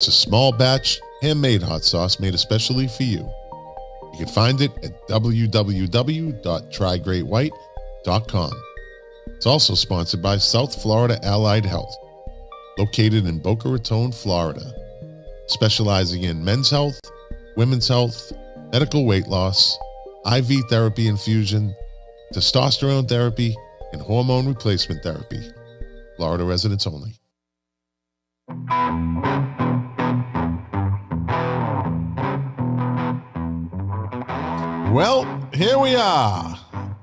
It's a small batch, handmade hot sauce made especially for you. You can find it at www.trygreatwhite.com. It's also sponsored by South Florida Allied Health, located in Boca Raton, Florida, specializing in men's health, women's health, medical weight loss, IV therapy infusion, testosterone therapy, and hormone replacement therapy. Florida residents only. Well, here we are,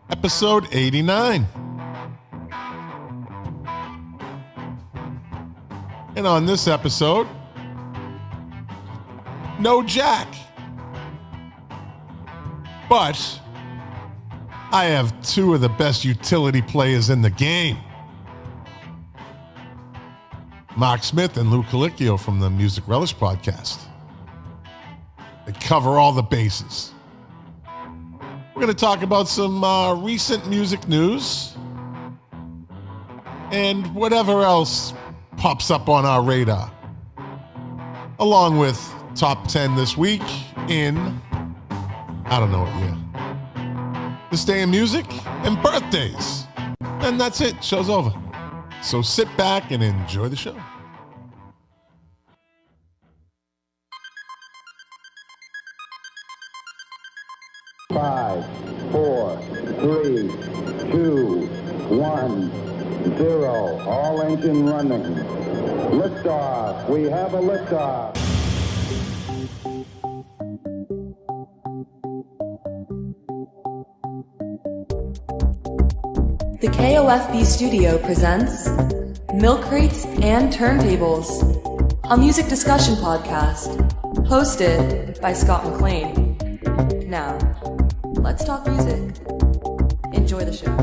episode 89. And on this episode, no Jack. But I have two of the best utility players in the game. Mark Smith and Lou Colicchio from the Music Relish podcast. They cover all the bases. We're going to talk about some recent music news and whatever else pops up on our radar, along with top 10 this week in, I don't know what year, this day in music and birthdays. And that's it. Show's over. So sit back and enjoy the show. Five, four, three, two, one, zero. All engine running. Liftoff. We have a liftoff. The KOFB Studio presents Milk Crates and Turntables, a music discussion podcast hosted by Scott McLean. Now, let's talk music. Enjoy the show.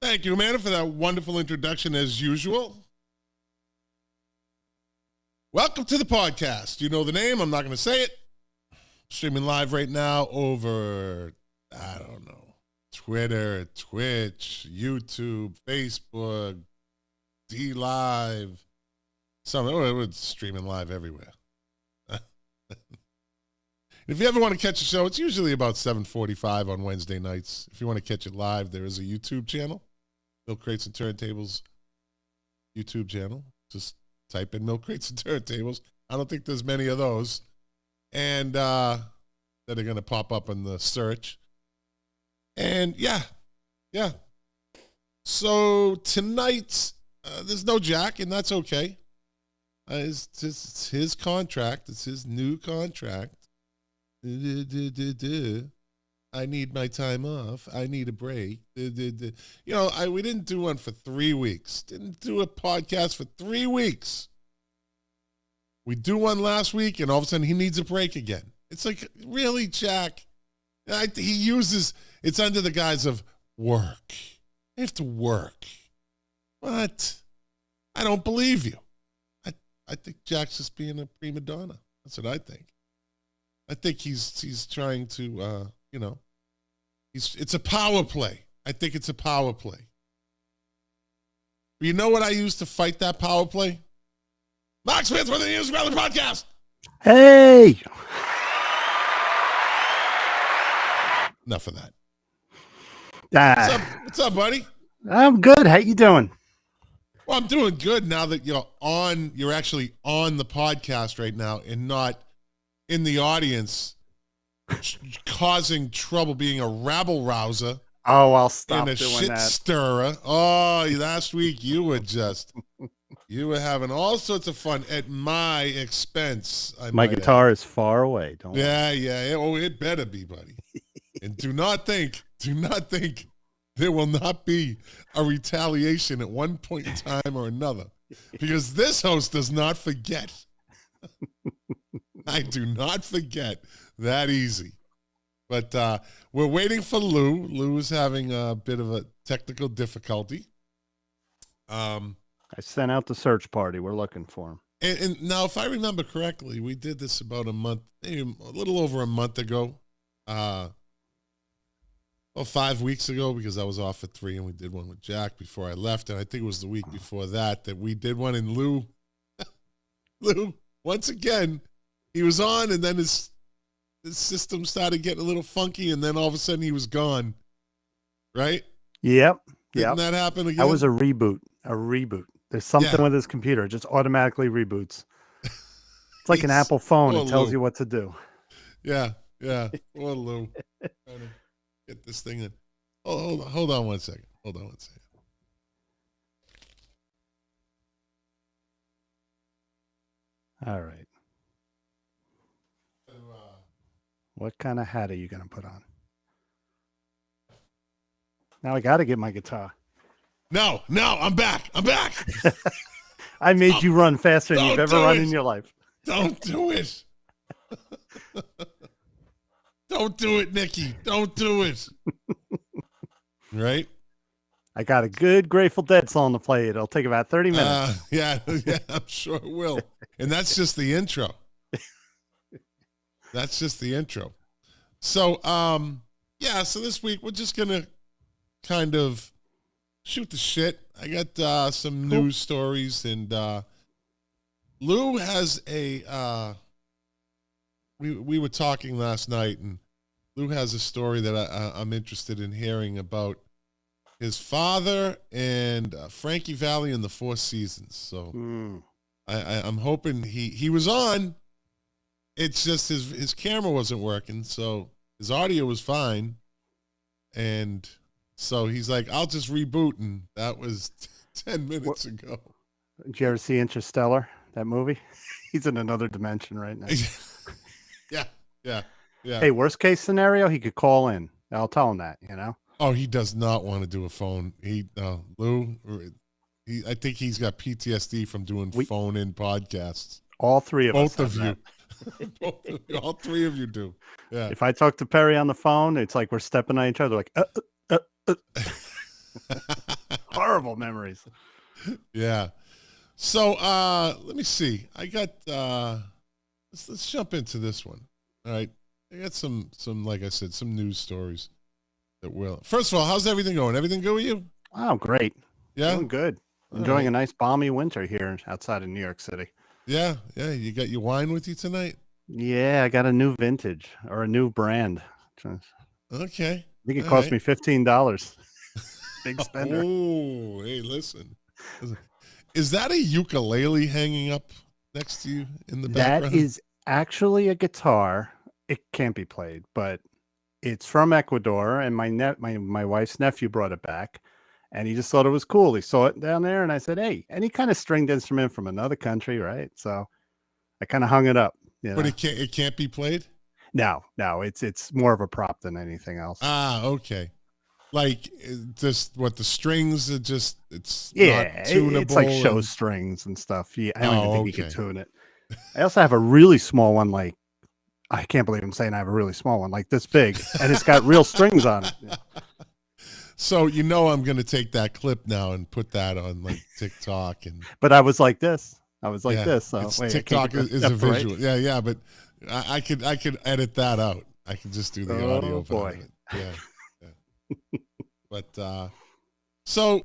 Thank you, Amanda, for that wonderful introduction as usual. Welcome to the podcast. You know the name. I'm not going to say it. Streaming live right now over, I don't know, Twitter, Twitch, YouTube, Facebook, D-Live. It's streaming live everywhere. If you ever want to catch a show, it's usually about 7:45 on Wednesday nights. If you want to catch it live, there is a YouTube channel, Milk Crates and Turntables YouTube channel. Just type in Milk Crates and Turntables. I don't think there's many of those. And that are going to pop up in the search. And yeah. So tonight, there's no Jack, and that's okay. It's his contract. It's his new contract. I need my time off. I need a break. You know, we didn't do one for 3 weeks. Didn't do a podcast for 3 weeks. We do one last week, and all of a sudden he needs a break again. It's like, really, Jack? He uses, it's under the guise of work. I have to work. What? I don't believe you. I think Jack's just being a prima donna. That's what I think. I think he's trying to, it's a power play. I think it's a power play. But you know what I used to fight that power play? Mark Smith from the Music Relish podcast. Hey! Enough of that. What's up, buddy? I'm good. How you doing? Well, I'm doing good now that you're actually on the podcast right now and not in the audience causing trouble, being a rabble-rouser. Oh, I'll stop and a doing shit that. stirrer. Oh, last week you were having all sorts of fun at my expense. My guitar is far away. Don't worry. Yeah. Oh, it better be, buddy. And do not think there will not be a retaliation at one point in time or another, because this host does not forget. I do not forget that easy. But we're waiting for Lou. Lou is having a bit of a technical difficulty. I sent out the search party. We're looking for him. And now, if I remember correctly, we did this about a month, maybe a little over a month ago. 5 weeks ago, because I was off for 3 and we did one with Jack before I left. And I think it was the week before that we did one in Lou. Lou, once again, he was on and then his system started getting a little funky and then all of a sudden he was gone. Right? Yep. Didn't that happen again? That was a reboot. There's something with his computer. It just automatically reboots. It's like an Apple phone. It tells you what to do. Yeah. Poor Lou. Trying to get this thing in. Oh, hold on one second. All right. What kind of hat are you going to put on? Now I got to get my guitar. No, I'm back. I made you run faster than you've ever run in your life. Don't do it. Don't do it, Nikki. Don't do it. Right? I got a good Grateful Dead song to play. It'll take about 30 minutes. Yeah, I'm sure it will. And that's just the intro. So, so this week we're just going to kind of shoot the shit. I got some news stories, and Lou has we were talking last night, and Lou has a story that I'm interested in hearing about his father and Frankie Valli and the Four Seasons. So I'm hoping he was on. It's just his camera wasn't working, so his audio was fine. And so he's like, I'll just reboot, and that was 10 minutes ago. Did you ever see Interstellar, that movie? He's in another dimension right now. Yeah. Hey, worst case scenario, he could call in. I'll tell him that, Oh, he does not want to do a phone. Lou, I think he's got PTSD from doing phone-in podcasts. All three of us. Both of you. All three of you do. Yeah. If I talk to Perry on the phone, it's like we're stepping on each other, like, horrible memories. Yeah. So let me see. I got let's jump into this one. All right. I got some like I said, some news stories that will. First of all, how's everything going? Everything good with you? Oh, great. Yeah. Doing good. Enjoying a nice balmy winter here outside of New York City. Yeah. You got your wine with you tonight? Yeah, I got a new vintage or a new brand. Okay. I think it cost me $15. Big spender. Oh, hey, listen. Is that a ukulele hanging up next to you in the background? That is actually a guitar. It can't be played, but it's from Ecuador, and my wife's nephew brought it back, and he just thought it was cool. He saw it down there, and I said, hey, any kind of stringed instrument from another country, right? So I kind of hung it up. But it can't be played? No, it's more of a prop than anything else. Okay. Like just what the strings are just it's not tunable. It's like show strings and stuff. Yeah, I don't even think you can tune it. I also have a really small one, like I can't believe I'm saying I have a really small one, like this big, and it's got real strings on it. Yeah. So I'm going to take that clip now and put that on like TikTok But I was like this. This. So TikTok is a visual. Right? Yeah. But I could edit that out. I can just do the audio. Boy. Yeah. But so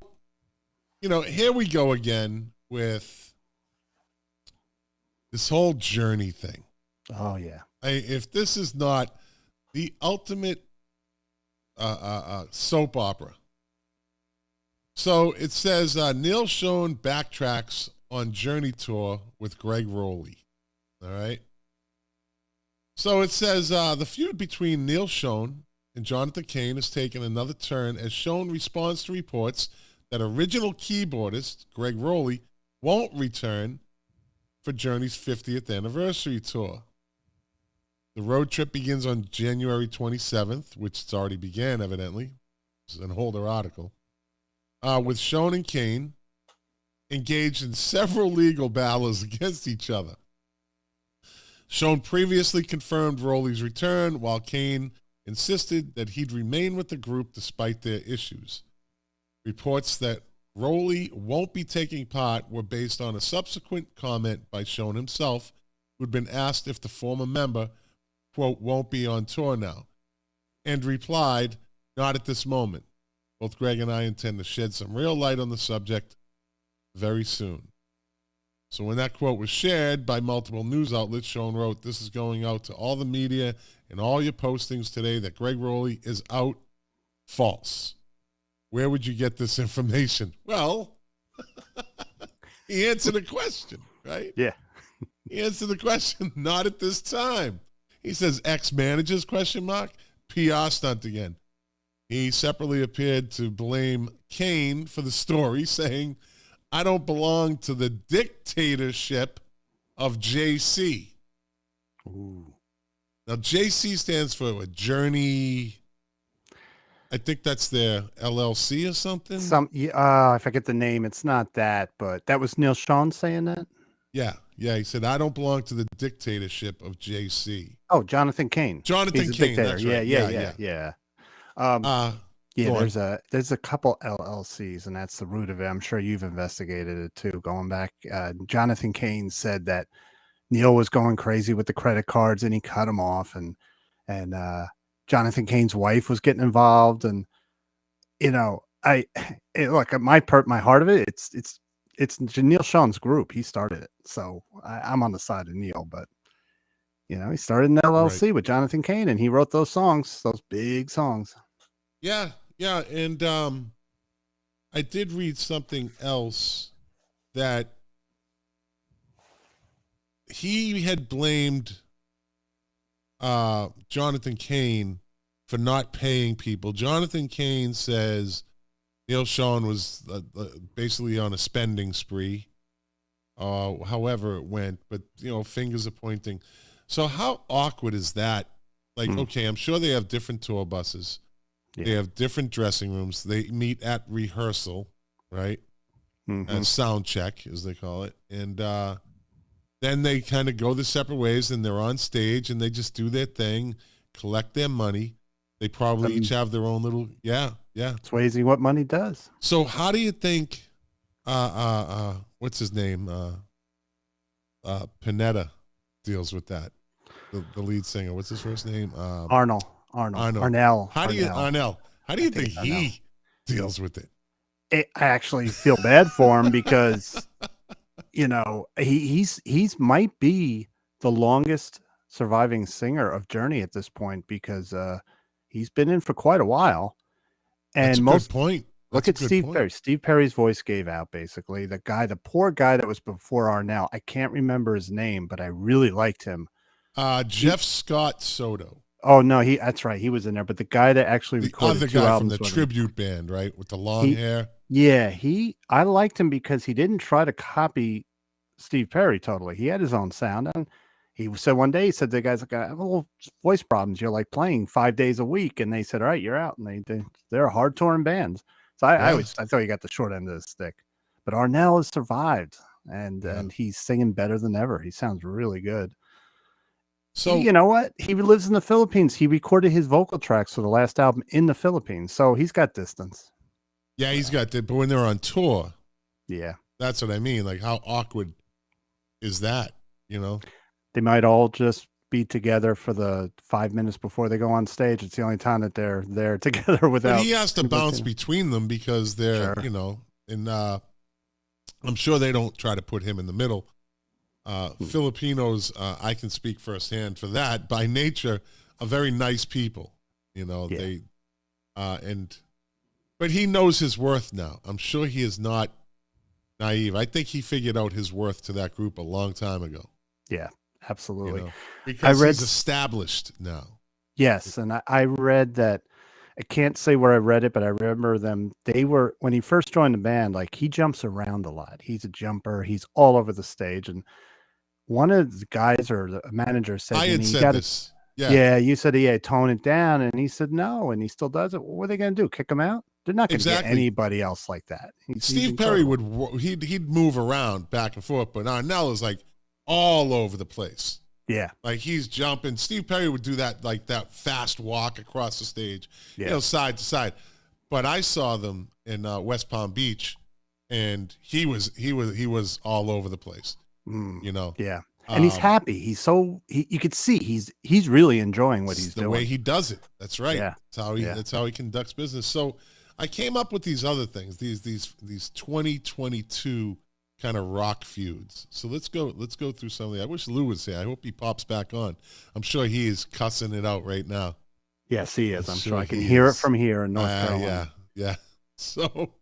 here we go again with this whole journey thing. Oh yeah. If this is not the ultimate soap opera. So it says Neil Schon backtracks on Journey tour with Greg Rowley. All right. So it says the feud between Neil Schon and Jonathan Cain has taken another turn as Schon responds to reports that original keyboardist Greg Rowley won't return for Journey's 50th anniversary tour. The road trip begins on January 27th, which it's already began, evidently. It's an older article. With Schon and Cain engaged in several legal battles against each other. Schon previously confirmed Rowley's return, while Cain insisted that he'd remain with the group despite their issues. Reports that Rowley won't be taking part were based on a subsequent comment by Schon himself, who'd been asked if the former member, quote, won't be on tour now, and replied, Not at this moment. Both Greg and I intend to shed some real light on the subject very soon. So when that quote was shared by multiple news outlets, Sean wrote, "This is going out to all the media and all your postings today that Greg Rowley is out." False. Where would you get this information? Well, he answered the question, right? Yeah. He answered the question, not at this time. He says, ex-managers, ? PR stunt again. He separately appeared to blame Kane for the story, saying, "I don't belong to the dictatorship of JC." Ooh. Now, JC stands for a Journey. I think that's their LLC or something. I forget the name. It's not that, but that was Neil Sean saying that. Yeah. He said, "I don't belong to the dictatorship of JC." Oh, Jonathan Cain. Jonathan He's a Cain. dictator. That's right. Yeah. There's a couple LLCs, and that's the root of it. I'm sure you've investigated it too. Going back, Jonathan Cain said that Neil was going crazy with the credit cards, and he cut him off, and Jonathan Cain's wife was getting involved, and look at my heart of it. It's Neil Sean's group. He started it, so I'm on the side of Neil, but. He started an LLC with Jonathan Cain, and he wrote those songs, those big songs. Yeah, and I did read something else that he had blamed Jonathan Cain for not paying people. Jonathan Cain says Neil Sean was basically on a spending spree, however it went, but, fingers are pointing. So how awkward is that? Like, okay, I'm sure they have different tour buses. Yeah. They have different dressing rooms. They meet at rehearsal, right? And sound check, as they call it. And then they kind of go their separate ways, and they're on stage, and they just do their thing, collect their money. They probably each have their own little, yeah. It's crazy what money does. So how do you think, what's his name? Panetta deals with that. The lead singer, what's his first name? Arnell. How do you think he deals with it? I actually feel bad for him because, he's might be the longest surviving singer of Journey at this point because he's been in for quite a while. And That's a good point. Look at Steve Perry. Steve Perry's voice gave out, basically. The poor guy that was before Arnell. I can't remember his name, but I really liked him. Jeff Scott Soto. Oh, no, that's right. He was in there. But the guy that actually recorded two albums from the tribute band, right, with the long hair. Yeah, I liked him because he didn't try to copy Steve Perry totally. He had his own sound. And he said one day, he said, the guys, like, I have a little voice problems. You're like playing 5 days a week. And they said, all right, you're out. And they're a hard touring band. So I thought you got the short end of the stick. But Arnell has survived, and he's singing better than ever. He sounds really good. So you know what? He lives in the Philippines. He recorded his vocal tracks for the last album in the Philippines, so he's got distance. Yeah, he's got that. But when they're on tour, that's what I mean. Like, how awkward is that? They might all just be together for the 5 minutes before they go on stage. It's the only time that they're there together without. But he has to bounce between them because they're, and I'm sure they don't try to put him in the middle. Filipinos, I can speak firsthand for that, by nature, are very nice people. They, but he knows his worth now. I'm sure he is not naive. I think he figured out his worth to that group a long time ago. Yeah, absolutely. Because he's established now. Yes, and I read that. I can't say where I read it, but I remember when he first joined the band, like, he jumps around a lot. He's a jumper. He's all over the stage. And one of the guys or the manager said, I had said this. Yeah, you said he had toned it down, and he said no, and he still does it. What are they going to do? Kick him out? They're not going to get anybody else like that. Steve Perry he'd move around back and forth, but Arnell is like all over the place. Yeah. Like, he's jumping. Steve Perry would do that, like that fast walk across the stage, side to side. But I saw them in West Palm Beach, and he was all over the place. Yeah. And he's happy. He's you could see he's really enjoying what he's the doing. way he does it. That's right. Yeah. That's how he conducts business. So I came up with these other things, these 2022 kind of rock feuds. So let's go through some of the. I wish Lou was here. I hope he pops back on. I'm sure he is cussing it out right now. Yes, he is. I'm sure I can hear it from here in North Carolina. Yeah. So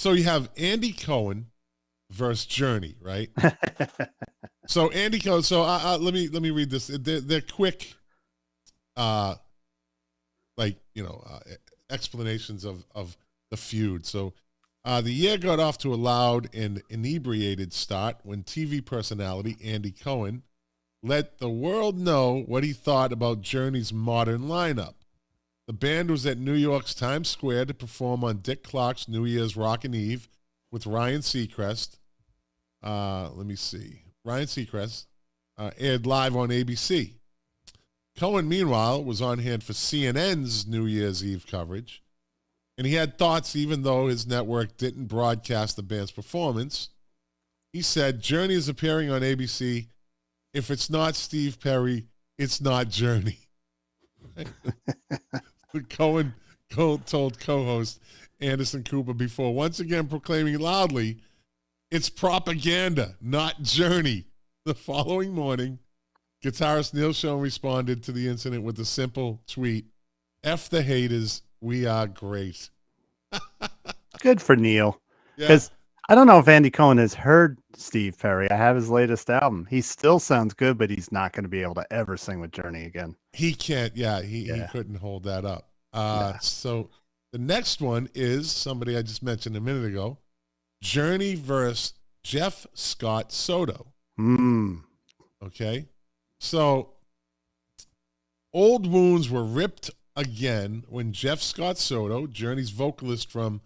you have Andy Cohen versus Journey, right? So Andy Cohen. So let me read this. They're quick, explanations of the feud. So the year got off to a loud and inebriated start when TV personality Andy Cohen let the world know what he thought about Journey's modern lineup. The band was at New York's Times Square to perform on Dick Clark's New Year's Rockin' Eve with Ryan Seacrest. Ryan Seacrest aired live on ABC. Cohen, meanwhile, was on hand for CNN's New Year's Eve coverage, and he had thoughts even though his network didn't broadcast the band's performance. He said, Journey is appearing on ABC. If it's not Steve Perry, it's not Journey. Cohen told co-host Anderson Cooper before, once again proclaiming loudly, it's propaganda, not Journey. The following morning, guitarist Neil Schon responded to the incident with a simple tweet, F the haters, we are great. Good for Neil. Because I don't know if Andy Cohen has heard Steve Perry. I have his latest album. He still sounds good, but he's not going to be able to ever sing with Journey again. He can't. He couldn't hold that up. So the next one is somebody I just mentioned a minute ago, Journey versus Jeff Scott Soto. Okay. So old wounds were ripped again when Jeff Scott Soto, Journey's vocalist from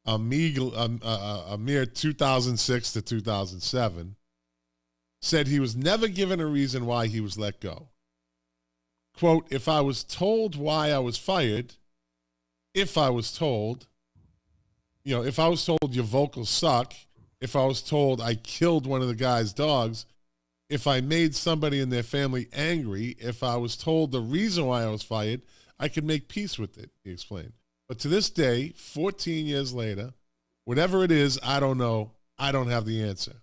a mere 2006 to 2007, said he was never given a reason why he was let go. Quote, if I was told why I was fired, if I was told your vocals suck, if I was told I killed one of the guy's dogs, if I made somebody in their family angry, if I was told the reason why I was fired, I could make peace with it, he explained. But to this day, 14 years later, whatever it is, I don't know. I don't have the answer.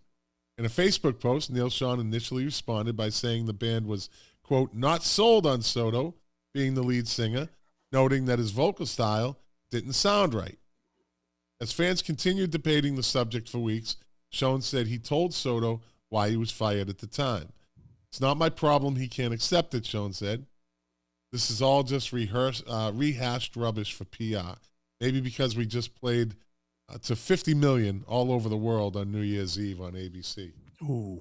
In a Facebook post, Neil Schon initially responded by saying the band was, quote, not sold on Soto being the lead singer, noting that his vocal style didn't sound right. As fans continued debating the subject for weeks, Schon said he told Soto why he was fired at the time. It's not my problem. He can't accept it, Schon said. This is all just rehashed rubbish for PR. Maybe because we just played to 50 million all over the world on New Year's Eve on ABC. Ooh.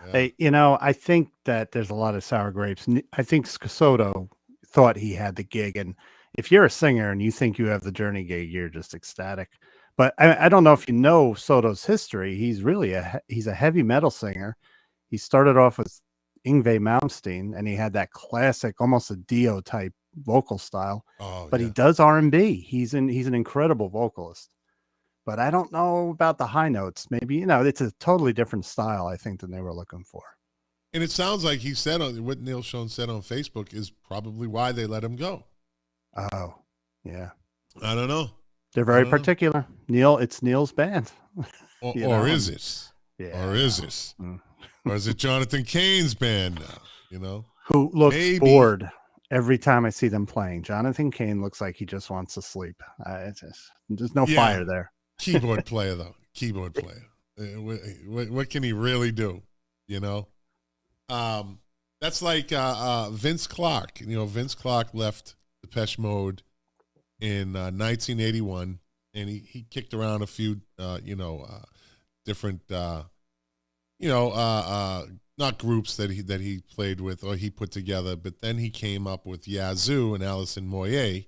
Yeah. Hey, I think that there's a lot of sour grapes. I think Soto thought he had the gig. And if you're a singer and you think you have the Journey gig, you're just ecstatic. But I don't know if you know Soto's history. He's really he's a heavy metal singer. He started off with Yngwie Malmsteen, and he had that classic, almost a Dio type vocal style. But he does R&B. He's an incredible vocalist. But I don't know about the high notes. Maybe, it's a totally different style, I think, than they were looking for. And it sounds like he said what Neil Schon said on Facebook is probably why they let him go. Oh, yeah. I don't know. They're very particular. Neil, it's Neil's band. Or is it? Yeah. Or is it? Or is it Jonathan Cain's band now? Who looks bored every time I see them playing. Jonathan Cain looks like he just wants to sleep. There's no fire there. Keyboard player, though. Keyboard player. What can he really do? That's like Vince Clarke. Vince Clarke left Depeche Mode in 1981, and he kicked around a few, different, not groups that he played with or he put together, but then he came up with Yazoo and Alison Moyet.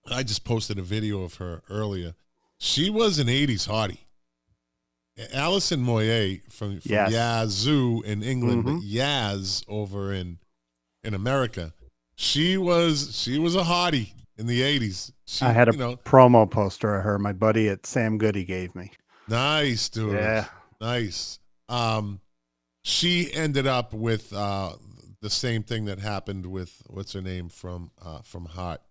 I just posted a video of her earlier. She was an 80s hottie. Alison Moyet from Yazoo in England, but Yaz over in America. She was a hottie in the 80s. I had a promo poster of her. My buddy at Sam Goody gave me. Nice, dude. Yeah. Nice. She ended up with the same thing that happened with what's her name from Hot.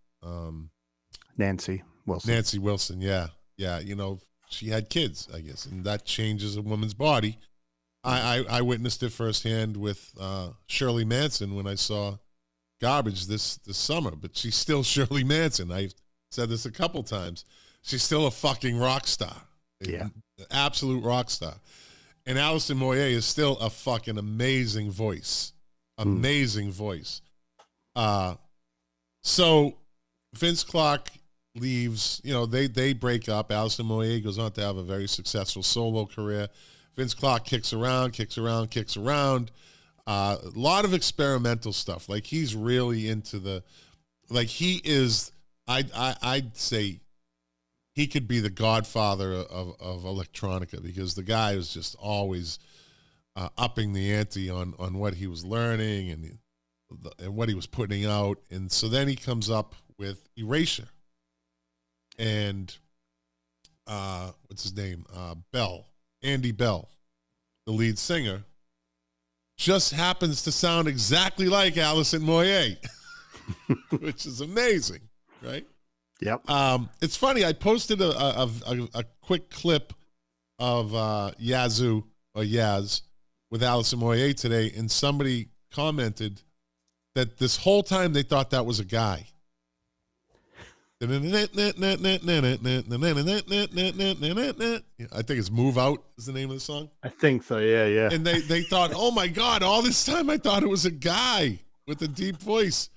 Nancy Wilson. Nancy Wilson, yeah. You know, she had kids, I guess, and that changes a woman's body. I witnessed it firsthand with Shirley Manson when I saw Garbage this summer, but she's still Shirley Manson. I've said this a couple times. She's still a fucking rock star. Yeah. An absolute rock star. And Alison Moyet is still a fucking amazing voice. Amazing voice. So Vince Clarke leaves, you know, they break up. Alison Moyet goes on to have a very successful solo career. Vince Clarke kicks around. A lot of experimental stuff. Like, he's really into he is, I'd say he could be the godfather of electronica, because the guy was just always upping the ante on what he was learning and what he was putting out. And so then he comes up with Erasure. And what's his name? Andy Bell, the lead singer, just happens to sound exactly like Alison Moyet, which is amazing, right? Yep. It's funny. I posted a quick clip of Yazoo or Yaz with Alison Moyet today, and somebody commented that this whole time they thought that was a guy. I think it's Move Out is the name of the song. I think so, yeah. And they thought, oh my God, all this time I thought it was a guy with a deep voice.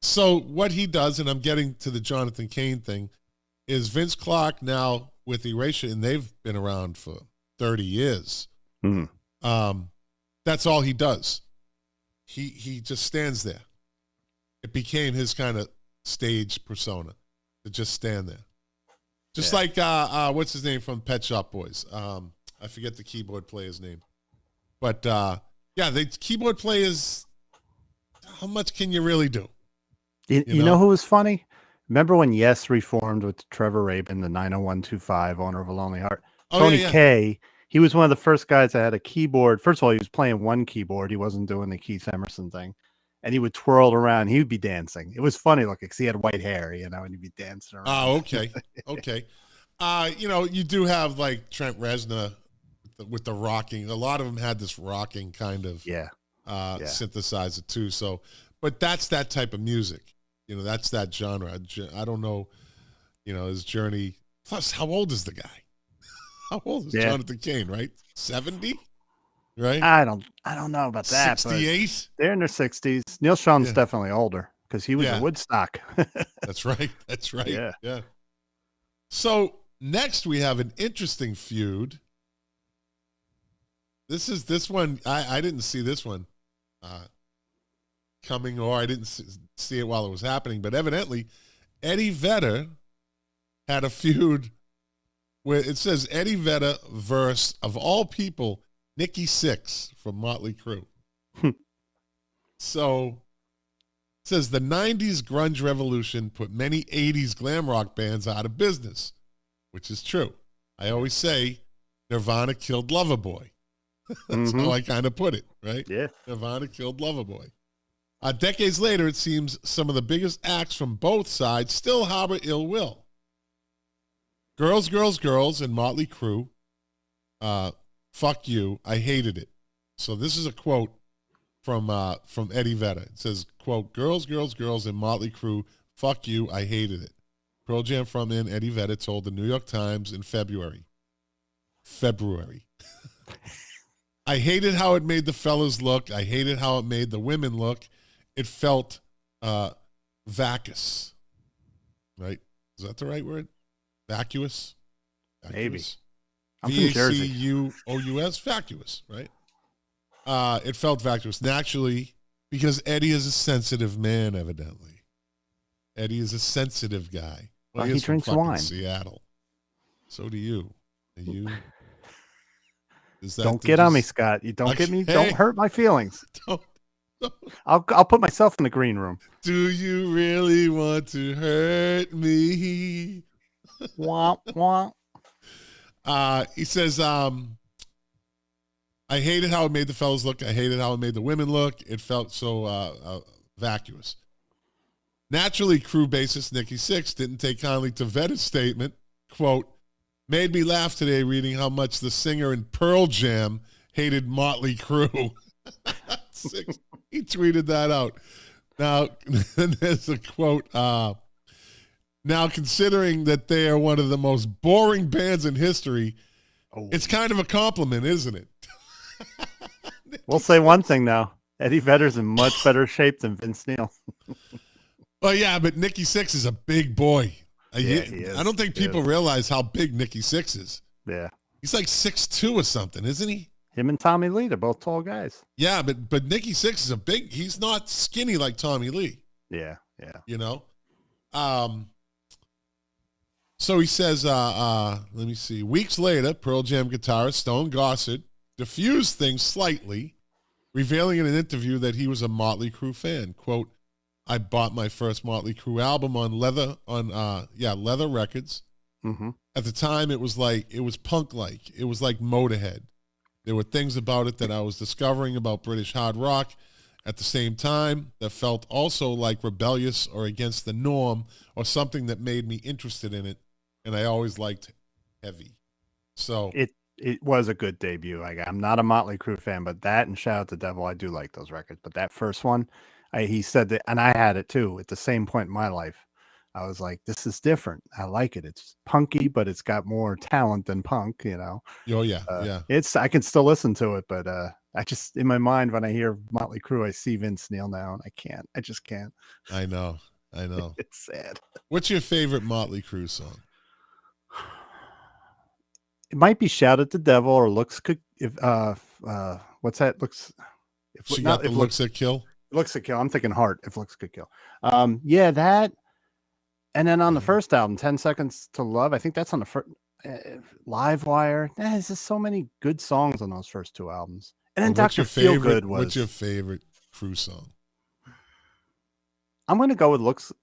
So what he does, and I'm getting to the Jonathan Cain thing, is Vince Clarke now with Erasure, and they've been around for 30 years. That's all he does. He just stands there. It became his kind of stage persona to just stand there. Just like, what's his name from Pet Shop Boys? I forget the keyboard player's name. But, the keyboard players, how much can you really do? You know who was funny? Remember when Yes reformed with Trevor Rabin, the 90125 owner of A Lonely Heart? Tony Kaye, he was one of the first guys that had a keyboard. First of all, he was playing one keyboard. He wasn't doing the Keith Emerson thing. And he would twirl around. He would be dancing. It was funny looking because he had white hair, and he'd be dancing around. Oh, okay. Okay. You do have like Trent Reznor with the rocking. A lot of them had this rocking kind of synthesizer too. So, but that's that type of music. That's that genre. I don't know, his journey. Plus, how old is the guy? How old is Jonathan Cain, right? 70? Right? I don't know about that. 68? They're in their 60s. Neil Sean's definitely older because he was at Woodstock. That's right. Yeah. So next we have an interesting feud. This one, I didn't see this one coming, or I didn't see it while it was happening, but evidently Eddie Vedder had a feud where it says Eddie Vedder versus, of all people, Nikki Sixx from Motley Crue. So it says the 90s grunge revolution put many 80s glam rock bands out of business, which is true. I always say Nirvana killed Loverboy. That's how I kind of put it, right? Yeah. Nirvana killed Loverboy. Decades later, it seems some of the biggest acts from both sides still harbor ill will. Girls, Girls, Girls and Motley Crue, fuck you, I hated it. So this is a quote from Eddie Vedder. It says, quote, Girls, Girls, Girls and Motley Crue, fuck you, I hated it. Pearl Jam frontman Eddie Vedder told the New York Times in February. I hated how it made the fellas look. I hated how it made the women look. It felt vacuous. Right? Is that the right word? Vacuous? Maybe. I'm from Jersey. V-A-C-U-O-U-S, vacuous, right? It felt vacuous. Naturally, because Eddie is a sensitive man, evidently. Eddie is a sensitive guy. Well, he drinks wine. Seattle. So do you. Are you? Don't get on me, Scott. You don't get me. Don't hurt my feelings. Don't. I'll put myself in the green room. Do you really want to hurt me? Womp womp. He says, I hated how it made the fellas look. I hated how it made the women look. It felt so vacuous. Naturally, crew bassist Nikki Sixx didn't take kindly to Vedder's statement, quote, made me laugh today reading how much the singer in Pearl Jam hated Motley Crue. Sixx, he tweeted that out. Now, there's a quote, now considering that they are one of the most boring bands in history, it's kind of a compliment, isn't it? We'll say one thing now. Eddie Vedder's in much better shape than Vince Neil. Well, yeah, but Nikki Sixx is a big boy. Yeah, he is. I don't think people realize how big Nikki Sixx is. Yeah. He's like 6'2" or something, isn't he? Him and Tommy Lee, they're both tall guys. Yeah, but Nikki Sixx is he's not skinny like Tommy Lee. Yeah. You know? So he says, let me see. Weeks later, Pearl Jam guitarist Stone Gossard diffused things slightly, revealing in an interview that he was a Motley Crue fan. Quote, I bought my first Motley Crue album on Leather Records. Mm-hmm. At the time, it was punk-like. It was like Motorhead. There were things about it that I was discovering about British hard rock at the same time that felt also like rebellious or against the norm or something that made me interested in it. And I always liked heavy. So it was a good debut. I'm not a Motley Crue fan, but that and Shout Out the Devil, I do like those records. But that first one, he said that, and I had it too at the same point in my life. I was like, this is different. I like it. It's punky, but it's got more talent than punk, you know? Oh yeah. Yeah. I can still listen to it, but I just, in my mind, when I hear Motley Crue, I see Vince Neil now and I just can't. I know. It's sad. What's your favorite Motley Crue song? It might be Shout at the Devil or Looks Could, what's that? Looks, if She not, got the if looks that kill. Looks Could Kill. I'm thinking Heart, if Looks Could Kill. Yeah, that. And then on the first album, 10 Seconds to Love, I think that's on the first Live Wire. There's just so many good songs on those first two albums. And then Dr. Feelgood was. What's your favorite Crue song? I'm going to go with Looks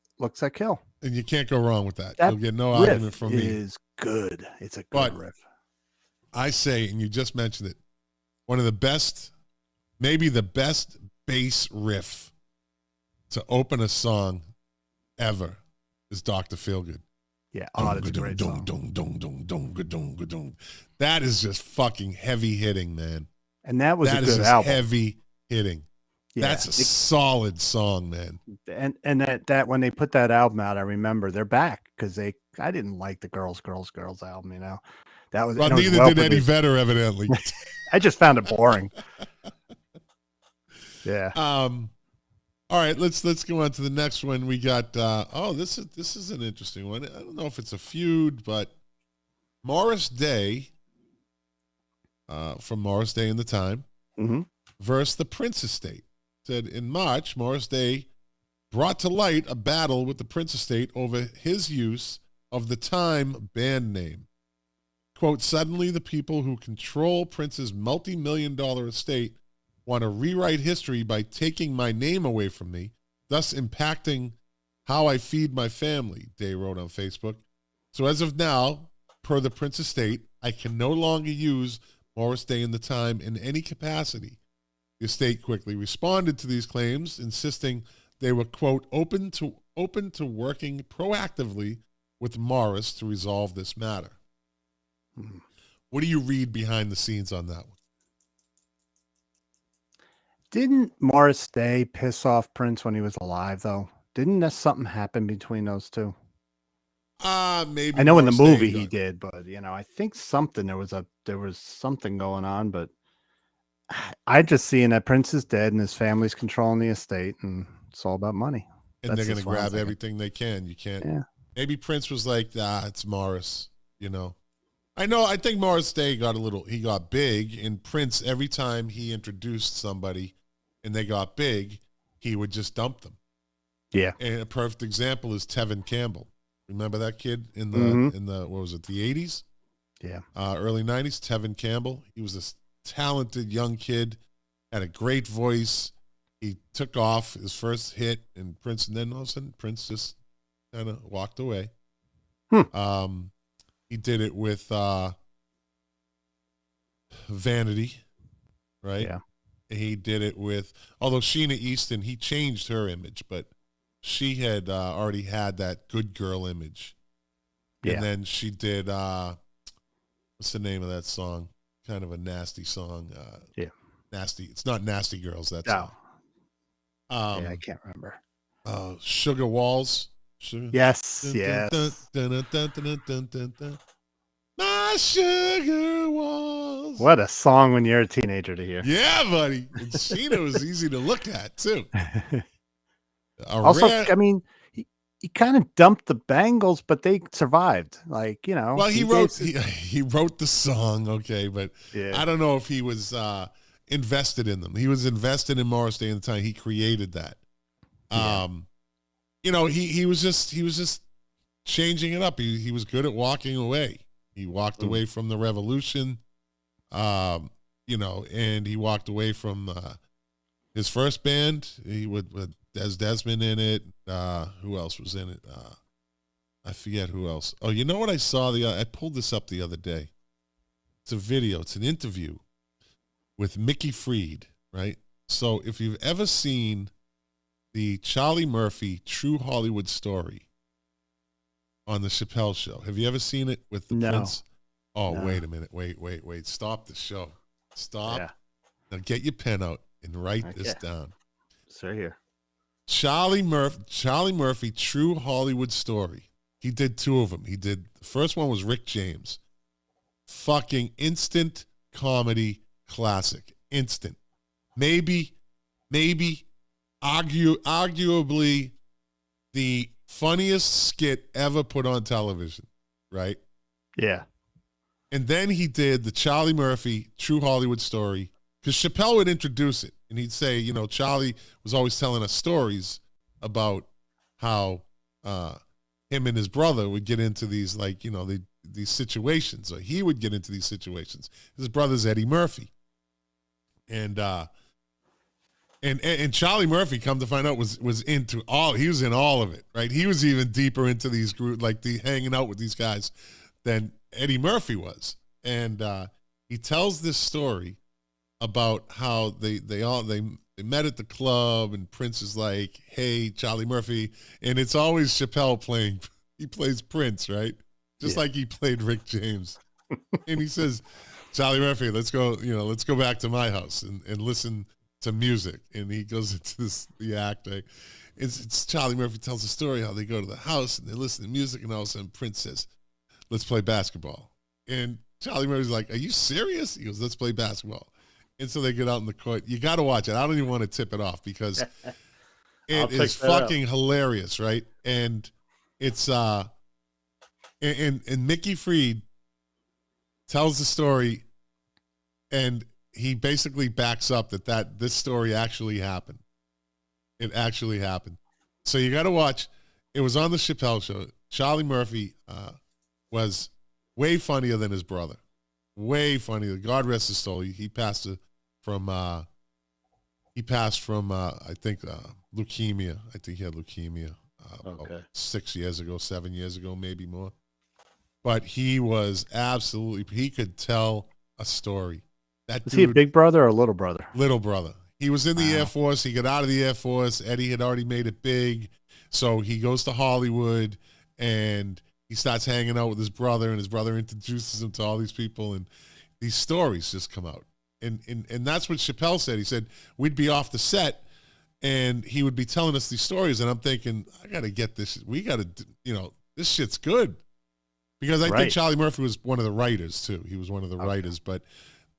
That Kill. And you can't go wrong with that. That You'll get no argument from me. It is good. It's a good riff. I say, and you just mentioned it, one of the best, maybe the best bass riff to open a song ever is Dr. Feelgood. Yeah, that's a great song. That is just fucking heavy hitting, man. And that was a good album. That is heavy hitting. Yeah, that's a solid song, man. And that when they put that album out, I remember they're back because I didn't like the Girls album, you know. That was well, neither did Eddie Vedder, evidently. I just found it boring. Yeah. All right, let's go on to the next one. We got this is an interesting one. I don't know if it's a feud, but Morris Day from Morris Day and the Time versus the Prince Estate. Said in March, Morris Day brought to light a battle with the Prince Estate over his use of the Time band name. Quote, suddenly the people who control Prince's multi-million-dollar estate want to rewrite history by taking my name away from me, thus impacting how I feed my family, Day wrote on Facebook. So as of now, per the Prince Estate, I can no longer use Morris Day and the Time in any capacity. The estate quickly responded to these claims, insisting they were, quote, open to working proactively with Morris to resolve this matter. What do you read behind the scenes on that one? Didn't Morris Day piss off Prince when he was alive, though? Didn't that something happen between those two? Maybe. I know Morris in the movie he did, but I think something there was something going on, but I just seeing that Prince is dead and his family's controlling the estate, and it's all about money. And they're going to grab everything they can. You can't. Yeah. Maybe Prince was like, it's Morris. I think Morris Day got big, and Prince, every time he introduced somebody and they got big, he would just dump them. Yeah. And a perfect example is Tevin Campbell. Remember that kid in the what was it, the 80s? Yeah. Early 90s, Tevin Campbell. He was this talented young kid, had a great voice. He took off his first hit, and then all of a sudden Prince just kind of walked away. He did it with Vanity, right? Yeah. He did it with, although Sheena Easton, he changed her image, but she had already had that good girl image. Yeah. And then she did, what's the name of that song? Kind of a nasty song. Yeah. Nasty. It's not Nasty Girls, that No. song. Yeah, I can't remember. Sugar Walls. Sugar. Yes. Dun, Yes. dun, dun, dun, dun, dun, dun, dun, dun. My sugar walls. What a song when you're a teenager to hear. Yeah, buddy. And Sheena was easy to look at, too. Also, I mean, he kind of dumped the Bangles, but they survived. Like, you know. Well, he wrote the song, okay, but Yeah. I don't know if he was invested in them. He was invested in Morris Day at the time. He created that. Yeah. You know, he was just changing it up. He was good at walking away. He walked away from the revolution, you know, and he walked away from his first band. He with Des Desmond in it. Who else was in it? I forget who else. Oh, you know what I saw? I pulled this up the other day. It's a video. It's an interview with Mickey Fried, right? So if you've ever seen the Charlie Murphy True Hollywood Story on the Chappelle Show, have you ever seen it with the Prince? Oh, no. Wait a minute. Wait. Stop the show. Stop. Yeah. Now get your pen out and write this down. It's right here. Charlie Murphy True Hollywood Story. He did two of them. The first one was Rick James. Fucking instant comedy classic. Instant. Maybe arguably the funniest skit ever put on television, right? Yeah. And then he did the Charlie Murphy True Hollywood Story, because Chappelle would introduce it, and he'd say, you know, Charlie was always telling us stories about how him and his brother would get into these, like, you know, these situations, or he would get into these situations. His brother's Eddie Murphy. And Charlie Murphy, come to find out, was into he was in all of it, right? He was even deeper into these group, like hanging out with these guys than Eddie Murphy was. And he tells this story about how they met at the club, and Prince is like, hey, Charlie Murphy, and it's always Chappelle playing. He plays Prince, right? Just like he played Rick James. And he says, Charlie Murphy, let's go back to my house and listen to music. And he goes into the act. It's Charlie Murphy tells the story how they go to the house and they listen to music, and all of a sudden Prince says, let's play basketball. And Charlie Murphy's like, are you serious? He goes, let's play basketball. And so they get out in the court. You got to watch it. I don't even want to tip it off because it is fucking hilarious, right? And it's and Mickey Fried tells the story, and he basically backs up that this story actually happened. It actually happened. So you got to watch. It was on the Chappelle Show. Charlie Murphy was way funnier than his brother. Way funnier. God rest his soul. He passed from I think leukemia. I think he had leukemia 6 years ago, 7 years ago, maybe more. But he was he could tell a story. Was he a big brother or a little brother? Little brother. He was in the Air Force. He got out of the Air Force. Eddie had already made it big. So he goes to Hollywood, and he starts hanging out with his brother, and his brother introduces him to all these people, and these stories just come out. And that's what Chappelle said. He said, we'd be off the set, and he would be telling us these stories, and I'm thinking, I got to get this. We got to, this shit's good. Because I think Charlie Murphy was one of the writers, too. He was one of the writers, but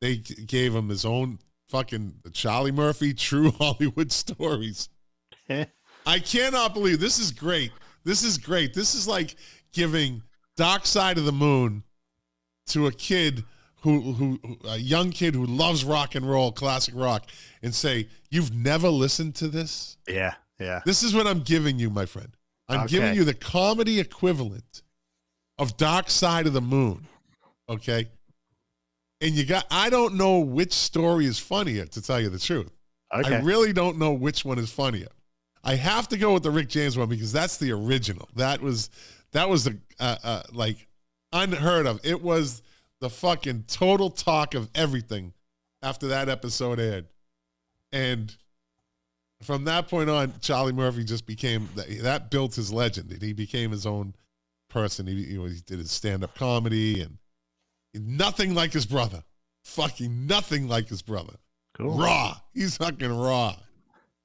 they gave him his own fucking Charlie Murphy True Hollywood Stories. I cannot believe this is great. This is great. This is like giving Dark Side of the Moon to a kid a young kid who loves rock and roll, classic rock, and say, you've never listened to this? Yeah. This is what I'm giving you, my friend. I'm giving you the comedy equivalent of Dark Side of the Moon. Okay? And I don't know which story is funnier, to tell you the truth. Okay. I really don't know which one is funnier. I have to go with the Rick James one because that's the original. That was like unheard of. It was the fucking total talk of everything after that episode aired. And from that point on, Charlie Murphy just became, that built his legend. And he became his own person. He did his stand-up comedy and nothing like his brother. Fucking nothing like his brother. Cool. Raw. He's fucking raw.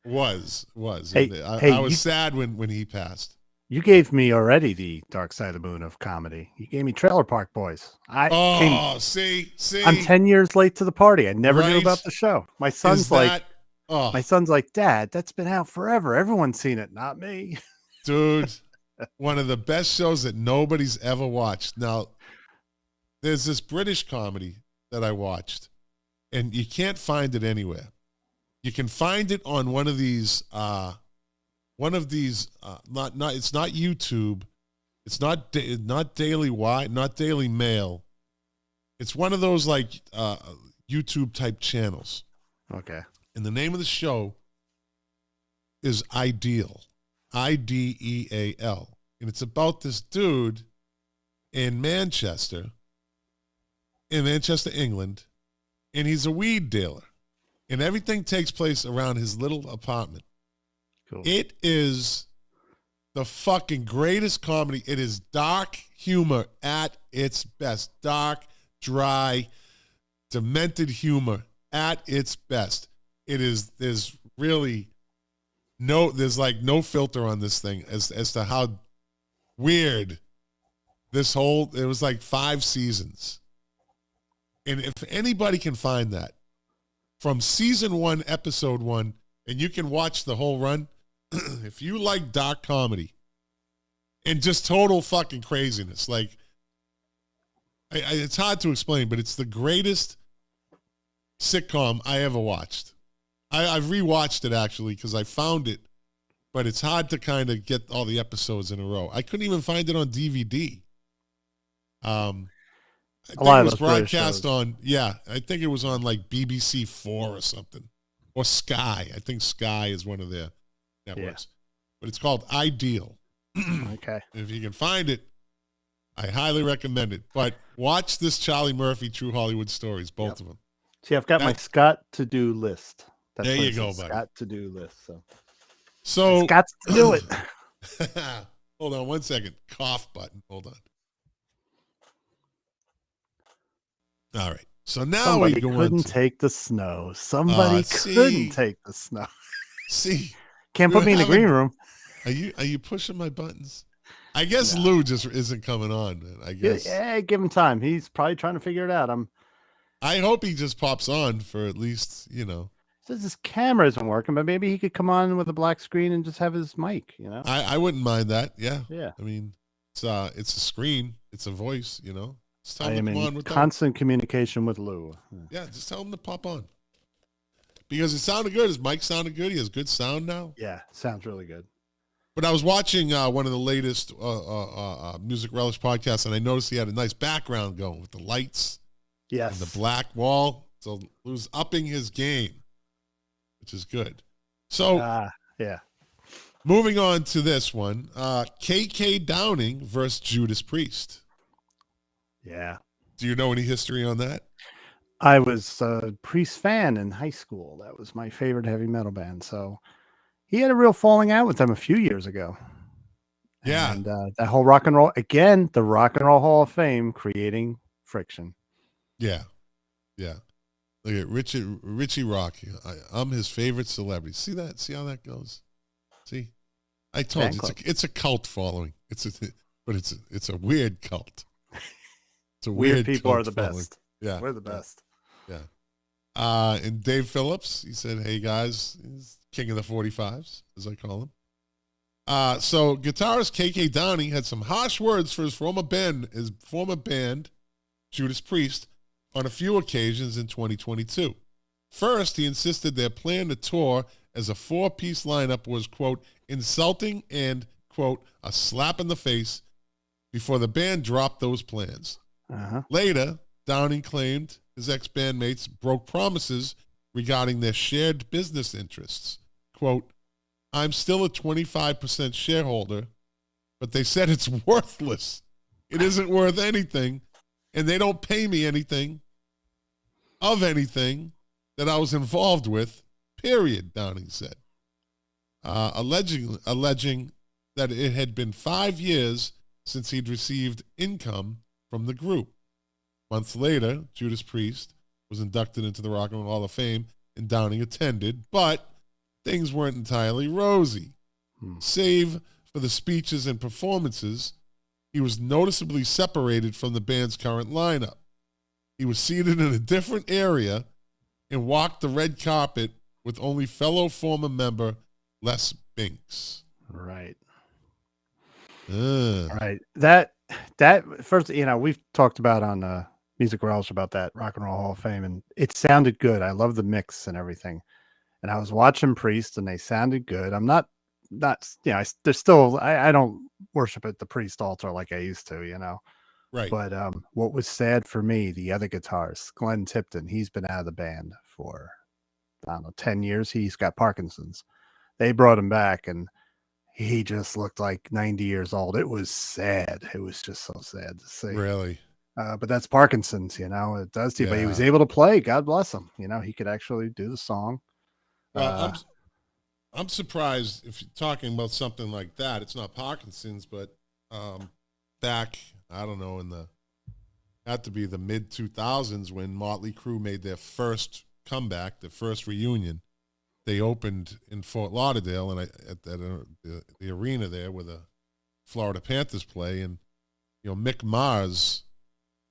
Was. Hey, I was sad when he passed. You gave me already the Dark Side of the Moon of comedy. You gave me Trailer Park Boys. See. I'm 10 years late to the party. I never knew Right. about the show. My son's like, Dad, that's been out forever. Everyone's seen it, not me. Dude, one of the best shows that nobody's ever watched. Now, there's this British comedy that I watched, and you can't find it anywhere. You can find it on one of these it's not YouTube, it's not Daily not Daily Mail. It's one of those like YouTube type channels. Okay. And the name of the show is Ideal. IDEAL. And it's about this dude in Manchester, England, and he's a weed dealer. And everything takes place around his little apartment. Cool. It is the fucking greatest comedy. It is dark humor at its best. Dark, dry, demented humor at its best. There's like no filter on this thing as to how weird it was like 5 seasons. And if anybody can find that from season 1, episode 1, and you can watch the whole run, if you like dark comedy and just total fucking craziness, like it's hard to explain, but it's the greatest sitcom I ever watched. I've rewatched it actually because I found it, but it's hard to kind of get all the episodes in a row. I couldn't even find it on DVD. I think it was broadcast on, I think it was on like BBC 4 or something, or Sky. I think Sky is one of their networks, but it's called Ideal. Okay. If you can find it, I highly recommend it. But watch this Charlie Murphy True Hollywood Stories, both of them. See, I've got my Scott to-do list. That's there what you it go, says, buddy. Scott to-do list. So I've got to do it. Hold on 1 second. Cough button. Hold on. All right. So now Somebody we go couldn't on take the snow. Somebody couldn't take the snow. See. Can't put me in the green room. Are you pushing my buttons? I guess Lou just isn't coming on, man. I guess. Yeah, give him time. He's probably trying to figure it out. I hope he just pops on for at least, Says his camera isn't working, but maybe he could come on with a black screen and just have his mic, I wouldn't mind that. Yeah. Yeah. I mean, it's a screen. It's a voice, Just tell I him am to come on in with constant communication with Lou. Yeah, just tell him to pop on. Because it sounded good. His mic sounded good. He has good sound now. Yeah, sounds really good. But I was watching one of the latest Music Relish podcasts, and I noticed he had a nice background going with the lights. Yes. And the black wall. So Lou's upping his game, which is good. So yeah. Moving on to this one, KK Downing versus Judas Priest. Yeah. Do you know any history on that? I was a Priest fan in high school. That was my favorite heavy metal band. So he had a real falling out with them a few years ago. Yeah. And that whole rock and roll, again, the Rock and Roll Hall of Fame creating friction. Yeah. Yeah. Look at Richie Rock. I'm his favorite celebrity. See that? See how that goes? See? I told you, it's a cult following. It's a weird cult. It's a weird people cult are the following. best. Yeah. We're the best. Yeah. And Dave Phillips, he said, "Hey guys, he's king of the 45s, as I call him." So guitarist KK Downing had some harsh words for his former band, Judas Priest, on a few occasions in 2022. First, he insisted their plan to tour as a 4-piece lineup was, quote, insulting and, quote, a slap in the face before the band dropped those plans. Later, Downing claimed his ex-bandmates broke promises regarding their shared business interests. Quote, I'm still a 25% shareholder, but they said it's worthless. It isn't worth anything, and they don't pay me anything that I was involved with, period, Downing said. Alleging that it had been 5 years since he'd received income from the group. Months later, Judas Priest was inducted into the Rock and Roll Hall of Fame, and Downing attended, but things weren't entirely rosy. Save for the speeches and performances, he was noticeably separated from the band's current lineup. He was seated in a different area and walked the red carpet with only fellow former member Les Binks. Right. Right. That first, we've talked about on Music Relish about that Rock and Roll Hall of Fame, and it sounded good. I love the mix and everything. And I was watching Priest, and they sounded good. I'm not, there's still, I don't worship at the Priest altar like I used to, Right. But what was sad for me, the other guitarist, Glenn Tipton, he's been out of the band for, 10 years. He's got Parkinson's. They brought him back, and he just looked like 90 years old. It was sad. It was just so sad to see. Really? But that's Parkinson's, it does to you. Yeah. But he was able to play. God bless him. He could actually do the song. Well, I'm surprised if you're talking about something like that. It's not Parkinson's, but back, I don't know, had to be the mid 2000s when Motley Crue made their first comeback, their first reunion. They opened in Fort Lauderdale and at the arena there where the Florida Panthers play, and Mick Mars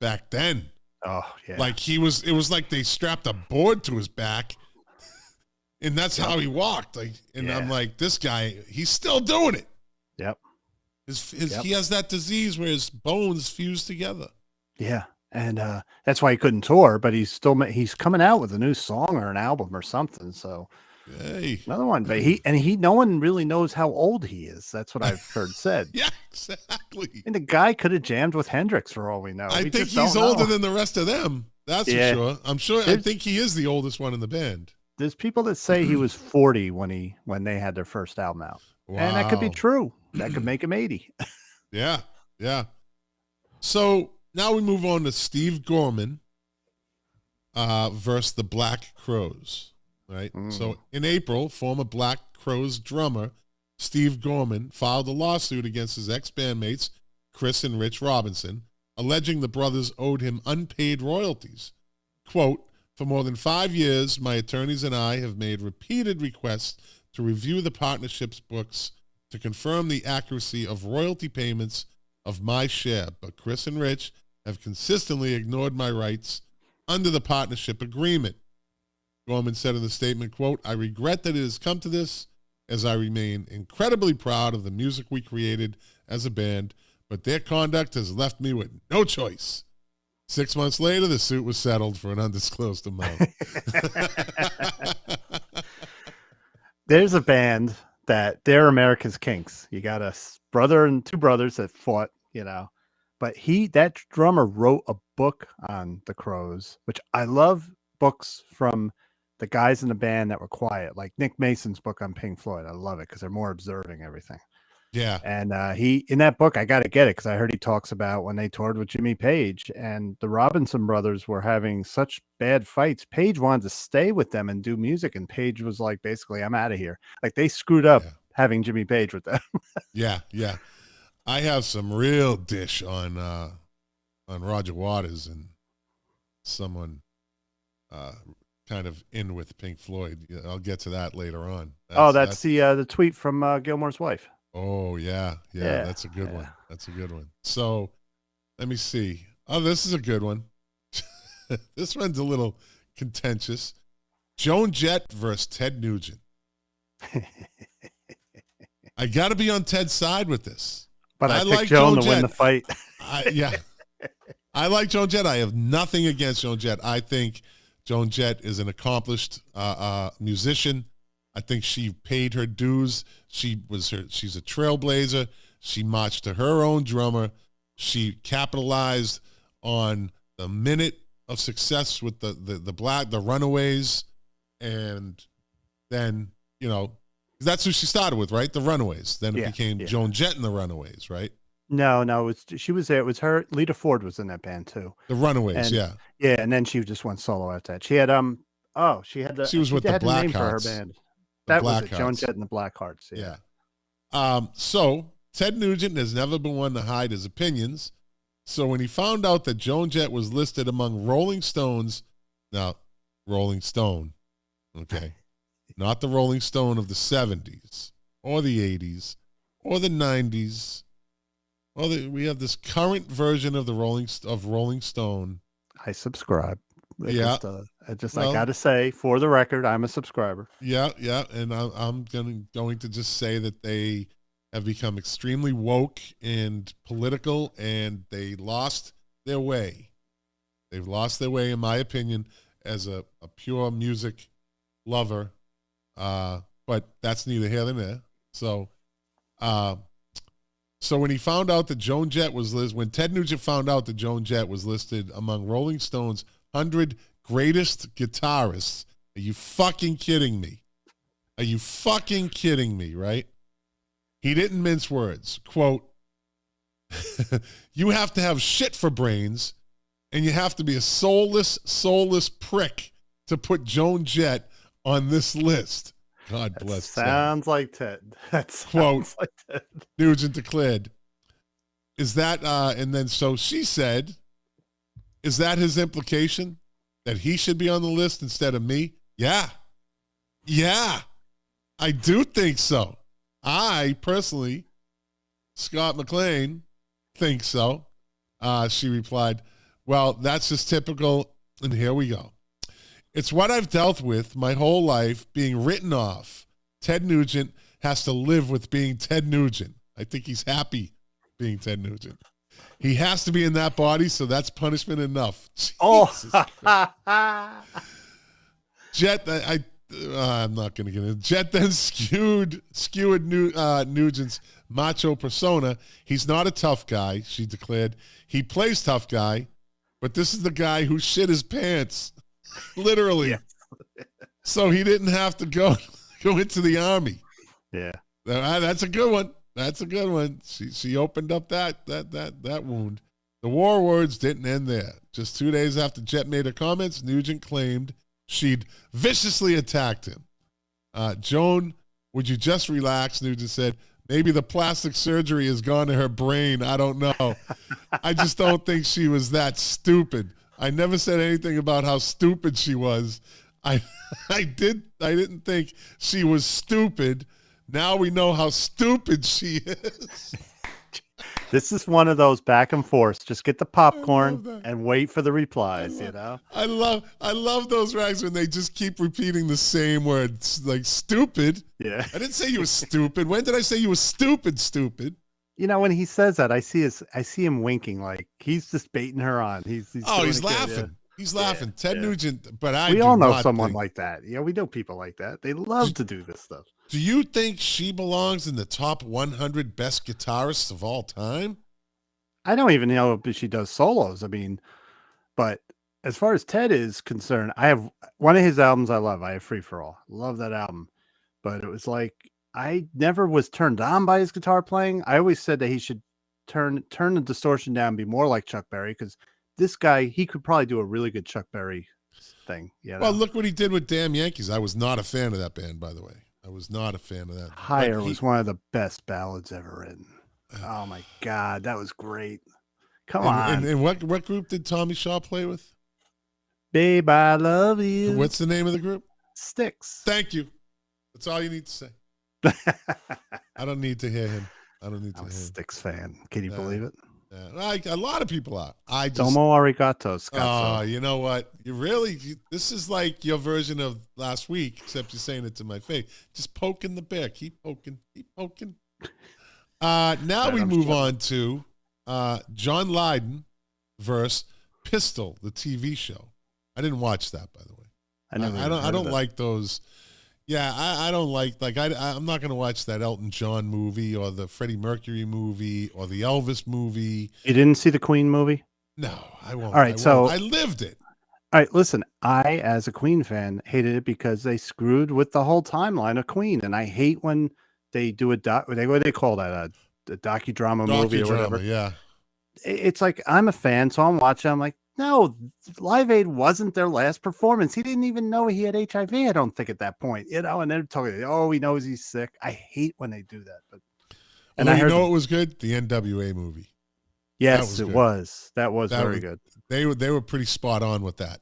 back then. Oh yeah, like it was like they strapped a board to his back, and that's how he walked. I'm like, this guy, he's still doing it. Yep. He has that disease where his bones fuse together. Yeah. And that's why he couldn't tour, but he's coming out with a new song or an album or something. So hey, another one, but no one really knows how old he is. That's what I've heard said. Yeah, exactly. And the guy could have jammed with Hendrix for all we know. I think he's older than the rest of them. That's for sure. I'm sure. I think he is the oldest one in the band. There's people that say he was 40 when they had their first album out. Wow. And that could be true. That could make him 80. Yeah. So now we move on to Steve Gorman versus the Black Crowes, right? So in April, former Black Crowes drummer Steve Gorman filed a lawsuit against his ex-bandmates Chris and Rich Robinson, alleging the brothers owed him unpaid royalties. Quote, "For more than 5 years, my attorneys and I have made repeated requests to review the partnership's books to confirm the accuracy of royalty payments of my share, but Chris and Rich have consistently ignored my rights under the partnership agreement." Gorman said in the statement, quote, "I regret that it has come to this, as I remain incredibly proud of the music we created as a band, but their conduct has left me with no choice." 6 months later, the suit was settled for an undisclosed amount. There's a band that they're America's Kinks. You got a brother and two brothers that fought, but that drummer wrote a book on the Crowes, which I love books from the guys in the band that were quiet, like Nick Mason's book on Pink Floyd. I love it because they're more observing everything. Yeah. And he, in that book, I got to get it because I heard he talks about when they toured with Jimmy Page and the Robinson brothers were having such bad fights. Page wanted to stay with them and do music. And Page was like, basically, I'm out of here. Like they screwed up having Jimmy Page with them. Yeah. I have some real dish on Roger Waters and someone kind of in with Pink Floyd. I'll get to that later on. That's the tweet from Gilmore's wife. Oh, yeah. That's a good one. That's a good one. So let me see. Oh, this is a good one. This one's a little contentious. Joan Jett versus Ted Nugent. I got to be on Ted's side with this. But I like Joan to win the fight. I like Joan Jett. I have nothing against Joan Jett. I think Joan Jett is an accomplished musician. I think she paid her dues. She's a trailblazer. She marched to her own drummer. She capitalized on the minute of success with the Runaways, and then that's who she started with, right? The Runaways. Then it became Joan Jett and the Runaways, right? She was there. It was her. Lita Ford was in that band too. The Runaways, And yeah. and then she just went solo after that. She had She was with the had a name for her Blackhearts. band. The That was it. Joan Blackhearts. Jett and the Blackhearts. Yeah. So Ted Nugent has never been one to hide his opinions. So when he found out that Joan Jett was listed among Rolling Stones, now Rolling Stone, okay, not the Rolling Stone of the 70s or the 80s or the 90s. We have this current version of the Rolling Stone. I subscribe. I Well, got to say, for the record, I'm a subscriber. Yeah, and I'm going to just say that they have become extremely woke and political, and they lost their way. They've lost their way, in my opinion, as a pure music lover. But that's neither here nor there. So when he found out that Joan Jett was listed, when Ted Nugent found out that Joan Jett was listed among Rolling Stone's 100 greatest guitarists, are you fucking kidding me? Are you fucking kidding me, right? He didn't mince words. Quote, you have to have shit for brains, and you have to be a soulless prick to put Joan Jett on this list. God bless. Sounds like Ted. Quote, like Ted. Nugent declared, is that, and then so she said, is that his implication? That he should be on the list instead of me? Yeah, I do think so. I personally, Scott McLean, think so. She replied, well, that's just typical, and here we go. It's what I've dealt with my whole life, being written off. Ted Nugent has to live with being Ted Nugent. I think he's happy being Ted Nugent. He has to be in that body, so that's punishment enough. Jet, I'm not going to get it. Jet then skewered Nugent's macho persona. He's not a tough guy, she declared. He plays tough guy, but this is the guy who shit his pants, literally. Yeah. So he didn't have to go into the army. Yeah, that's a good one. That's a good one. She opened up that wound. The war words didn't end there. Just 2 days after Jet made her comments, Nugent claimed she'd viciously attacked him. Joan, would you just relax? Nugent said, maybe the plastic surgery has gone to her brain. I don't know. I just don't think she was that stupid. I never said anything about how stupid she was. I didn't think she was stupid. Now we know how stupid she is. This is one of those back and forth. Just get the popcorn and wait for the replies, you know? I love those rags when they just keep repeating the same words, like stupid. Yeah. I didn't say you were stupid. When did I say you were stupid? You know, when he says that, I see him winking, like he's just baiting her on. He's laughing. Yeah. He's laughing. Ted Nugent, but we all know someone like that. Yeah, we know people like that. They love to do this stuff. Do you think she belongs in the top 100 best guitarists of all time? I don't even know if she does solos. I mean, but as far as Ted is concerned, I have one of his albums I love. I have Free for All. Love that album. But it was like I never was turned on by his guitar playing. I always said that he should turn the distortion down and be more like Chuck Berry, because this guy, he could probably do a really good Chuck Berry thing. You know? Well, look what he did with Damn Yankees. I was not a fan of that band, by the way. I was not a fan of that. Higher was one of the best ballads ever written. Oh my God, that was great. Come on. And what group did Tommy Shaw play with? Babe, I love you. What's the name of the group? Styx. Thank you. That's all you need to say. I don't need to hear him. I'm a Styx fan. Can you believe it? A lot of people are. Domo arigato, Scott. Oh, you know what? This is like your version of last week, except you're saying it to my face. Just poking the bear. Keep poking. Now we move on to John Lydon versus Pistol, the TV show. I didn't watch that, by the way. I don't like those. Yeah, I don't like I'm not going to watch that Elton John movie or the Freddie Mercury movie or the Elvis movie. You didn't see the Queen movie? No, I won't. All right, I lived it. All right, listen, I, as a Queen fan, hated it because they screwed with the whole timeline of Queen, and I hate when they do what do they call that? docudrama movie or whatever. Yeah. It's like, I'm a fan, so I'm watching. I'm like, no, Live Aid wasn't their last performance. He didn't even know he had HIV, I don't think, at that point. And they're talking, oh, he knows he's sick. I hate when they do that. But And I heard it was good? The NWA movie. Yes, it was. That was very good. They were pretty spot on with that.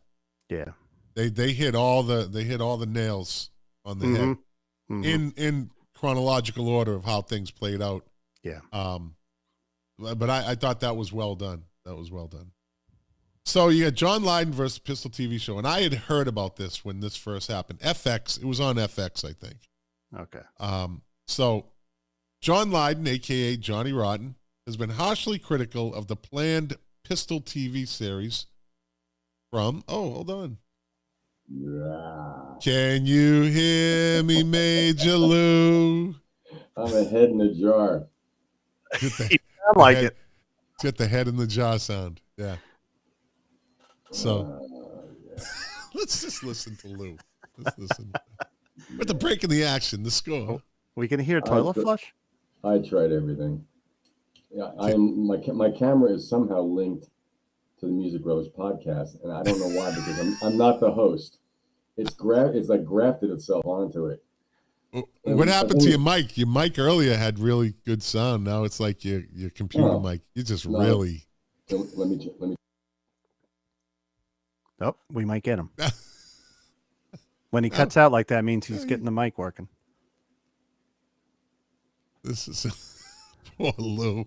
Yeah. They hit all the nails on the head in chronological order of how things played out. Yeah. But I thought that was well done. That was well done. So you got John Lydon versus Pistol TV show, and I had heard about this when this first happened. FX, it was on FX, I think. Okay. So John Lydon, aka Johnny Rotten, has been harshly critical of the planned Pistol TV series from. Oh, hold on. Yeah. Can you hear me, Major Lou? I'm a head in a jar. I like it. Get the head in the jar sound. Yeah. So let's just listen to Lou. Let's listen. With the break in the action, the score. We can hear toilet flush? I tried everything. Yeah, my camera is somehow linked to the Music Brothers podcast, and I don't know why, because I'm not the host. It's like grafted itself onto it. What happened to your mic? Your mic earlier had really good sound. Now it's like your computer mic. You just really. Let me. Oh, we might get him. When he cuts out like that, means he's getting the mic working. This is poor Lou.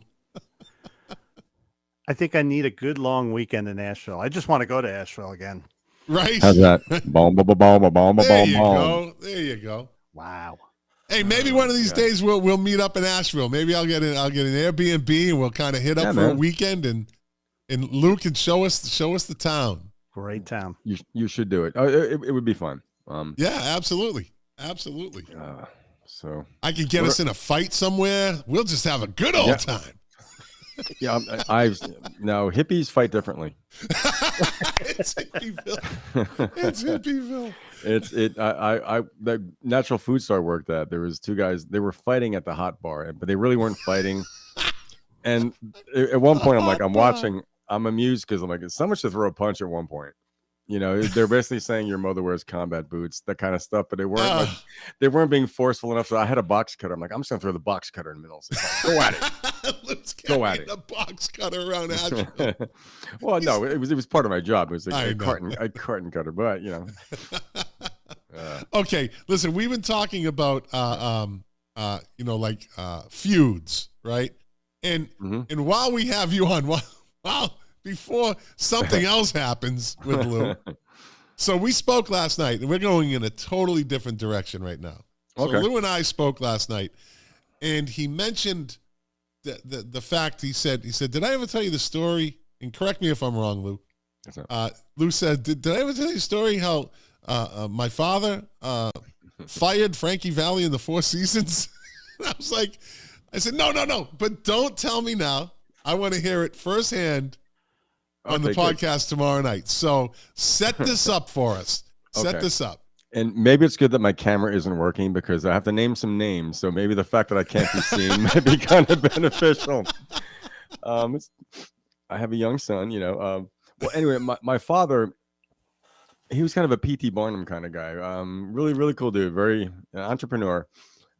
I think I need a good long weekend in Asheville. I just want to go to Asheville again. Right? How's that? Boom, boom, boom, boom, boom, There boom, you boom. go. There you go. Wow. Hey, maybe one of these days we'll meet up in Asheville. Maybe I'll get an Airbnb and we'll kind of hit up for a weekend, and Lou can show us the town. Great town. You should do it. It would be fun. Yeah, absolutely. So I can get us in a fight somewhere. We'll just have a good old time. Yeah, no, hippies fight differently. It's Hippieville. It's Hippieville. The natural food store I worked at, there was two guys, they were fighting at the hot bar, but they really weren't fighting. And at one point I'm watching, I'm amused because I'm like, it's so much to throw a punch at one point. You know, they're basically saying your mother wears combat boots, that kind of stuff, but they weren't being forceful enough. So I had a box cutter. I'm like, I'm just gonna throw the box cutter in the middle. So go at it. Let's go at it. The box cutter around Asheville. Well, no, it was part of my job. It was like a carton cutter, but you know. Okay, listen, we've been talking about feuds, right? And while we have you on, before something else happens with Lou. So we spoke last night, and we're going in a totally different direction right now. So Lou and I spoke last night, and he mentioned the fact, he said, did I ever tell you the story? And correct me if I'm wrong, Lou. Lou said, did I ever tell you the story how my father fired Frankie Valli in the Four Seasons? And I said, no, but don't tell me now. I want to hear it firsthand on the podcast tomorrow night. So set this up for us. Set this up. And maybe it's good that my camera isn't working because I have to name some names. So maybe the fact that I can't be seen might be kind of beneficial. I have a young son, you know. Well, anyway, my father, he was kind of a P.T. Barnum kind of guy. Really, really cool dude. Very entrepreneur.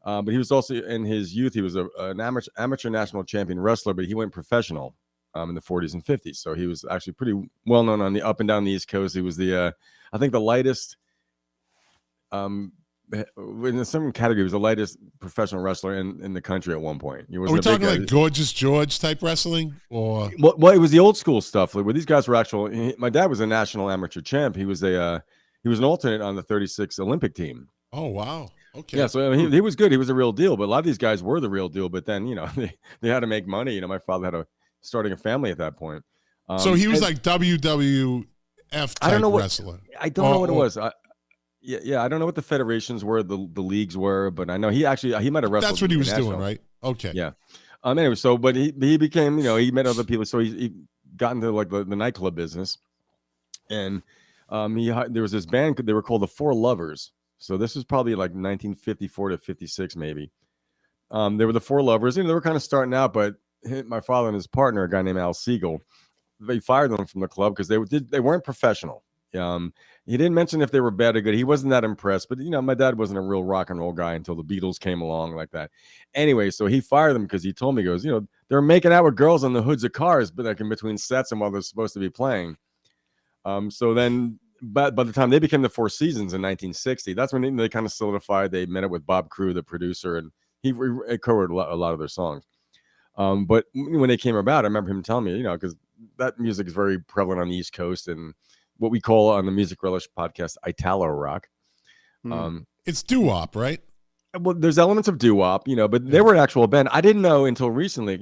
But he was also, in his youth, he was an amateur national champion wrestler, but he went professional in the 40s and 50s. So he was actually pretty well known on the up and down the East Coast. He was I think the lightest, in some category, he was the lightest professional wrestler in the country at one point. Are we talking like Gorgeous George type wrestling? Or well, it was the old school stuff where these guys were my dad was a national amateur champ. He was an alternate on the 36 Olympic team. Oh, wow. Okay. Yeah, so I mean, he was good. He was a real deal, but a lot of these guys were the real deal. But then, you know, they had to make money. You know, my father had starting a family at that point. So he was like WWF type wrestler. I don't know what it was. I don't know what the federations were, the leagues were, but I know he might have wrestled. That's what he was doing, right? Okay. Yeah. Anyway, but he became, you know, he met other people, so he got into like the nightclub business, and there was this band, they were called the Four Lovers. So this was probably like 1954 to 56, maybe. They were the Four Lovers. They were kind of starting out, but my father and his partner, a guy named Al Siegel, they fired them from the club because they weren't professional. He didn't mention if they were bad or good. He wasn't that impressed. But my dad wasn't a real rock and roll guy until the Beatles came along like that. Anyway, so he fired them because he told me, he goes, they're making out with girls on the hoods of cars, but like in between sets and while they're supposed to be playing. So then, by the time they became the Four Seasons in 1960, that's when they kind of solidified. They met up with Bob Crew, the producer, and he covered a lot of their songs. But when they came about, I remember him telling me, because that music is very prevalent on the East Coast and what we call on the Music Relish podcast Italo rock. It's doo-wop, right? Well, there's elements of doo-wop, but they were an actual band. I didn't know until recently.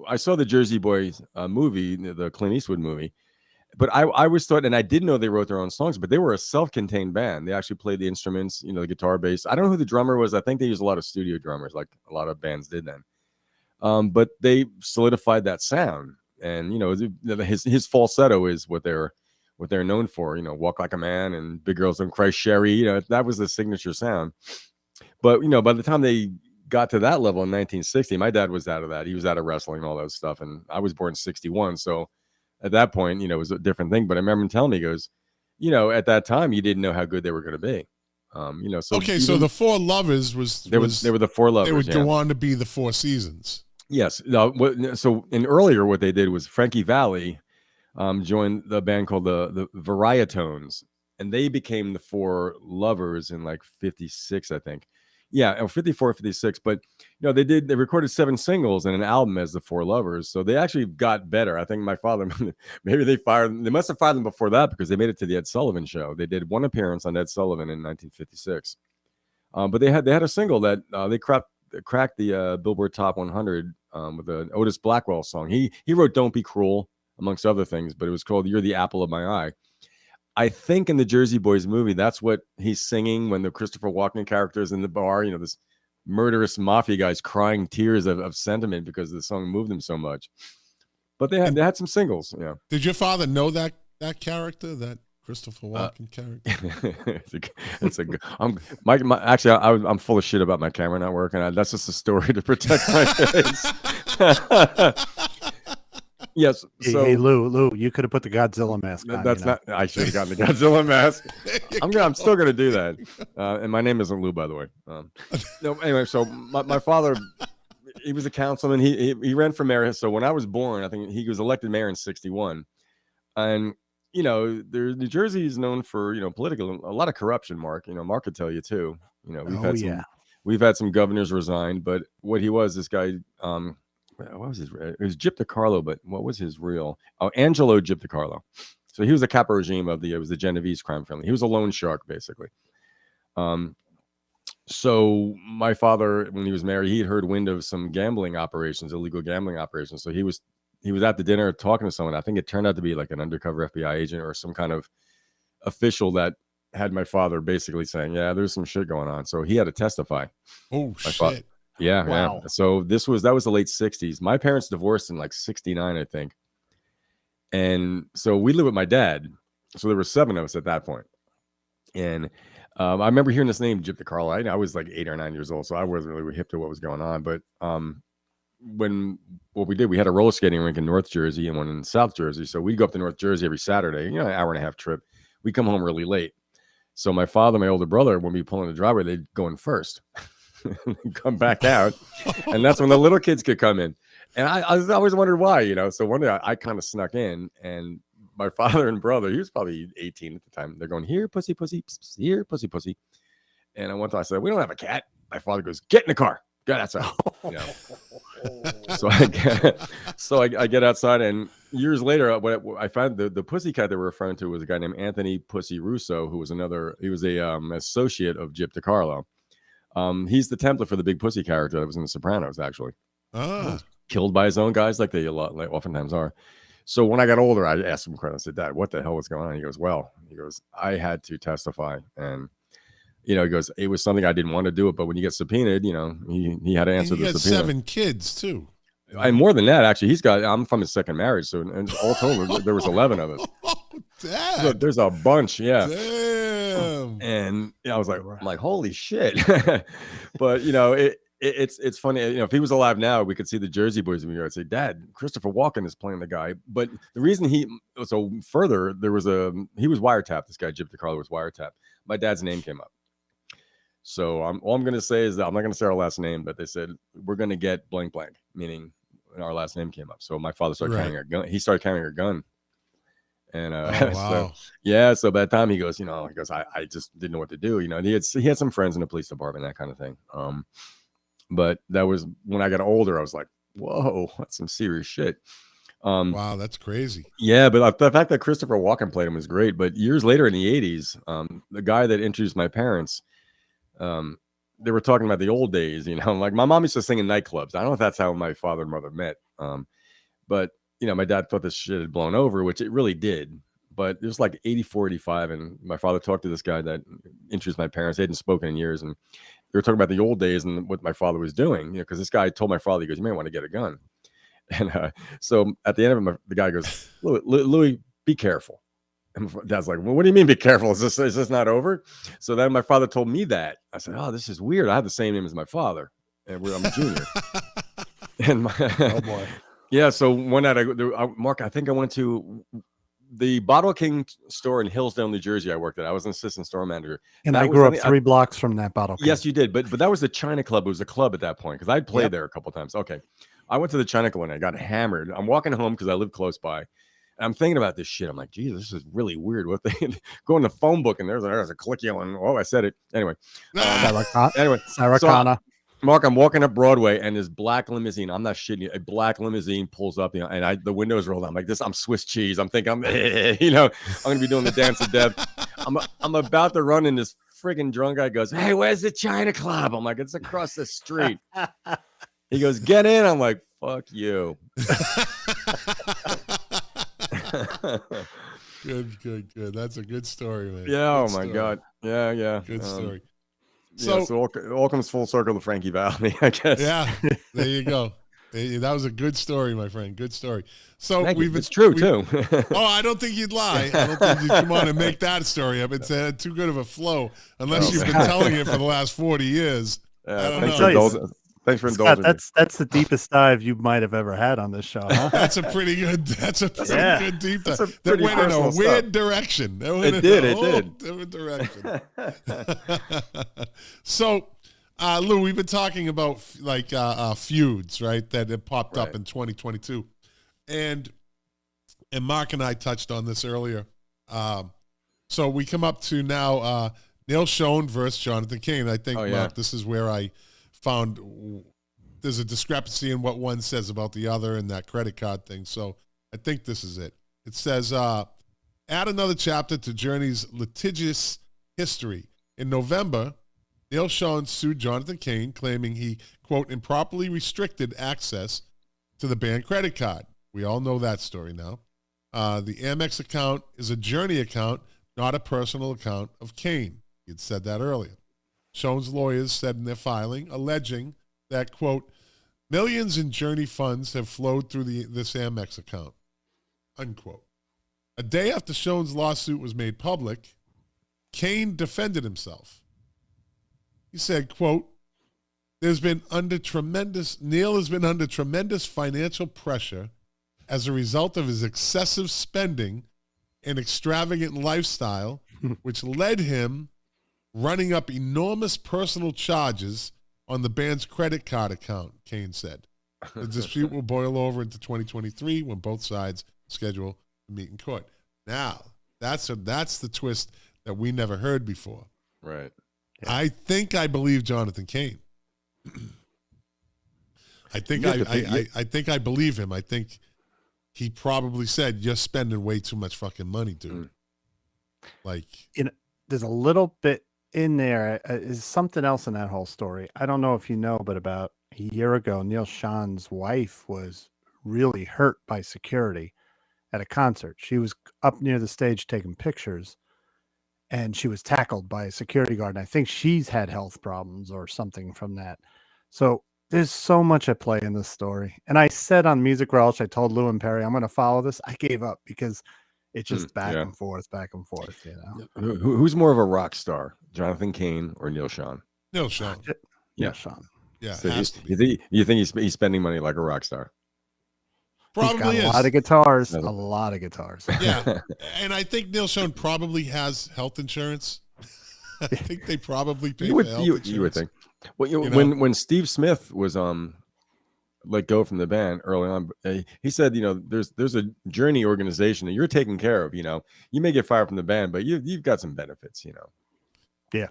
I saw the Jersey Boys movie, the Clint Eastwood movie, but I always thought, and I didn't know they wrote their own songs, but they were a self-contained band. They actually played the instruments, the guitar, bass. I don't know who the drummer was. I think they used a lot of studio drummers, like a lot of bands did then. But they solidified that sound, and his falsetto is what they're known for. Walk Like a Man and Big Girls Don't Cry, Sherry. That was the signature sound. But by the time they got to that level in 1960, my dad was out of that. He was out of wrestling and all that stuff, and I was born in 61, so at that point, it was a different thing. But I remember him telling me, he goes, at that time, you didn't know how good they were going to be. So so the Four Lovers they were the Four Lovers. They would go on to be the Four Seasons. Yes. So earlier, what they did was Frankie Valli joined the band called the Varietones, and they became the Four Lovers in like 56, I think. Yeah, or 54, 56. But they recorded 7 singles and an album as the Four Lovers. So they actually got better. I think my father, maybe they must have fired them before that, because they made it to the Ed Sullivan Show. They did one appearance on Ed Sullivan in 1956. But they had a single that they cracked the Billboard Top 100 with an Otis Blackwell song. He wrote "Don't Be Cruel" amongst other things, but it was called "You're the Apple of My Eye." I think in the Jersey Boys movie, that's what he's singing when the Christopher Walken character is in the bar. This murderous mafia guy's crying tears of sentiment because the song moved him so much. But they had some singles. Yeah. Did your father know that character, that Christopher Walken character? I'm full of shit about my camera not working. That's just a story to protect my face. Yes. So, hey, Lou, you could have put the Godzilla mask on. That's not. I should have gotten the Godzilla mask. I'm still gonna do that. And my name isn't Lou, by the way. No. Anyway, so my father, he was a councilman. He ran for mayor. So when I was born, I think he was elected mayor in 61. And New Jersey is known for political, a lot of corruption. Mark could tell you too. We've had some governors resign, but what he was, this guy. What was his? It was Gyp DiCarlo, but what was his real? Oh, Angelo Gyp DiCarlo. So he was the capo regime it was the Genovese crime family. He was a loan shark, basically. So my father, when he was married, he had heard wind of some gambling operations, illegal gambling operations. So he was at the dinner talking to someone. I think it turned out to be like an undercover FBI agent or some kind of official that had my father basically saying, "Yeah, there's some shit going on." So he had to testify. Oh, shit. Yeah, wow. Yeah. So that was the late 60s. My parents divorced in like 69, I think. And so we lived with my dad. So there were 7 of us at that point. And I remember hearing this name, Gyp DiCarlo. I was like 8 or 9 years old, so I wasn't really hip to what was going on. But what we did, we had a roller skating rink in North Jersey and one in South Jersey. So we'd go up to North Jersey every Saturday, an hour and a half trip. We'd come home really late. So my father, my older brother, when we pull in the driveway, they'd go in first. Come back out, and that's when the little kids could come in. And I always wondered why, So one day I kind of snuck in, and my father and brother, he was probably 18 at the time. They're going, "Here, pussy, pussy, here, pussy, pussy." And one time I said, "We don't have a cat." My father goes, "Get in the car, get outside." So I get outside, and years later, I found the pussy cat they were referring to was a guy named Anthony Pussy Russo, who was he was a associate of Gyp DiCarlo. He's the template for the big pussy character that was in The Sopranos, actually. Killed by his own guys, like they oftentimes are. So when I got older, I asked him a question. I said, "Dad, what the hell was going on?" He goes, "I had to testify." And, he goes, "It was something I didn't want to do it, but when you get subpoenaed, he had to answer the subpoena." 7 kids, too. And more than that, actually, I'm from his second marriage. So and all told, there was 11 of us. So there's a bunch. Yeah. Damn. And I was like, holy shit. But, it's funny. If he was alive now, we could see the Jersey Boys in New York. I'd say, Dad, Christopher Walken is playing the guy. But the reason he was wiretapped. This guy, Jim DeCarlo, was wiretapped. My dad's name came up. So all I'm going to say is that I'm not going to say our last name, but they said we're going to get blank blank, meaning our last name came up. So my father started carrying a gun. He started carrying a gun. And wow. So by the time he goes, I just didn't know what to do. And he had some friends in the police department, that kind of thing. But that was when I got older, I was like, whoa, that's some serious shit. Wow, that's crazy. Yeah, but the fact that Christopher Walken played him was great. But years later in the 80s, the guy that introduced my parents, they were talking about the old days, like my mom used to sing in nightclubs. I don't know if that's how my father and mother met. But my dad thought this shit had blown over, which it really did. But it was like 84, 85. And my father talked to this guy that introduced my parents. They hadn't spoken in years. And they were talking about the old days and what my father was doing, because this guy told my father, he goes, you may want to get a gun. And so at the end of it, the guy goes, Louis, be careful. And my dad's like, well, what do you mean be careful? Is this not over? So then my father told me that. I said, oh, this is weird. I have the same name as my father. And I'm a junior. And Oh, boy. Yeah, so one night, Mark, I think I went to the Bottle King store in Hillsdale, New Jersey. I worked at. I was an assistant store manager. And I grew up 3 blocks from that Bottle King. Yes, you did. But that was the China Club. It was a club at that point because I'd played there a couple of times. Okay. I went to the China Club and I got hammered. I'm walking home because I live close by. And I'm thinking about this shit. I'm like, Jesus, this is really weird. What they go in the phone book and there's a clickio and I said it. Anyway. Sarah Connor. Mark, I'm walking up Broadway and this black limousine. I'm not shitting you. A black limousine pulls up, and the windows roll down. I'm like this. I'm Swiss cheese. I'm thinking I'm going to be doing the dance of death. I'm about to run, and this friggin' drunk guy goes, "Hey, where's the China Club?" I'm like, "It's across the street." He goes, "Get in." I'm like, "Fuck you." Good. That's a good story, man. Yeah. Good story. God. Yeah. Good story. So it all comes full circle to Frankie Valli, I guess. Yeah, there you go. That was a good story, my friend. Good story. So it's true too. I don't think you'd lie. I don't think you'd come on and make that story up. It's too good of a flow, unless you've been telling it for the last 40 years. I don't know. Thanks for indulging me. That's the deepest dive you might have ever had on this show, huh? That's a pretty good deep dive. That went in a weird direction. It did. Different direction. So, Lou, we've been talking about feuds, right? That have popped up in 2022, and Mark and I touched on this earlier. So we come up to now Neil Schon versus Jonathan Cain. I think, Mark, this is where I found there's a discrepancy in what one says about the other and that credit card thing. So I think this is it. It says, add another chapter to Journey's litigious history. In November, Neil Schon sued Jonathan Cain, claiming he, quote, improperly restricted access to the banned credit card. We all know that story now. The Amex account is a Journey account, not a personal account of Cain. He had said that earlier. Schoen's lawyers said in their filing, alleging that, quote, millions in Journey funds have flowed through this Amex account, unquote. A day after Schoen's lawsuit was made public, Cain defended himself. He said, quote, Neil has been under tremendous financial pressure as a result of his excessive spending and extravagant lifestyle, which led him running up enormous personal charges on the band's credit card account, Cain said. The dispute will boil over into 2023 when both sides schedule to meet in court. Now, that's the twist that we never heard before. Right. Yeah. I think I believe Jonathan Cain. I think I believe him. I think he probably said, "You're spending way too much fucking money, dude." There's a little bit in there is something else in that whole story. I don't know if you know, but about a year ago, Neil Schon's wife was really hurt by security at a concert. She was up near the stage taking pictures, and she was tackled by a security guard. And I think she's had health problems or something from that. So there's so much at play in this story. And I said on Music Welch, I told Lou and Perry, I'm going to follow this. I gave up because it's just back and forth, you know. Who's more of a rock star, Jonathan Cain or Neil Schon? Neil Schon. Neil Schon. Yeah, So has to be. you think he's spending money like a rock star? Probably He's got is. a lot of guitars. Doesn't- A lot of guitars. Yeah, and I think Neil Schon probably has health insurance. I think they probably pay for health insurance. You would think. Well, You know? when Steve Smith was let go from the band early on, he said, there's a Journey organization that you're taken care of. You may get fired from the band, but you've got some benefits. Yeah.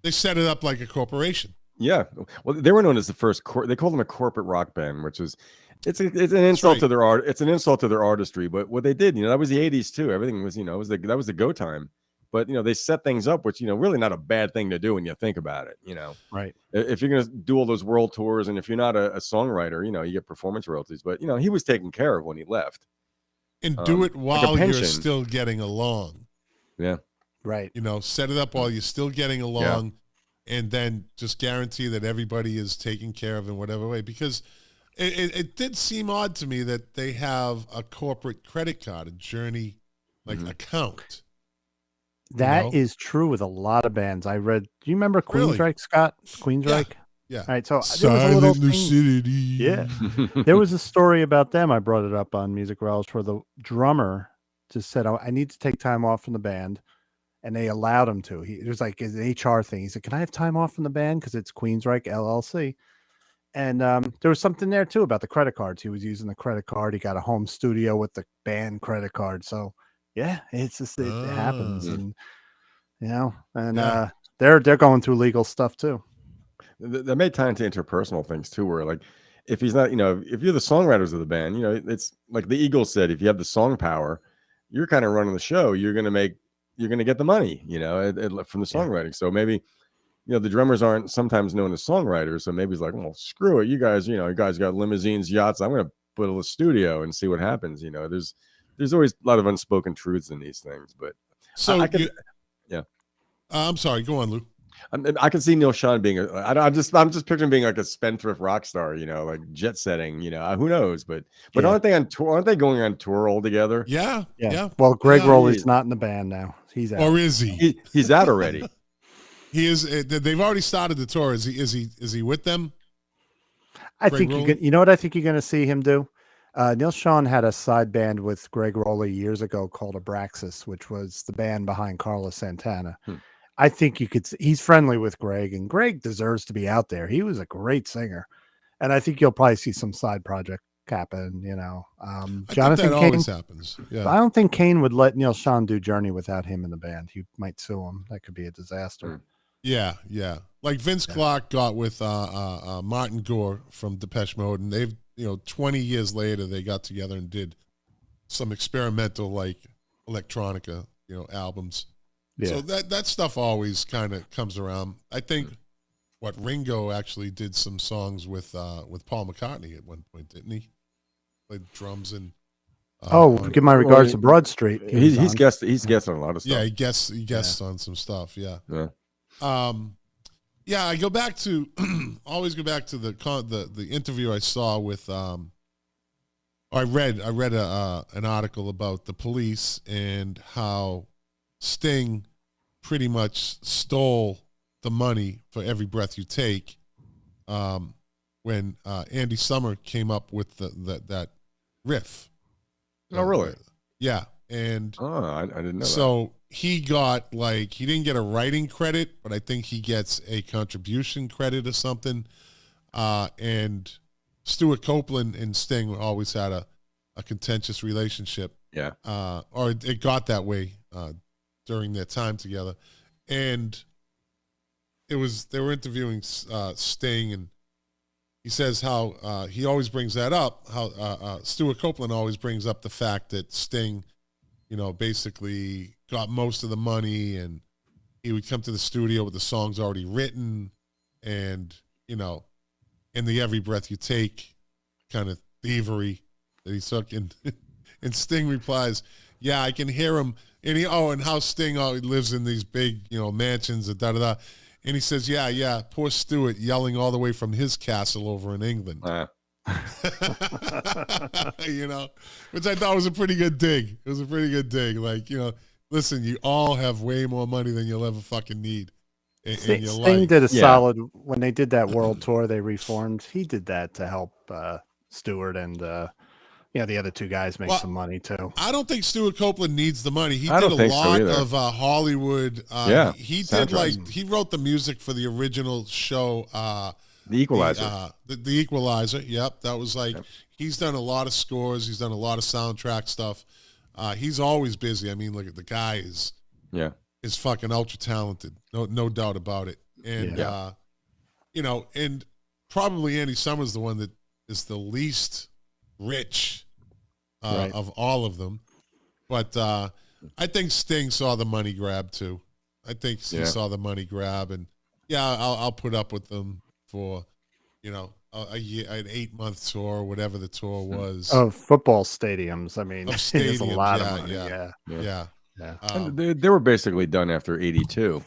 They set it up like a corporation. Yeah. Well, they were known as the first. They called them a corporate rock band, which is it's an insult to their art. It's an insult to their artistry. But what they did, that was the '80s too. Everything was, that was the go time. But they set things up, which really not a bad thing to do when you think about it. Right. If you're going to do all those world tours, and if you're not a songwriter, you get performance royalties. But he was taken care of when he left. And do it like a while you're pension. still getting along. Yeah. Right. Set it up while you're still getting along, and then just guarantee that everybody is taken care of in whatever way. Because it did seem odd to me that they have a corporate credit card, a Journey account. That is true with a lot of bands. I read. Do you remember Queensryche, Really? Scott? Queensryche. Yeah. All right. So there was a little thing, Lucidity. yeah. There was a story about them. I brought it up on Music Relish where the drummer just said, "I need to take time off from the band," and they allowed him to. It was like an HR thing. He said, "Can I have time off from the band because it's Queensryche LLC?" And there was something there too about the credit cards. He was using the credit card. He got a home studio with the band credit card. So yeah, it's just it happens, and they're going through legal stuff too. That may tie into interpersonal things too, where like if he's not, if you're the songwriters of the band, it's like the Eagles said, if you have the song power, you're kind of running the show. You're going to get the money, from the songwriting. So maybe, the drummers aren't sometimes known as songwriters. So maybe he's like, well, screw it. You guys got limousines, yachts. I'm going to put a studio and see what happens. There's always a lot of unspoken truths in these things, but So yeah. I'm sorry. Go on, Lou. I can see Neil Schon being I'm just picturing being like a spendthrift rock star, like jet setting, who knows, but aren't they on tour? Aren't they going on tour all together? Yeah. Well, Greg Rowley's not in the band now. He's out. Or is he? He's out already. He is. They've already started the tour. Is he with them? I Greg think Rowley? you know what I think you're going to see him do. Neil Schon had a side band with Greg Rowley years ago called Abraxas, which was the band behind Carlos Santana. I think he's friendly with Greg, and Greg deserves to be out there. He was a great singer, and I think you'll probably see some side project happen. Jonathan that Cain always happens. Yeah. I don't think Kane would let Neil Schon do Journey without him in the band. He might sue him. That could be a disaster. Yeah. Like Vince Clarke got with Martin Gore from Depeche Mode, and they've 20 years later they got together and did some experimental like electronica albums. Yeah. So that stuff always kind of comes around. I think Ringo actually did some songs with Paul McCartney at one point, didn't he? Played drums and give my regards to Broad Street. He's guessed on a lot of stuff. Yeah, he guessed on some stuff. Yeah. Yeah. I go back to always go back to the interview I saw with I read an article about the Police and how Sting pretty much stole the money for Every Breath You Take when Andy Summer came up with that riff. Oh, really? Yeah, and I didn't know. So he got he didn't get a writing credit, but I think he gets a contribution credit or something. And Stuart Copeland and Sting always had a contentious relationship. Yeah. Or it got that way during their time together. And they were interviewing Sting, and he says how he always brings that up, how Stuart Copeland always brings up the fact that Sting, basically got most of the money, and he would come to the studio with the songs already written, and, in the Every Breath You Take kind of thievery that he took. And Sting replies, yeah, I can hear him. And and how Sting lives in these big, mansions and da-da-da. And he says, yeah, poor Stuart yelling all the way from his castle over in England. Which I thought was a pretty good dig. It was a pretty good dig. Like, listen, you all have way more money than you'll ever fucking need. in your Sting life. did a Yeah. solid when they did that world tour. They reformed. He did that to help Stewart and the other two guys make Well, some money too. I don't think Stuart Copeland needs the money. He I did don't a think so lot either. of Hollywood. Yeah, he did soundtracks. he wrote the music for the original show. The Equalizer. The Equalizer. Yep, that was like Yep. he's done a lot of scores. He's done a lot of soundtrack stuff. He's always busy. I mean, look at the guy is fucking ultra talented. No doubt about it. And and probably Andy Summers the one that is the least rich of all of them. But I think Sting saw the money grab too. I think he saw the money grab, and I'll put up with them for a year, an 8-month tour, or whatever the tour was. Of football stadiums. I mean, Of it's a stadiums, lot of money. yeah. And they were basically done after 82,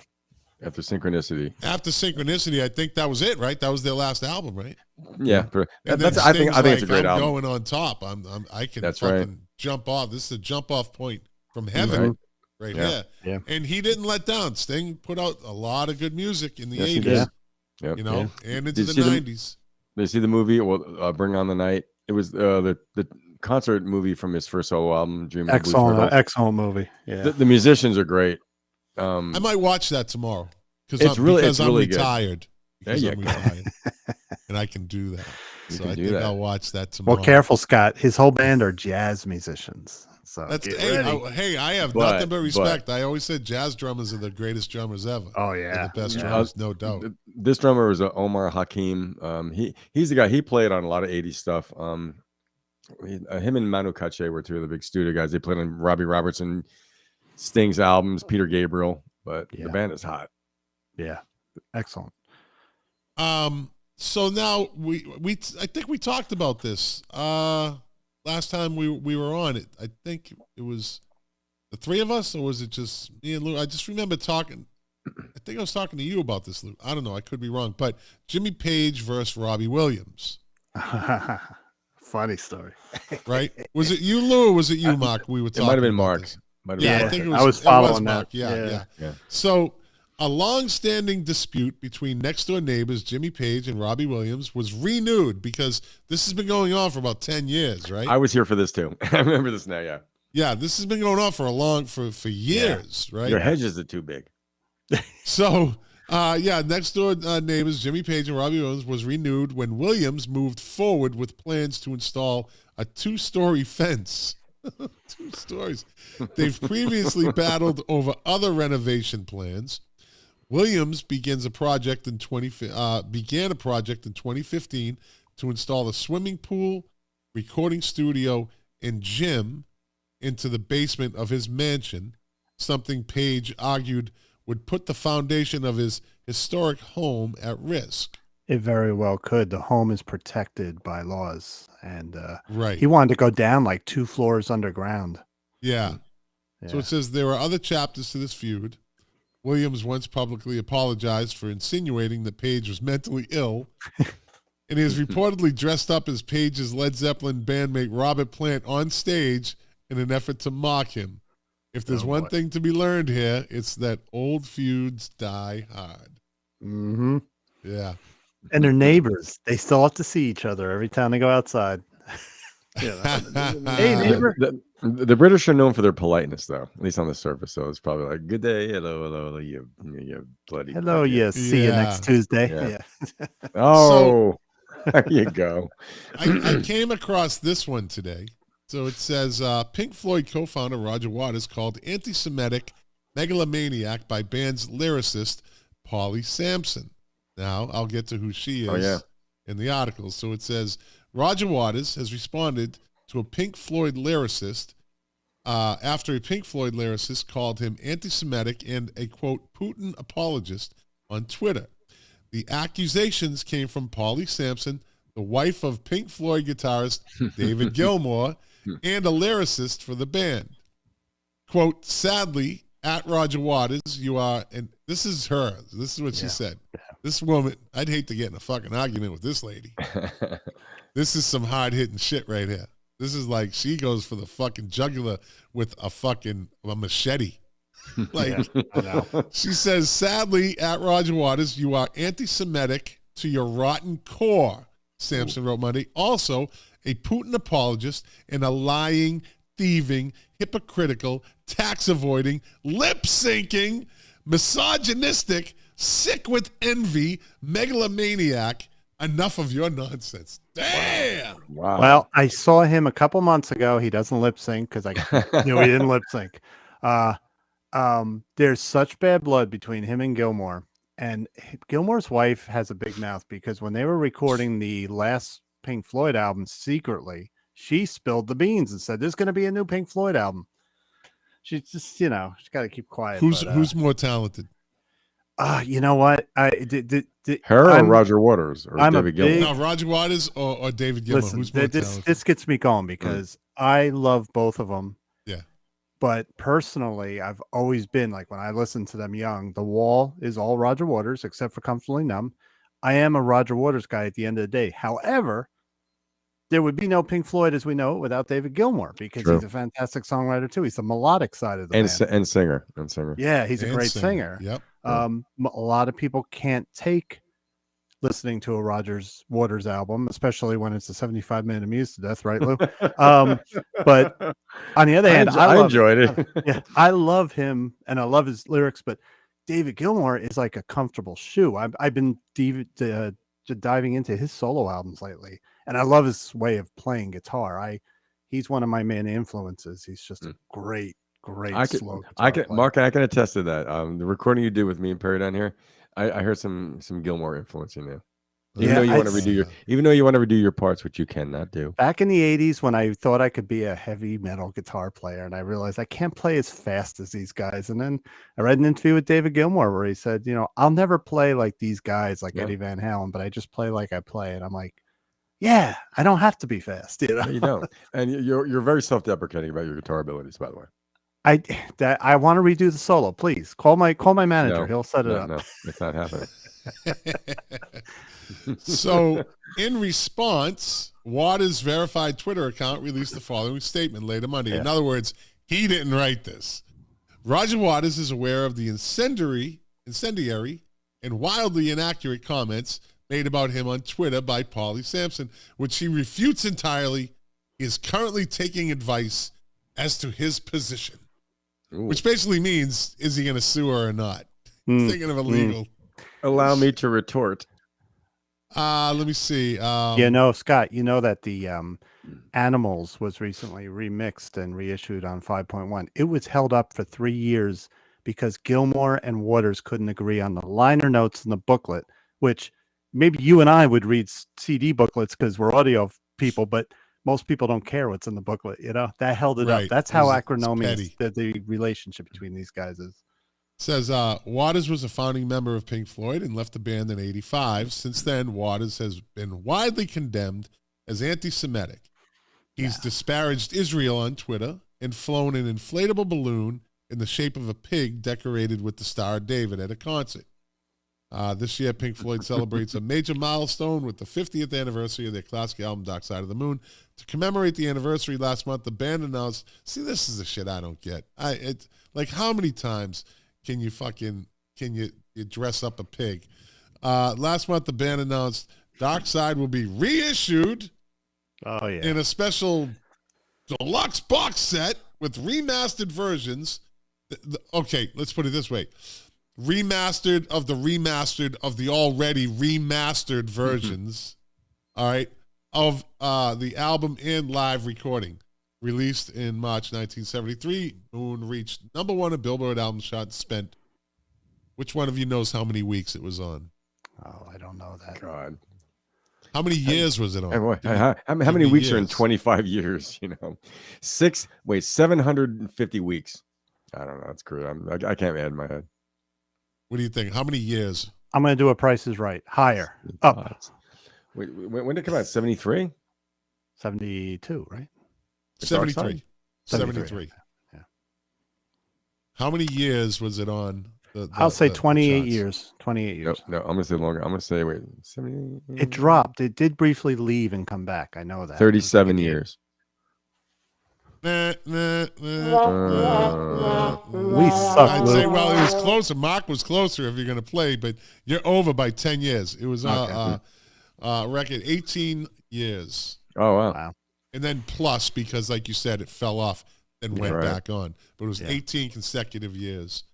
after Synchronicity. After Synchronicity, I think that was it, right? That was their last album, right? Yeah, And that's, then I think Sting's it's a great I'm album. going on top. I can That's fucking right. jump off. This is a jump off point from heaven right Yeah. here. Yeah. And he didn't let down. Sting put out a lot of good music in the Yes, he 80s. did. Yep. And into Did you the see 90s. Did you see the movie? Well, Bring On the Night. It was the concert movie from his first solo album, Dream of the Blue Turtle. Excellent movie. Yeah. The musicians are great. I might watch that tomorrow It's because really I'm good. retired. There Because you I'm go. retired. And I can do that. You So can I do think that. I'll watch that tomorrow. Well, careful, Scott. His whole band are jazz musicians. So That's get hey, ready. I have But- nothing but respect. I always said jazz drummers are the greatest drummers ever. Oh They're yeah. the best Yeah. drummers, no doubt. This drummer was Omar Hakim. He's the guy. He played on a lot of 80s stuff. Him and Manu Katché were two of the big studio guys. They played on Robbie Robertson, Sting's albums, Peter Gabriel. But the band is hot. Yeah. Excellent. So now I think we talked about this last time we were on it. I think it was the three of us, or was it just me and Lou? I just remember talking. I think I was talking to you about this, Lou. I don't know. I could be wrong. But Jimmy Page versus Robbie Williams, Funny story. right? Was it you, Lou, or was it you, Mark? We were It talking. might have been about Mark. this. Might have Yeah, been I think Mark. it was. I was following Mark. that. Yeah. Yeah. So, a long-standing dispute between next-door neighbors Jimmy Page and Robbie Williams was renewed because this has been going on for about 10 years, right? I was here for this too. I remember this now. Yeah. Yeah, this has been going on for years, right? Your hedges are too big. So, next-door neighbors Jimmy Page and Robbie Williams was renewed when Williams moved forward with plans to install a 2-story fence. 2 stories. They've previously battled over other renovation plans. Williams began a project in 2015 to install a swimming pool, recording studio, and gym into the basement of his mansion, something Page argued would put the foundation of his historic home at risk. It very well could. The home is protected by laws, and Right. he wanted to go down like 2 floors underground. Yeah. So it says there are other chapters to this feud. Williams once publicly apologized for insinuating that Page was mentally ill, and he is reportedly dressed up as Page's Led Zeppelin bandmate Robert Plant on stage in an effort to mock him. If there's one thing to be learned here, it's that old feuds die hard. Mm-hmm. Yeah. And they're neighbors. They still have to see each other every time they go outside. Hey, neighbor. The British are known for their politeness, though, at least on the surface. So it's probably like, "Good day, hello, you bloody." Hello, yeah. See you next Tuesday. Yeah. Yeah. Oh, there you go. I came across this one today. So it says Pink Floyd co-founder Roger Waters called anti-Semitic megalomaniac by band's lyricist Pauly Sampson. Now I'll get to who she is in the article. So it says Roger Waters has responded to a Pink Floyd lyricist after a Pink Floyd lyricist called him anti-Semitic and a, quote, Putin apologist on Twitter. The accusations came from Pauly Sampson, the wife of Pink Floyd guitarist David Gilmour, and a lyricist for the band. Quote, sadly, at Roger Waters, you are, and this is her. This is what she said. This woman, I'd hate to get in a fucking argument with this lady. This is some hard-hitting shit right here. This is like she goes for the fucking jugular with a machete. Like, Yeah, I know. she says, sadly, at Roger Waters, you are anti-Semitic to your rotten core, Sampson wrote Monday. Also, a Putin apologist and a lying, thieving, hypocritical, tax-avoiding, lip-syncing, misogynistic, sick with envy, megalomaniac. Enough of your nonsense. Damn! Wow. Well, I saw him a couple months ago. He doesn't lip sync because I knew he didn't lip sync. There's such bad blood between him and Gilmore. And Gilmore's wife has a big mouth because when they were recording the last Pink Floyd album secretly, she spilled the beans and said, there's going to be a new Pink Floyd album. She's just, she's got to keep quiet. Who's more talented? You know what? Her or Roger Waters or David Gilmour? No, Roger Waters or David Gilmour. Listen, Who's more talented? this gets me going because I love both of them. Yeah. But personally, I've always been like, when I listened to them young, The Wall is all Roger Waters except for Comfortably Numb. I am a Roger Waters guy at the end of the day. However, there would be no Pink Floyd as we know it without David Gilmour because he's a fantastic songwriter too. He's the melodic side of the band. And singer. Yeah, he's a great singer. Yep. A lot of people can't take listening to a Rogers Waters album, especially when it's a 75-minute amused to death, right, Lou? But on the other hand, I enjoyed it. Yeah, I love him and I love his lyrics, but David Gilmour is like a comfortable shoe. I've been diving into his solo albums lately, and I love his way of playing guitar. He's one of my main influences. He's just a great slow guitar player. Mark, I can attest to that. The recording you did with me and Perry down here, I heard some Gilmour influence in there. Even though you want to redo your parts, which you cannot do. Back in the 80s, when I thought I could be a heavy metal guitar player, and I realized I can't play as fast as these guys. And then I read an interview with David Gilmour where he said, I'll never play like these guys, like Eddie Van Halen, but I just play like I play. And I'm like, yeah, I don't have to be fast. No, you don't. And you're very self-deprecating about your guitar abilities, by the way. I want to redo the solo. Please call my manager. He'll set it up. No, it's not happening. So, in response, Waters' verified Twitter account released the following statement later Monday. Yeah. In other words, he didn't write this. Roger Waters is aware of the incendiary and wildly inaccurate comments made about him on Twitter by Paulie Sampson, which he refutes entirely. He is currently taking advice as to his position. Ooh. Which basically means, is he going to sue her or not? Thinking of a legal. Allow me to retort. Let me see. Scott, that the Animals was recently remixed and reissued on 5.1. It was held up for 3 years because Gilmour and Waters couldn't agree on the liner notes in the booklet, which maybe you and I would read CD booklets because we're audio people, but most people don't care what's in the booklet, that held it up. That's how acrimonious the relationship between these guys is. Says Waters was a founding member of Pink Floyd and left the band in 1985. Since then, Waters has been widely condemned as anti-Semitic. He's disparaged Israel on Twitter and flown an inflatable balloon in the shape of a pig decorated with the Star of David at a concert. This year, Pink Floyd celebrates a major milestone with the 50th anniversary of their classic album, Dark Side of the Moon. To commemorate the anniversary last month, the band announced, see, this is the shit I don't get. It's like, how many times can you dress up a pig? Last month, the band announced Dark Side will be reissued in a special deluxe box set with remastered versions. Okay, let's put it this way. Remastered of the already remastered versions, all right, of the album and live recording. Released in March 1973, Moon reached #1 at Billboard album chart, spent, which one of you knows how many weeks it was on? Oh, I don't know that. God. How many years was it on? How many weeks are in 25 years, 750 weeks. I don't know. That's crazy. I can't add in my head. What do you think? How many years? I'm going to do a Price is Right. Higher. Up. Wait, when did it come out? 73? 72, right? 73. 73. Yeah. How many years was it on? I'll say 28 years. 28 years. No, I'm going to say longer. I'm going to say, 70. It dropped. It did briefly leave and come back. I know that. 37 years. We suck, I'd Lou. say, well, it was closer. Mark was closer if you're going to play, but you're over by 10 years. It was record 18 years. Oh wow. Wow. And then plus, because like you said, it fell off and went Right. back on. But it was Yeah. 18 consecutive years.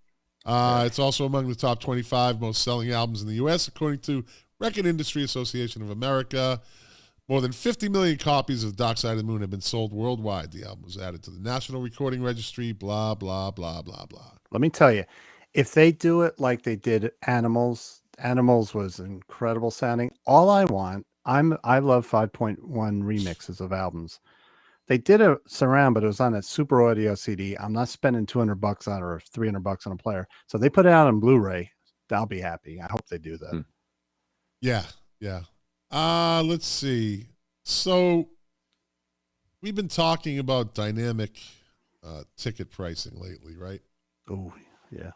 It's also among the top 25 most selling albums in the U.S., according to Record Industry Association of America. More than 50 million copies of Dark Side of the Moon have been sold worldwide. The album was added to the National Recording Registry, blah, blah, blah, blah, blah. Let me tell you, if they do it like they did Animals was incredible sounding. All I want, I love 5.1 remixes of albums. They did a surround, but it was on that super audio CD. I'm not spending $200 on it or $300 on a player. So they put it out on Blu-ray. I'll be happy. I hope they do that. Yeah, yeah. Let's see. So we've been talking about dynamic ticket pricing lately, right? Oh, yeah.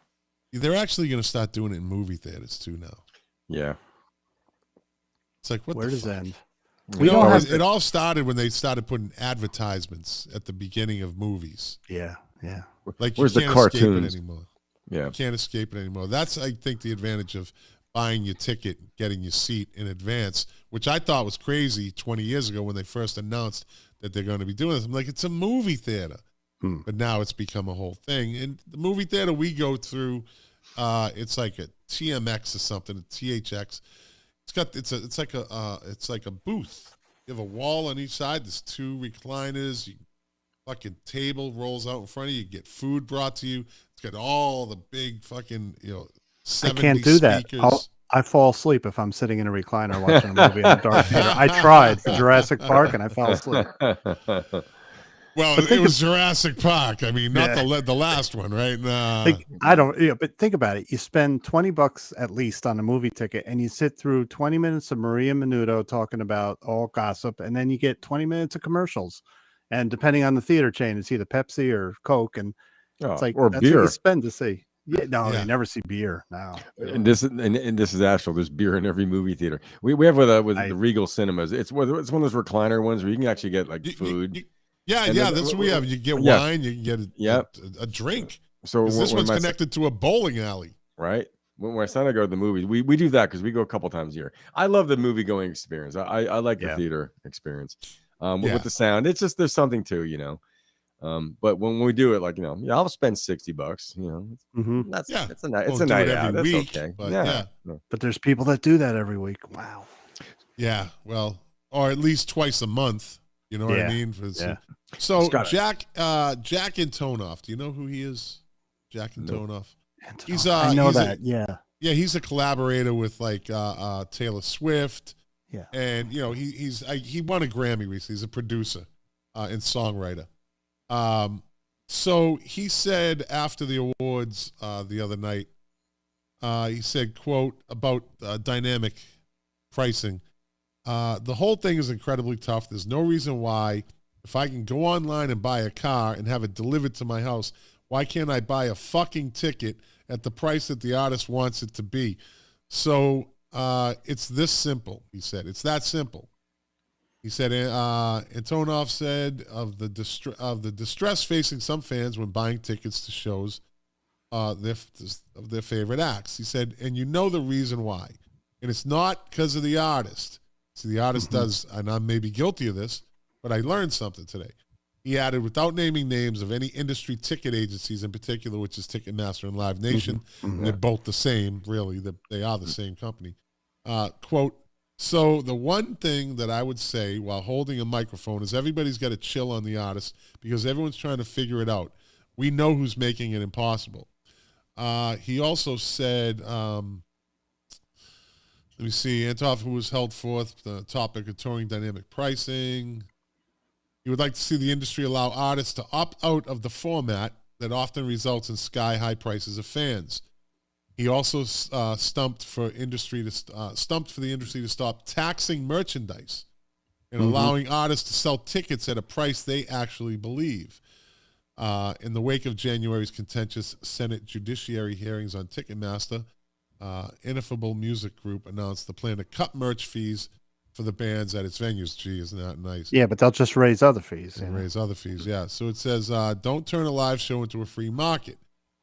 They're actually going to start doing it in movie theaters too now. Yeah. It's like, what Where the does fuck? it end? We don't have it all started when they started putting advertisements at the beginning of movies. Yeah, yeah. Like Where's you the can't escape it cartoons? anymore. Yeah. You can't escape it anymore. That's, I think, the advantage of buying your ticket, getting your seat in advance, which I thought was crazy 20 years ago when they first announced that they're going to be doing this. I'm like, it's a movie theater. But now it's become a whole thing. And the movie theater we go through, it's like a TMX or something, a THX. It's like a booth. You have a wall on each side. There's two recliners. Fucking table rolls out in front of you. You get food brought to you. It's got all the big fucking, 70 I can't do speakers. that. I fall asleep if I'm sitting in a recliner watching a movie in a dark theater. I tried for Jurassic Park and I fell asleep. Well, it was Jurassic Park. I mean, not the last one, right? Nah. But think about it. You spend $20 at least on a movie ticket and you sit through 20 minutes of Maria Menudo talking about all gossip, and then you get 20 minutes of commercials. And depending on the theater chain, it's either Pepsi or Coke, and it's like or that's beer. what you spend to see. Yeah, no, Yeah. you never see beer now. And this is actual. There's beer in every movie theater. We have with the Regal Cinemas. It's one of those recliner ones where you can actually get like food. Yeah, that's what we have. You get Yeah. wine, you can get a drink. So This when one's connected to a bowling alley. Right. When my son and I go to the movies, we do that because we go a couple times a year. I love the movie going experience. I like the theater experience. With the sound, it's just there's something to. But when we do it, like I'll spend $60. That's a night. It's a night out. That's week, okay. but But there's people that do that every week. Wow. Yeah, well, or at least twice a month. You know what I mean? So Jack Antonoff, do you know who he is? Jack Antonoff. He's I know that. Yeah, he's a collaborator with like Taylor Swift. Yeah, and he won a Grammy recently. He's a producer and songwriter. So he said after the awards the other night, he said, quote, about dynamic pricing. The whole thing is incredibly tough. There's no reason why, if I can go online and buy a car and have it delivered to my house, why can't I buy a fucking ticket at the price that the artist wants it to be? So it's this simple, he said. It's that simple. He said, Antonoff said of the distress facing some fans when buying tickets to shows of their favorite acts. He said, and you know the reason why. And it's not because of the artist. See, the artist does, and I may be guilty of this, but I learned something today. He added, without naming names of any industry ticket agencies in particular, which is Ticketmaster and Live Nation, they're both the same, really. They are the same company. Quote, so the one thing that I would say while holding a microphone is everybody's got to chill on the artist because everyone's trying to figure it out. We know who's making it impossible. He also said... let me see. Antonoff, who was held forth the topic of touring dynamic pricing. He would like to see the industry allow artists to opt out of the format that often results in sky-high prices of fans. He also stumped for the industry to stop taxing merchandise and allowing artists to sell tickets at a price they actually believe. In the wake of January's contentious Senate judiciary hearings on Ticketmaster, Ineffable Music Group announced the plan to cut merch fees for the bands at its venues. Gee, isn't that nice? Yeah, but they'll just raise other fees. And raise other fees, yeah. So it says, don't turn a live show into a free market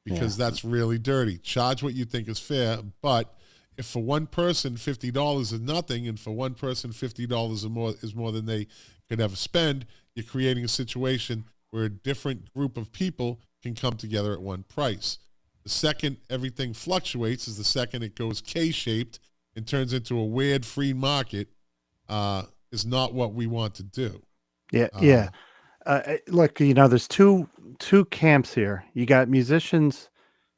because that's really dirty. Charge what you think is fair, but if for one person $50 is nothing, and for one person $50 is more than they could ever spend, you're creating a situation where a different group of people can come together at one price. The second everything fluctuates is the second it goes K-shaped and turns into a weird free market. Is not what we want to do. Yeah. Look, there's two camps here. You got musicians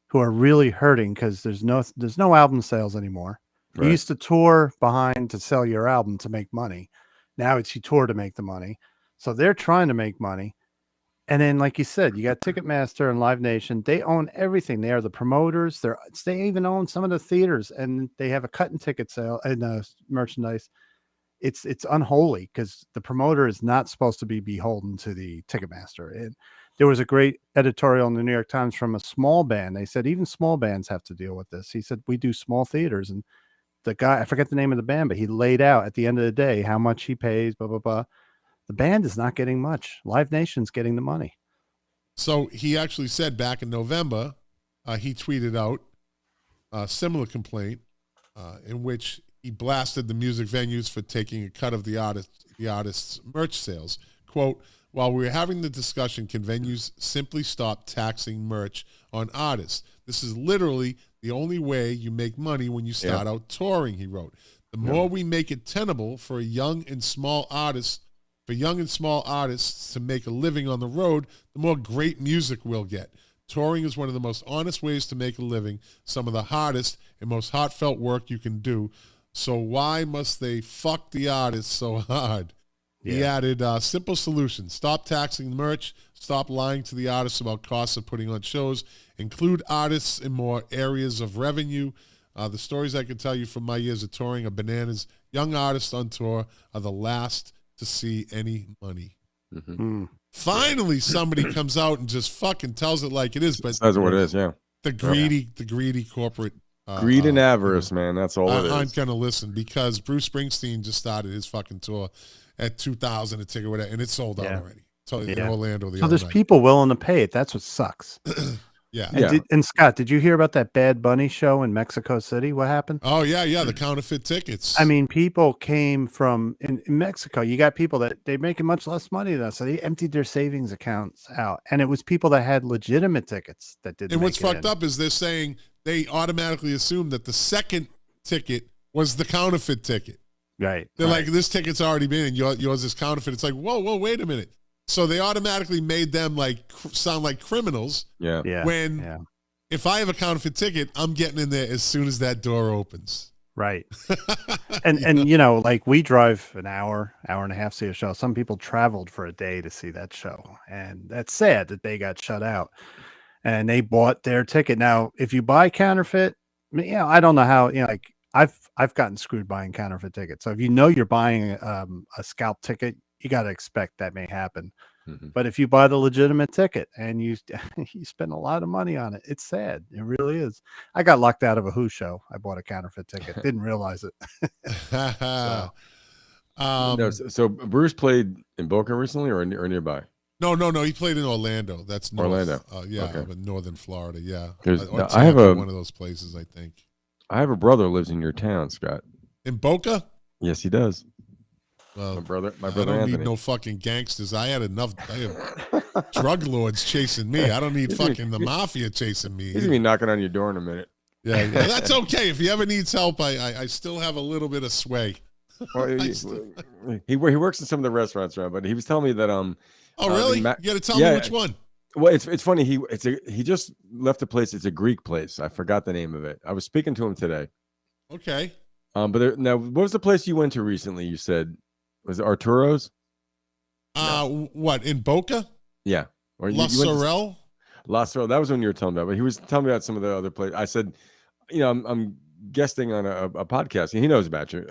who are really hurting because there's no album sales anymore. Right. You used to tour behind to sell your album to make money. Now it's you tour to make the money. So they're trying to make money. And then, like you said, you got Ticketmaster and Live Nation. They own everything. They are the promoters. They even own some of the theaters, and they have a cut and ticket sale and merchandise. It's unholy because the promoter is not supposed to be beholden to the Ticketmaster. And there was a great editorial in the New York Times from a small band. They said even small bands have to deal with this. He said, we do small theaters. And the guy, I forget the name of the band, but he laid out at the end of the day how much he pays, blah, blah, blah. The band is not getting much. Live Nation's getting the money. So he actually said back in November, he tweeted out a similar complaint in which he blasted the music venues for taking a cut of the artist's merch sales. Quote, while we were having the discussion, can venues simply stop taxing merch on artists? This is literally the only way you make money when you start out touring, he wrote. The more we make it tenable for young and small artists to make a living on the road, the more great music we'll get. Touring is one of the most honest ways to make a living, some of the hardest and most heartfelt work you can do. So why must they fuck the artists so hard? Yeah. He added, simple solution. Stop taxing the merch. Stop lying to the artists about costs of putting on shows. Include artists in more areas of revenue. The stories I can tell you from my years of touring are bananas. Young artists on tour are the last to see any money. Mm-hmm. Finally, somebody comes out and just fucking tells it like it is. But that's what it is, yeah. The greedy corporate greed and avarice, man. That's all it is. I'm gonna listen because Bruce Springsteen just started his fucking tour at $2,000 a ticket, whatever, and it's sold out already. So in Orlando, so there's people willing to pay it. That's what sucks. And Scott, did you hear about that Bad Bunny show in Mexico City? What happened? Oh yeah, the counterfeit tickets. I mean, people came from in Mexico. You got people that they're making much less money than us, so they emptied their savings accounts out, and it was people that had legitimate tickets that didn't. And what's fucked up is they're saying they automatically assume that the second ticket was the counterfeit ticket. Right. They're like, this ticket's already been, and yours is counterfeit. It's like, whoa, wait a minute. So they automatically made them like sound like criminals. Yeah. When if I have a counterfeit ticket, I'm getting in there as soon as that door opens. Right. and like we drive an hour and a half to see a show. Some people traveled for a day to see that show, and that's sad that they got shut out. And they bought their ticket. Now, if you buy counterfeit, I don't know how. Like I've gotten screwed buying counterfeit tickets. So if you're buying a scalp ticket, you got to expect that may happen. Mm-hmm. But if you buy the legitimate ticket and you spend a lot of money on it, it's sad. It really is. I got locked out of a Who show. I bought a counterfeit ticket. Didn't realize it. So Bruce played in Boca recently or nearby? No. He played in Orlando. That's north. Orlando. Okay. Northern Florida. Yeah. I have one of those places, I think. I have a brother who lives in your town, Scott. In Boca? Yes, he does. Well, my brother I don't Anthony. need no fucking gangsters. I have drug lords chasing me. I don't need fucking the mafia chasing me. He's gonna be knocking on your door in a minute. Yeah, that's okay. If he ever needs help, I still have a little bit of sway. Well, he works in some of the restaurants around, but he was telling me that Oh really? You got to tell me which one. Well, it's funny. He just left a place. It's a Greek place. I forgot the name of it. I was speaking to him today. Okay. Now what was the place you went to recently? You said. Was it Arturo's? No. What, in Boca? Yeah. Or La Sorrel? La Sorrel. That was when you were telling me about. But he was telling me about some of the other places. I said, I'm guesting on a podcast, and he knows about you.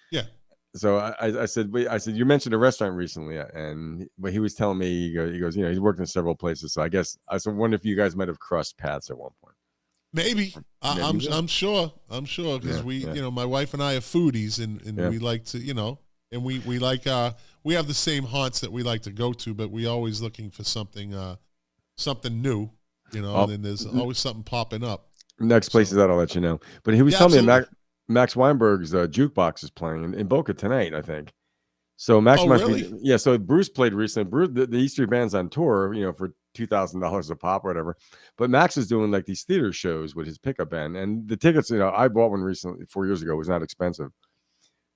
Yeah. So I said, you mentioned a restaurant recently, but he was telling me, he goes, he's worked in several places. So I wonder if you guys might have crossed paths at one point. Maybe. Maybe I'm sure because my wife and I are foodies and we like to, and we like we have the same haunts that we like to go to, but we always looking for something new, and then there's always something popping up. Next places that I'll let you know. But he was telling me Max Weinberg's jukebox is playing in Boca tonight, I think. So Max must be, so Bruce played recently. Bruce, the East Street Band's on tour, for $2,000 a pop or whatever. But Max is doing like these theater shows with his pickup band, and the tickets, I bought one recently 4 years ago. It was not expensive.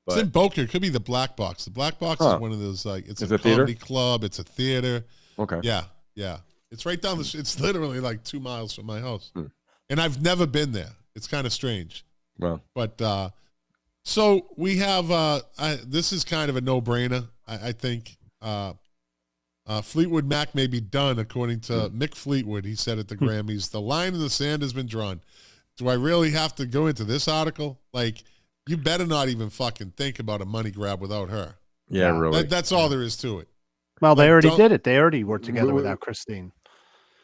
But, it's in Boca. It could be the Black Box. The Black Box is one of those it's a comedy club. It's a theater. Okay. Yeah. It's right down it's literally like 2 miles from my house, and I've never been there. It's kind of strange. Well, but so we have this is kind of a no-brainer. I think Fleetwood Mac may be done, according to Mick Fleetwood. He said at the Grammys, the line in the sand has been drawn. Do I really have to go into this article? Like, you better not even fucking think about a money grab without her. Yeah, really. That's all there is to it. Well, they already did it. They already worked together without Christine.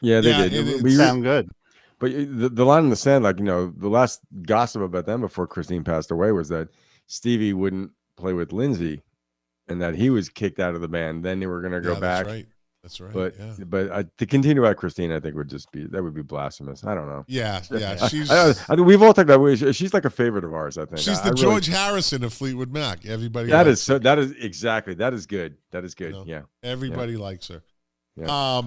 Yeah, they did. It sound good. But the line in the sand, the last gossip about them before Christine passed away was that Stevie wouldn't play with Lindsay, and that he was kicked out of the band. Then they were going to go back. That's right. But to continue about Christine, I think would be blasphemous. I don't know. Yeah. She's. I think we've all talked that way. She's like a favorite of ours. I think she's the George Harrison of Fleetwood Mac. Everybody. That is good. That is good. Yeah. Everybody likes her. Yeah.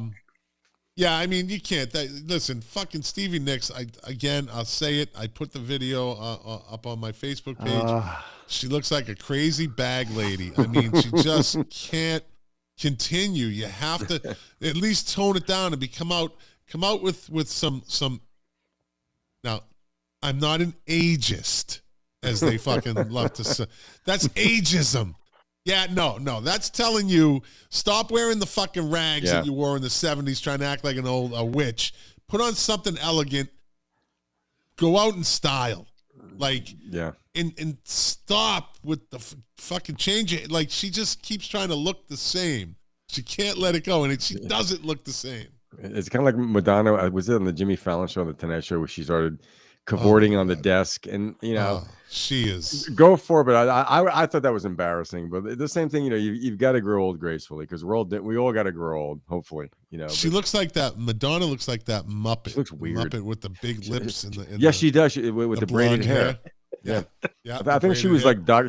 Yeah, I mean, you can't. Listen, fucking Stevie Nicks, I'll say it. I put the video up on my Facebook page. She looks like a crazy bag lady. I mean, she just can't continue. You have to at least tone it down and come out with some. Now, I'm not an ageist, as they fucking love to say. That's ageism. Yeah, no. That's telling you, stop wearing the fucking rags that you wore in the 70s trying to act like an old witch. Put on something elegant. Go out in style. And stop with the fucking change it. Like, she just keeps trying to look the same. She can't let it go, and she doesn't look the same. It's kind of like Madonna. Was it on the Jimmy Fallon show, the Tonight Show, where she started cavorting on the desk, and she is go for it. But I thought that was embarrassing. But the same thing, you've got to grow old gracefully, because we all got to grow old. Hopefully, She looks like that. Madonna looks like that Muppet. She looks weird. Muppet with the big lips she does. With the braided hair. Yeah. I think she was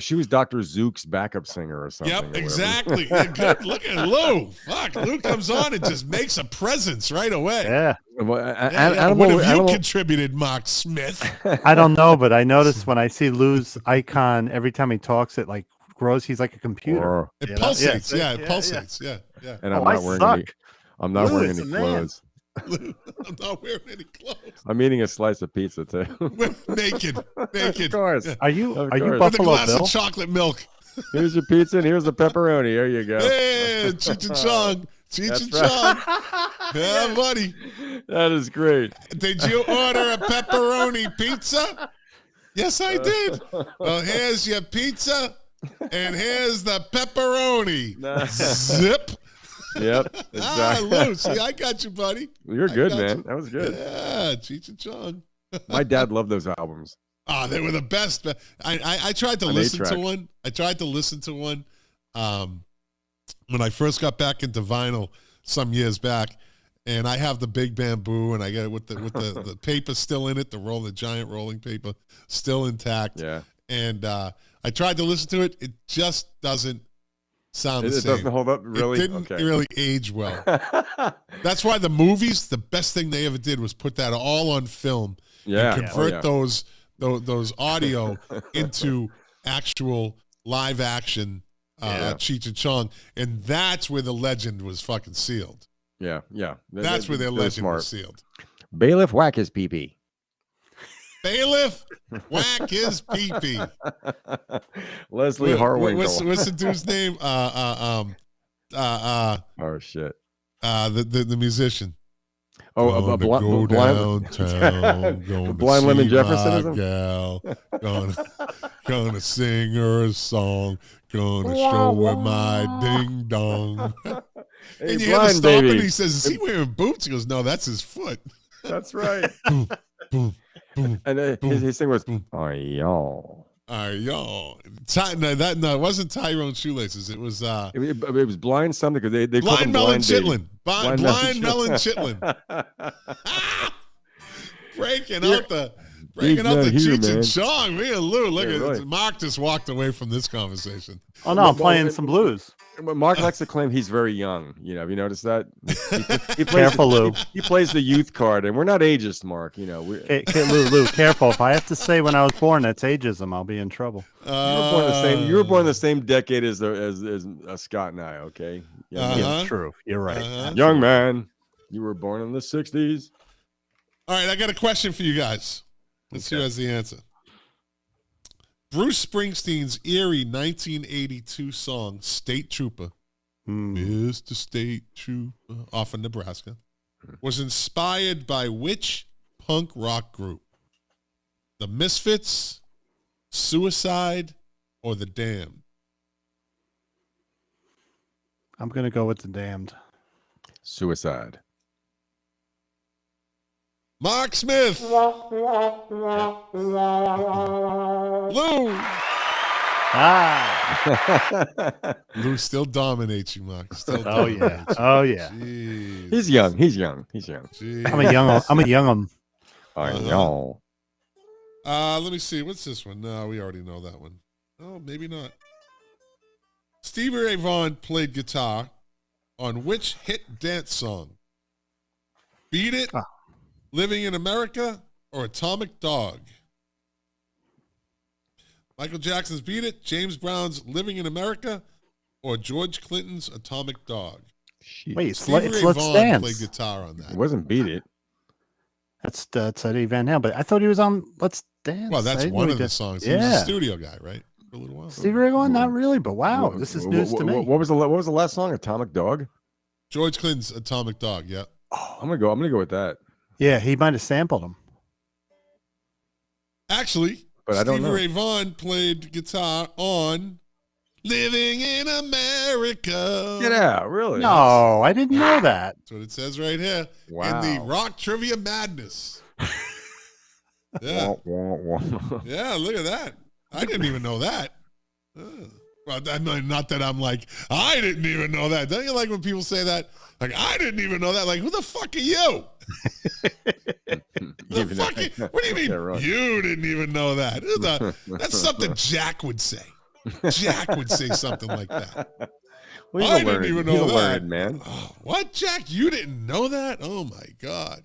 she was Dr. Zook's backup singer or something. Yep, exactly. Good. Look at Lou. Fuck, Lou comes on and just makes a presence right away. Yeah. Well, what have you contributed, Mark Smith? I don't know, but I noticed when I see Lou's icon, every time he talks, it like grows. He's like a computer. It pulsates. Yeah, it pulsates. Yeah. And I'm not wearing any clothes. I'm not wearing any clothes. I'm eating a slice of pizza too. naked. Of course. Yeah. Are you With Buffalo a glass Bill? of chocolate milk. Here's your pizza and here's the pepperoni. There you go. Hey, Cheech and Chong. Cheech and Chong. Yeah, buddy. That is great. Did you order a pepperoni pizza? Yes, I did. Well, here's your pizza, and here's the pepperoni. Zip. Yep. Exactly. Lou, see, I got you, buddy. You're good, man. That was good. Yeah, Cheech and Chong. My dad loved those albums. Oh, they were the best. I tried to listen to one. When I first got back into vinyl some years back, and I have the big bamboo, and I get it with the paper still in it, the giant rolling paper still intact. Yeah. And I tried to listen to it. It just doesn't sound the same. It doesn't hold up, really? It didn't really age well. That's why the movies, the best thing they ever did was put that all on film and convert those audio into actual live action Cheech and Chong, and that's where the legend was fucking sealed. Yeah. That's where their legend was sealed. Bailiff whack his pee-pee. Bailiff whack his pee-pee. Leslie Harwinkle. What's the dude's name? Oh shit. The musician. Oh, go downtown. Blind Lemon Jefferson. Gal. Gonna sing her a song. Gonna show her my ding dong. Hey, and you hear the stomping. He says, "Is he wearing boots?" He goes, "No, that's his foot." That's right. Boom, boom, boom. And boom, his thing was, boom. "Oh, y'all." All right, yo. No, it wasn't Tyrone Shoelaces. It was It was blind something because they called him Blind Melon Blind Baby. Chitlin. Blind Melon Chitlin. Breaking out the Cheech and Chong. Me and Lou, look Yeah, at right. it. Mark just walked away from this conversation. Oh no, I'm playing some blues. But Mark likes to claim he's very young. Have you noticed that? He plays Careful, Lou. He plays the youth card, and we're not ageist, Mark. Okay, Lou, careful. If I have to say when I was born, that's ageism. I'll be in trouble. You were born the same decade as Scott and I. Okay. Yeah, it's true. You're right. Young man, you were born in the '60s. All right, I got a question for you guys. Let's see who has the answer. Bruce Springsteen's eerie 1982 song, State Trooper, Mr. State Trooper, off of Nebraska, was inspired by which punk rock group? The Misfits, Suicide, or The Damned? I'm going to go with The Damned. Suicide. Mark Smith. Lou. Lou still dominates you, Mark. Still dominates you. Oh yeah. Jeez. He's young. Jeez. I'm a young. Y'all. Let me see. What's this one? No, we already know that one. Oh, maybe not. Stevie Ray Vaughan played guitar on which hit dance song? Beat It, Living in America, or Atomic Dog? Michael Jackson's Beat It, James Brown's Living in America, or George Clinton's Atomic Dog? Wait, it's Stevie Ray Let's Vaughan Dance. played guitar on that. It wasn't Beat It. That's Eddie Van Halen, but I thought he was on Let's Dance. Well, that's one of the songs. He was a studio guy, right? For a little while. Stevie Ray Vaughan, not really, but wow, this is news to me. What was the last song? Atomic Dog. George Clinton's Atomic Dog. Yeah. I'm gonna go with that. Yeah, he might have sampled him. Actually, but I don't Stevie know. Ray Vaughan played guitar on Living in America. Get out, really? No, I didn't know that. That's what it says right here Wow. in the Rock Trivia Madness. Yeah. Yeah, look at that. I didn't even know that. Well, not that I'm like, I didn't even know that. Don't you like when people say that? Like, I didn't even know that. Like, who the fuck are you? What do you mean? Right. You didn't even know that? That's something Jack would say. Jack would say something like that. Well, I didn't even know that. Learned, man. Oh, what, Jack? You didn't know that? Oh my God.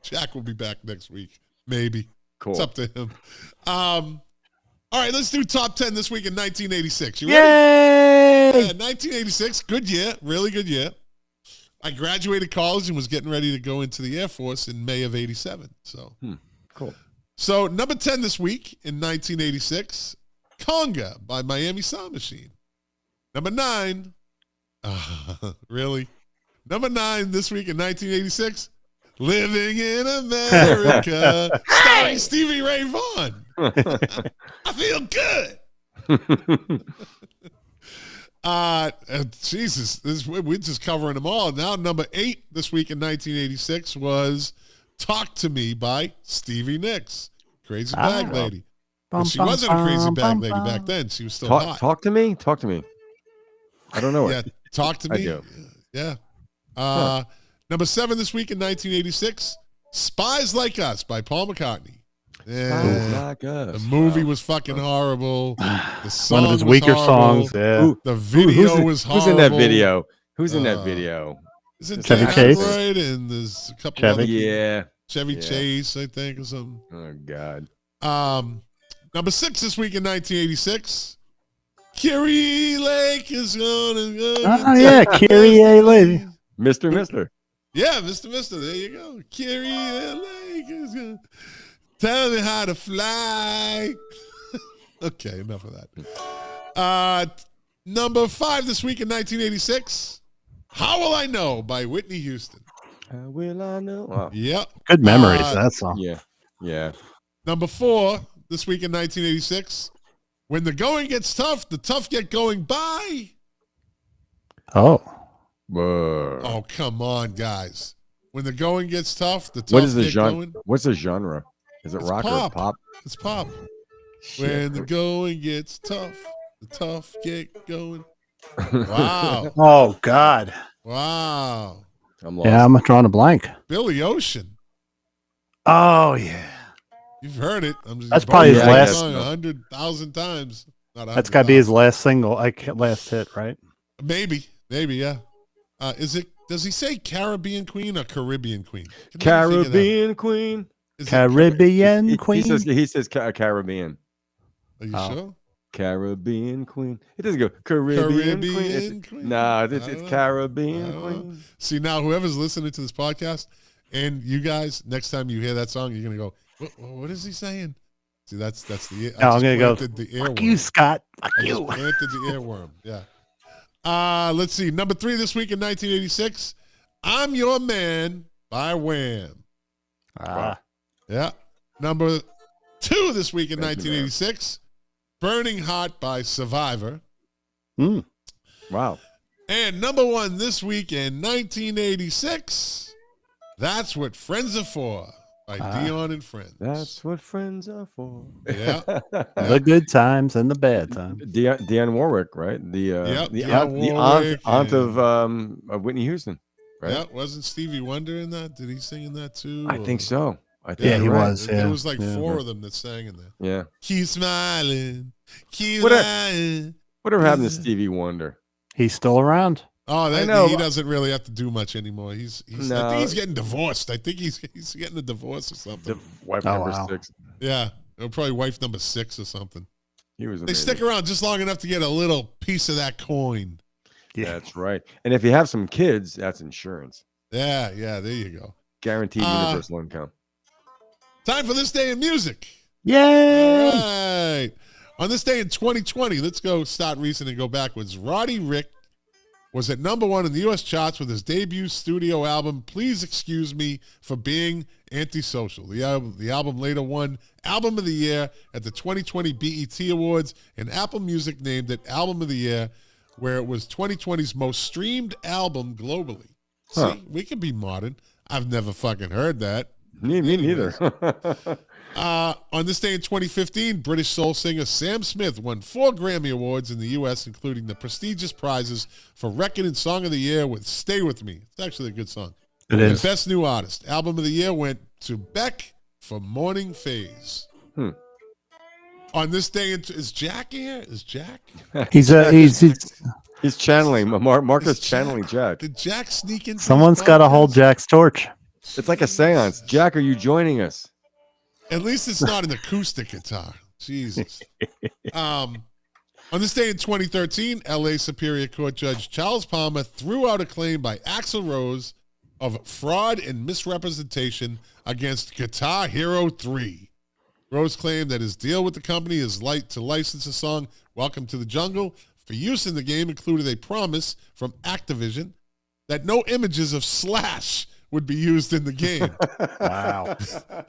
Jack will be back next week. Maybe. Cool. It's up to him. All right, let's do top 10 this week in 1986. You ready? Yay! Yeah, 1986, good year, really good year. I graduated college and was getting ready to go into the Air Force in May of 87. So, Cool. So number 10 this week in 1986, Conga by Miami Sound Machine. Number 9, really? Number 9 this week in 1986, Living in America, starring Stevie Ray Vaughan. I feel good. Jesus, we're just covering them all. Now, number 8 this week in 1986 was Talk to Me by Stevie Nicks, Crazy Bag Lady. But she wasn't a crazy bag lady back then. She was still hot. Talk to me. I don't know it. Yeah, Talk to Me. I do. Yeah. Number 7 this week in 1986, Spies Like Us by Paul McCartney. Yeah. The movie was fucking horrible. The song One of his was weaker horrible. songs. Yeah. The video was horrible. Who's in that video? Who's in that video? Is it Chevy Dan Chase? Aykroyd and there's a couple Chevy? other Yeah. Chevy Yeah. Chase, I think, or something. Oh God. Number 6 this week in 1986, Kyrie Lake is gonna. Oh yeah, Kyrie Lady. Mister. Yeah, Mr. There you go. Kyrie Lake is gonna tell me how to fly. Okay, enough of that. Number 5 this week in 1986, How Will I Know by Whitney Houston. How will I know? Oh, Yep. Good memories. That song. yeah. Number 4 this week in 1986, When the Going Gets Tough, the Tough Get Going By. Oh. Whoa. Oh, come on, guys. When the going gets tough, the tough What is the get genre? going. What's the genre? Is it It's rock pop. or pop? It's pop. Shit. When the going gets tough, the tough get going. Wow. Oh God. Wow. I'm lost. Yeah, I'm drawing a blank. Billy Ocean. Oh yeah. You've heard it. That's probably his last- song 100,000 times. Not That's got to be his 100,000. last single, last hit, right? Maybe, yeah. Is it? Does he say Caribbean Queen or Caribbean Queen? Can I figure that out? Caribbean Queen. Is it Caribbean He Queen. says Caribbean. Are you Oh. sure? Caribbean Queen. It doesn't go Caribbean Queen. Caribbean Queen? Nah, I it's don't know. Caribbean I don't know. Queen. See, now whoever's listening to this podcast, and you guys, next time you hear that song, you're gonna go, "What is he saying?" See, that's the. No, I'm gonna go. The Fuck earworm. you, Scott. Fuck I just you. planted the earworm. Yeah. Let's see. Number 3 this week in 1986. I'm Your Man by Wham. Ah, Yeah. Number 2 this week in Thank you, man. 1986. Burning Hot by Survivor. Wow. And number 1 this week in 1986. That's What Friends Are For by Dion and Friends. That's what friends are for. Yeah. the good times and the bad times. Dionne Warwick, right? The Dionne aunt Warwick of Whitney Houston, right? Yeah. Wasn't Stevie Wonder in that? Did he sing in that too? I think Or- so. I think Yeah, you're he right. was. There Yeah. was like Yeah. 4 of them that sang in there. Yeah. Keep smiling. Keep What a- lying. Whatever happened to Stevie Wonder? He's still around. Oh, I know, he but- doesn't really have to do much anymore. He's I No. think he's getting divorced. I think he's getting a divorce or something. The wife Oh, number wow. 6. Yeah. Probably wife number 6 or something. He was They amazing. stick around just long enough to get a little piece of that coin. Yeah. That's right. And if you have some kids, that's insurance. Yeah, there you go. Guaranteed universal income. Time for This Day in Music. Yay! All right. On this day in 2020, let's go start recent and go backwards. Roddy Rick was at number 1 in the U.S. charts with his debut studio album, Please Excuse Me for Being Antisocial. The album later won Album of the Year at the 2020 BET Awards, and Apple Music named it Album of the Year, where it was 2020's most streamed album globally. Huh. See, we can be modern. I've never fucking heard that. Me neither. On this day in 2015, British soul singer Sam Smith won 4 Grammy Awards in the U.S., including the prestigious prizes for Record and Song of the Year with Stay With Me. It's actually a good song. It And is. Best New Artist. Album of the Year went to Beck for Morning Phase. On this day, is Jack here? Is Jack? He's He's channeling. Marcus channeling Jack. Did Jack sneak into someone's this got to podcast? hold Jack's torch. It's like a seance. Jack, are you joining us? At least it's not an acoustic guitar. Jesus. On this day in 2013, LA Superior Court Judge Charles Palmer threw out a claim by Axl Rose of fraud and misrepresentation against Guitar Hero 3. Rose claimed that his deal with the company is to license the song Welcome to the Jungle for use in the game included a promise from Activision that no images of Slash would be used in the game. Wow.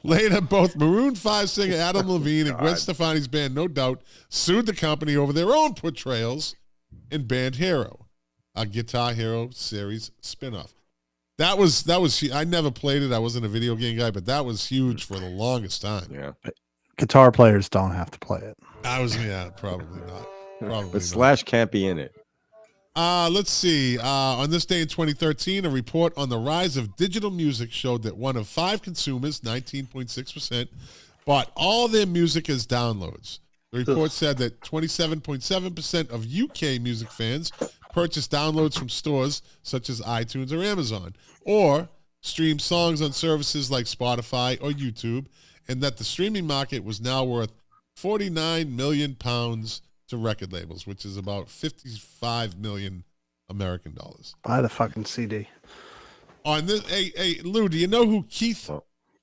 Later, both Maroon 5 singer Adam Levine and Gwen Stefani's band No Doubt sued the company over their own portrayals in Band Hero, a Guitar Hero series spinoff. That was I never played it. I wasn't a video game guy, but that was huge for the longest time. Yeah. Guitar players don't have to play it. Probably not. Probably But not. Slash can't be in it. Let's see. On this day in 2013, a report on the rise of digital music showed that 1 of 5 consumers, 19.6%, bought all their music as downloads. The report said that 27.7% of UK music fans purchased downloads from stores such as iTunes or Amazon, or stream songs on services like Spotify or YouTube, and that the streaming market was now worth £49 million to record labels, which is about 55 million American dollars. Buy the fucking CD. On this, hey, Lou, do you know who Keith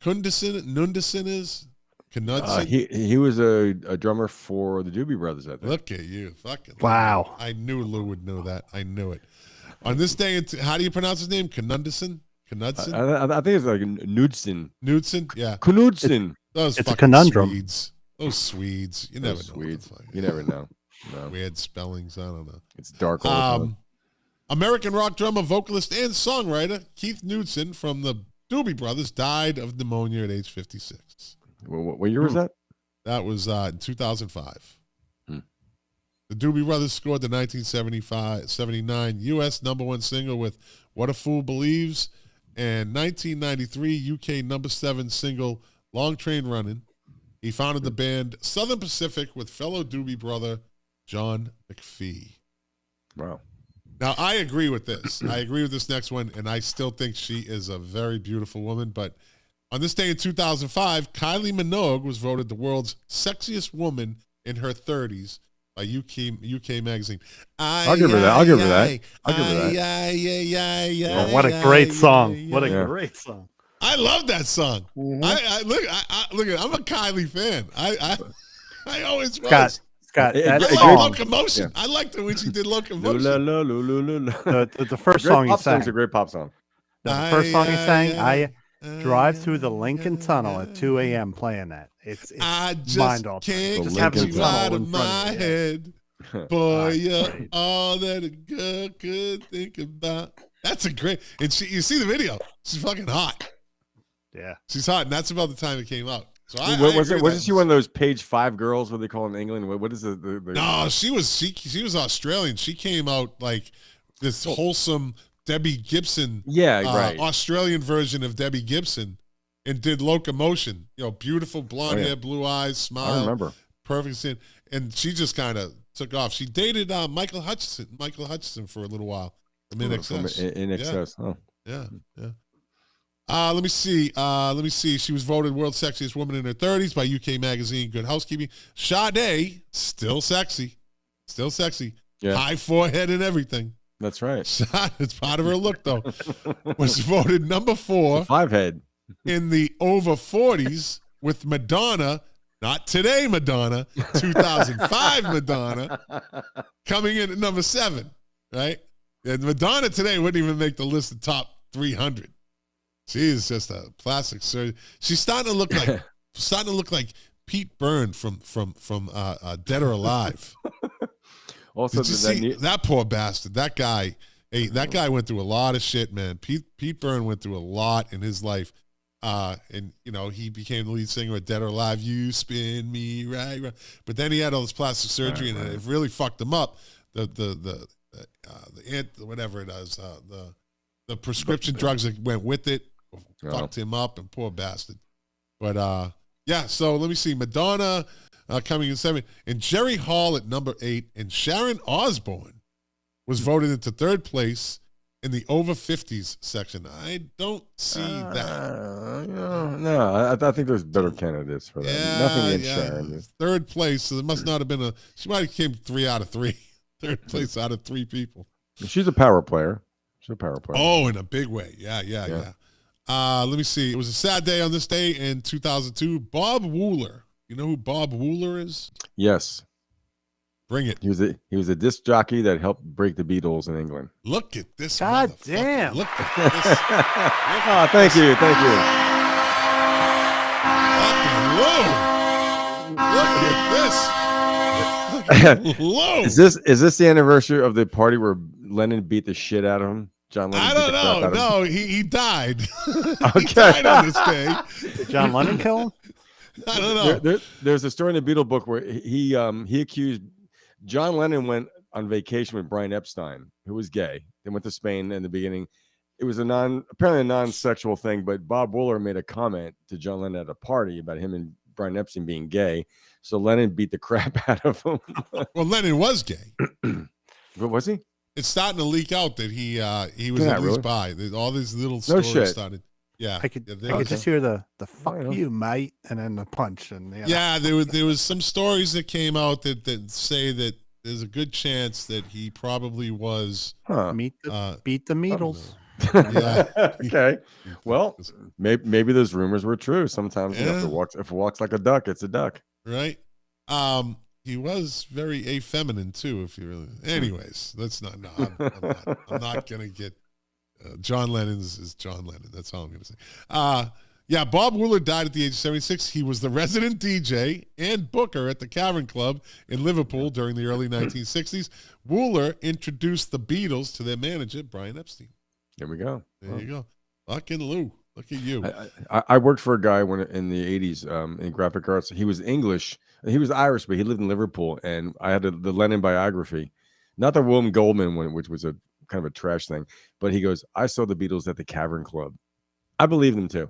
Nunderson is? Knudsen? He was a drummer for the Doobie Brothers, I think. Look at you, fucking Wow. I knew Lou would know that. I knew it. On this day, how do you pronounce his name? Knudsen? Knudsen? I think it's like Knudsen. Knudsen? Yeah. Knudsen. Those It's a fucking conundrum. Swedes. Those Swedes. You never Those know. what the Swedes. fuck- You never know. No. Weird spellings. I don't know. It's dark all the time. American rock drummer, vocalist, and songwriter Keith Knudsen from the Doobie Brothers died of pneumonia at age 56. What year was that? That was in 2005. Hmm. The Doobie Brothers scored the 1979 U.S. #1 single with What a Fool Believes and 1993 UK #7 single Long Train Running. He founded the band Southern Pacific with fellow Doobie brother John McPhee. Wow. Now, I agree with this. I agree with this next one, and I still think she is a very beautiful woman. But on this day in 2005, Kylie Minogue was voted the world's sexiest woman in her 30s by UK magazine. I'll give her that. I'll give her that. Oh, what a great song. What a great song. I love that song. Mhm. I look at. I'm a Kylie fan. I always was. Scott, It- that I like song, Locomotion. I liked it when she did Locomotion. the first Great song he pop sang, song's a great pop song. the first song he sang, I drive through the Lincoln Tunnel at 2 a.m. playing that. It's I just mind-altering. can't The get Lincoln you out Tunnel of in front my of you. head. Boy, you're all that a girl could think about. That's a great, and you see the video. She's fucking hot. Yeah. She's hot, and that's about the time it came out. So I Wasn't agree with she that. one of those page 5 girls? What they call in England? What is it? No, she was Australian. She came out like this wholesome Debbie Gibson, right. Australian version of Debbie Gibson, and did Locomotion. Beautiful blonde hair, blue eyes, smile. I remember. Perfect skin. And she just kind of took off. She dated Michael Hutchison for a little while. From INXS. In excess. Oh. Yeah. Let me see. She was voted world's sexiest woman in her 30s by UK magazine Good Housekeeping. Sade, still sexy. Yeah. High forehead and everything. That's right. It's part of her look, though. Was voted #4 5 head. in the over 40s with Madonna. Not today, Madonna. 2005 Madonna coming in at #7. Right? And Madonna today wouldn't even make the list of top 300. She is just a plastic surgeon. She's starting to look like Pete Byrne from Dead or Alive. Also, Did you see that poor bastard? That guy. Hey, that guy went through a lot of shit, man. Pete Byrne went through a lot in his life. And he became the lead singer of Dead or Alive. You spin me right. But then he had all this plastic surgery, and it really fucked him up. The whatever it is, the prescription drugs that went with it fucked him up, and poor bastard. But so let me see. Madonna coming in 7, and Jerry Hall at #8, and Sharon Osbourne was voted into 3rd place in the over 50s section. I don't see that. No, I think there's better candidates for that. Yeah, Nothing against Sharon. 3rd place, so there must not have been she might have came 3 out of 3. 3rd place out of 3 people. She's a power player. Oh, in a big way. Yeah. Let me see. It was a sad day on this day in 2002. Bob Wooler. You know who Bob Wooler is? Yes. Bring it. He was a disc jockey that helped break the Beatles in England. Look at this. God motherfucker. damn. Look at this. Oh, thank you. Look at this. Whoa. Is this the anniversary of the party where Lennon beat the shit out of him? John Lennon. I don't know. No, he died. Okay. He died on this day. Did John Lennon kill him? I don't know. There's a story in the Beatle book where he accused John Lennon went on vacation with Brian Epstein, who was gay. They went to Spain in the beginning. It was apparently a non-sexual thing, but Bob Wooler made a comment to John Lennon at a party about him and Brian Epstein being gay. So Lennon beat the crap out of him. Well, Lennon was gay. What was he? It's starting to leak out that he was Yeah, at least really? bi. All these little stories shit. started. Yeah, I could just hear the fuck you, mate, and then the punch. And there was some stories that came out that say that there's a good chance that he probably was. beat the Beatles. Yeah. Okay. Well, maybe those rumors were true. Sometimes if it walks like a duck, it's a duck. Right. He was very effeminate too. If you really, anyways, let's not. No, I'm not gonna get. John Lennon is John Lennon. That's all I'm gonna say. Bob Wooler died at the age of 76. He was the resident DJ and booker at the Cavern Club in Liverpool during the early 1960s. Wooler introduced the Beatles to their manager, Brian Epstein. There we go. There you go. Fucking Lou. Look at you. I worked for a guy when in the 80s in graphic arts. He was English. He was Irish, but he lived in Liverpool. And I had the Lennon biography, not the William Goldman one, which was a kind of a trash thing. But he goes, I saw the Beatles at the Cavern Club. I believe him too.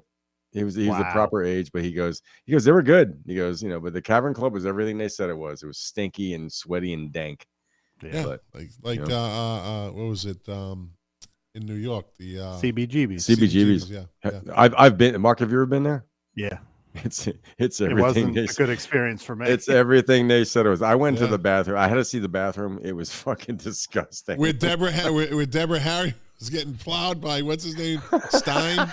He was the proper age, but he goes, they were good. He goes, but the Cavern Club was everything they said it was. It was stinky and sweaty and dank. Yeah, but, what was it? In New York, the CBGB's. CBGB's. Yeah. I've been. Mark, have you ever been there? Yeah. It's It everything. wasn't a good experience for me. It's everything they said it was. I went to the bathroom. I had to see the bathroom. It was fucking disgusting. Where Deborah Harry was getting plowed by what's his name, Stein,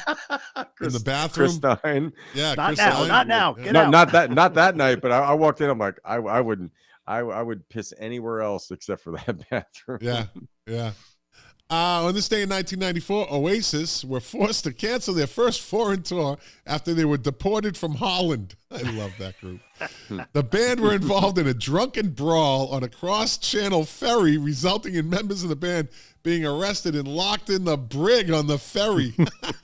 in the bathroom. Chris Stein. Yeah, not Chris now. Stein. Not now. Get out. Not that night. But I walked in. I'm like, I would piss anywhere else except for that bathroom. Yeah. On this day in 1994, Oasis were forced to cancel their first foreign tour after they were deported from Holland. I love that group. The band were involved in a drunken brawl on a cross-channel ferry, resulting in members of the band being arrested and locked in the brig on the ferry.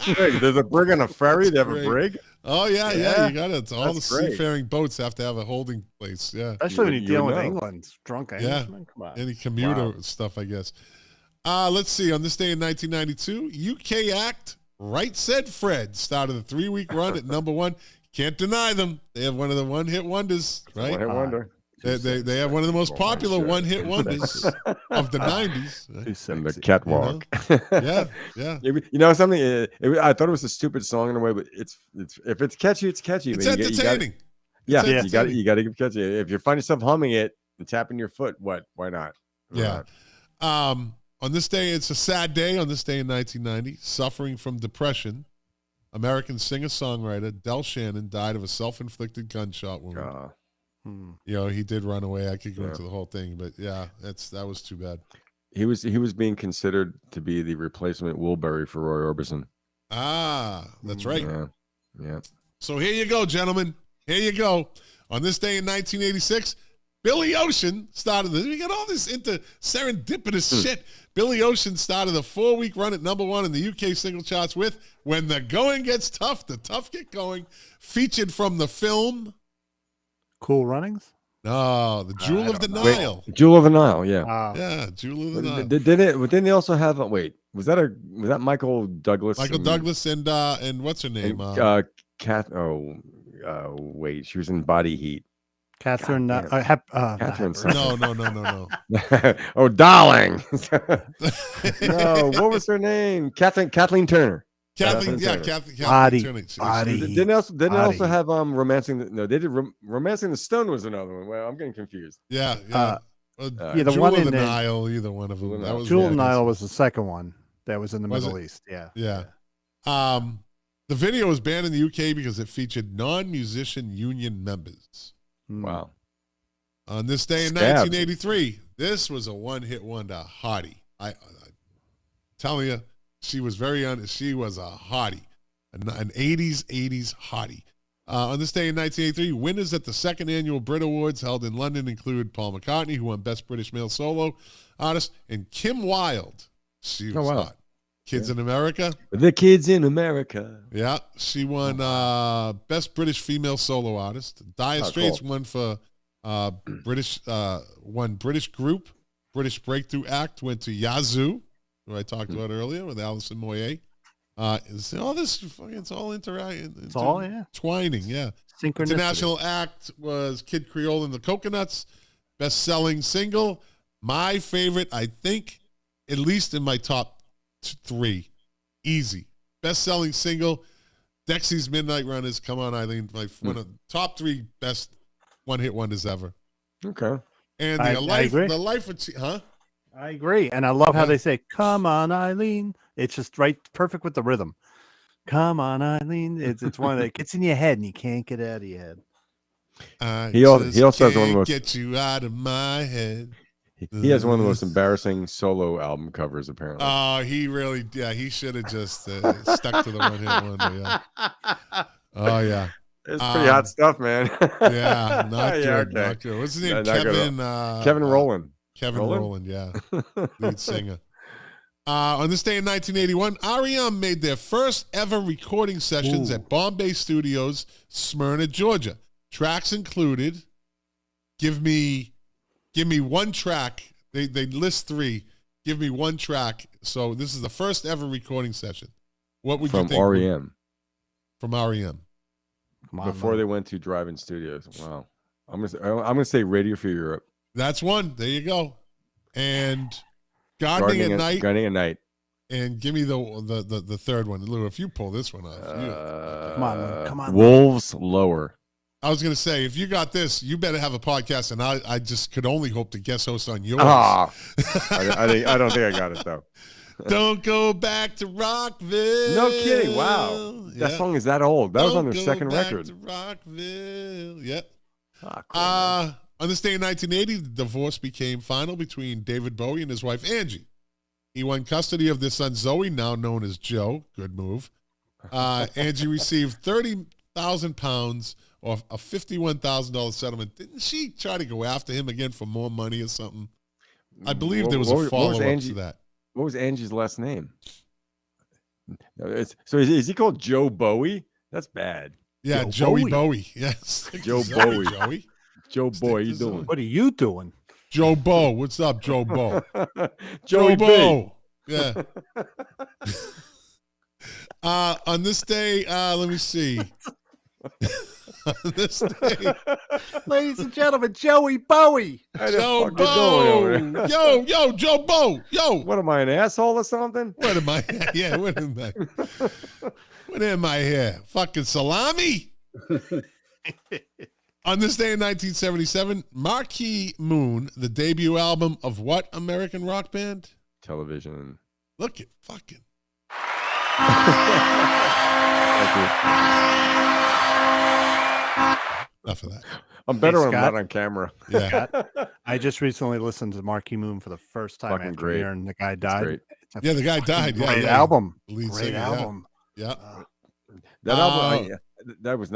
Hey, there's a brig on a ferry? They have a brig? Oh, yeah. You got it. All the great. seafaring boats have to have a holding place. Yeah. Especially when you're dealing with know. England. Drunk Englishmen. Come on. Any commuter stuff, I guess. Let's see. On this day in 1992, UK act Right Said Fred started a 3-week run at number 1. Can't deny them. They have one of the one-hit wonders, right? One-hit wonder. They have one of the most popular one-hit wonders of the 90s. And the catwalk. Yeah. You know something? I thought it was a stupid song in a way, but it's if it's catchy, it's catchy. It's man. entertaining. You got to give catchy. If you find yourself humming it and tapping your foot, why not? Yeah. On this day, it's a sad day. On this day in 1990, suffering from depression, American singer-songwriter Del Shannon died of a self-inflicted gunshot wound. He did run away. I could go into the whole thing, but that was too bad. He was being considered to be the replacement Wilbury for Roy Orbison. That's right. Yeah. So here you go, gentlemen. Here you go. On this day in 1986, Billy Ocean started this. We got all this into serendipitous shit. Billy Ocean started a 4-week run at number 1 in the UK single charts with "When the Going Gets Tough, the Tough Get Going," featured from the film Cool Runnings. No, the Jewel of the Nile. Jewel of the Nile. Yeah. Jewel of the Nile. Didn't they also have? Was that Michael Douglas? Michael Douglas and what's her name? Wait, she was in Body Heat. Catherine. Catherine. No. Oh, darling. No, what was her name? Kathleen Turner. Kathleen Body. Turner. Didn't also have Romancing? They did Romancing the Stone was another one. Well, I'm getting confused. Yeah. The Jewel one of in the Nile. Either one of them. Jewel of the Nile was the second one. That was in the Middle East. Yeah. The video was banned in the UK because it featured non-musician union members. Wow. On this day in 1983, this was a one-hit wonder, Hottie. I telling you, she was she was a hottie, an 80s hottie. On this day in 1983, winners at the second annual Brit Awards held in London include Paul McCartney, who won Best British Male Solo Artist, and Kim Wilde. She was hot. Kids in America. The Kids in America. Yeah, she won Best British Female Solo Artist. Dire Straits won for British Group. British Breakthrough Act went to Yazoo, who I talked about earlier with Alison Moyet. It's all interacting. It's all twining. Yeah. Synchronicity. International Act was Kid Creole and the Coconuts. Best-selling single. My favorite, I think, at least in my top 3, easy. Best-selling single, Dexy's Midnight Runners. Come on, Eileen. One of the top 3 best one-hit wonders ever. Okay. And I agree. The life of I agree, and I love how they say "Come on, Eileen." It's just perfect with the rhythm. Come on, Eileen. It's one that gets in your head and you can't get out of your head. He also has one of the most get you out of my head. He has one of the most embarrassing solo album covers, apparently. Oh, he really, he should have just stuck to the one hit wonder. Yeah. Oh, yeah. It's pretty hot stuff, man. Yeah, not good. Okay. Not good. What's his name? Kevin Rowland. Kevin Rowland, yeah. Lead singer. On this day in 1981, REM made their first ever recording sessions at Bombay Studios, Smyrna, Georgia. Tracks included, give me one track. They list 3. Give me one track. So this is the first ever recording session. What would you think? From REM. From REM. Before they went to drive-in studios. Wow. I'm gonna say Radio for Europe. That's one. There you go. And Gardening at Night. Gardening at Night. And give me the third one. Lou, if you pull this one off. Come on. Wolves Lower. I was going to say, if you got this, you better have a podcast, and I just could only hope to guest host on yours. I don't think I got it, though. Don't go back to Rockville. No kidding. Wow. That song is that old. That was on their second record. To Rockville. Yep. Cool, on this day in 1980, the divorce became final between David Bowie and his wife, Angie. He won custody of their son, Zoe, now known as Joe. Good move. Angie received £30,000 or a $51,000 settlement. Didn't she try to go after him again for more money or something? I believe there was a follow-up to that. What was Angie's last name? So is he called Joe Bowie? That's bad. Yeah, Joey Bowie. Yes. Joe Exactly, Bowie. Joey. Joe Bowie, you doing? What are you doing? Joe Bo. What's up, Joe Bo? Joey Joe Bo. Yeah. On this day, let me see. On this day, Ladies and gentlemen, Joey Bowie. Joe Bo. Yo, Joe Bo. Yo. What am I, an asshole or something? What am I? Yeah, what am I? What am I here? Fucking salami? On this day in 1977, Marquee Moon, the debut album of what American rock band? Television. Look at fucking. Thank you. Enough of that. I'm better when I'm Scott. not on camera. Yeah. I just recently listened to Marquee Moon for the first time Fucking after great. hearing the guy It's died. great. It's a Yeah, the guy died. Yeah, Great yeah. album. Lead Great singer, yeah. album. Yeah. That album, that was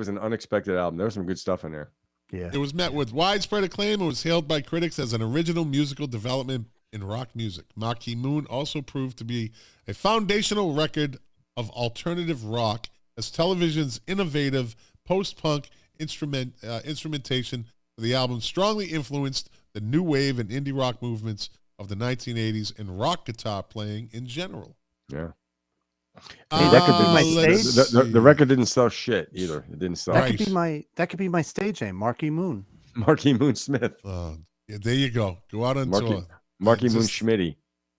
an unexpected album. There was some good stuff in there. Yeah. It was met with widespread acclaim and was hailed by critics as an original musical development in rock music. Marquee Moon also proved to be a foundational record of alternative rock as television's innovative post-punk instrumentation for the album strongly influenced the new wave and indie rock movements of the 1980s and rock guitar playing in general. Yeah. Hey, that could be my let's The see. record didn't sell shit either. It didn't sell. That Right. could be my stage name, Marquee Moon. Marquee Moon Smith. Yeah, there you go. Go out on tour. Marquee Moon Just- Schmitty.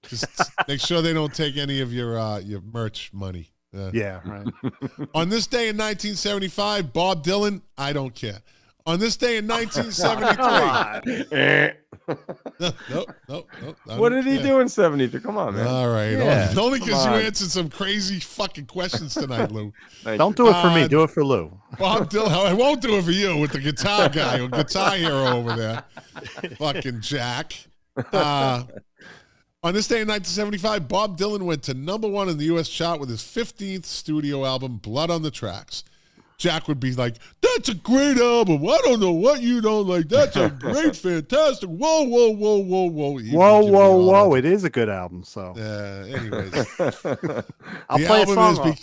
Just make sure they don't take any of your merch money. Yeah, right. On this day in 1975, Bob Dylan, I don't care. On this day in 1973. No. What did he do in 73? Come on, man. All right. Yeah. Only because you on. answered some crazy fucking questions tonight, Lou. Thank Don't you. do it for me. Do it for Lou. Bob Dylan, I won't do it for you with the guitar guy or guitar hero over there. Fucking Jack. On this day in 1975, Bob Dylan went to #1 in the U.S. chart with his 15th studio album, Blood on the Tracks. Jack would be like, that's a great album. I don't know what you don't like. That's a great, fantastic. Whoa. He would Whoa, give me all whoa. that. It is a good album. So Anyways. I'll The play a album song.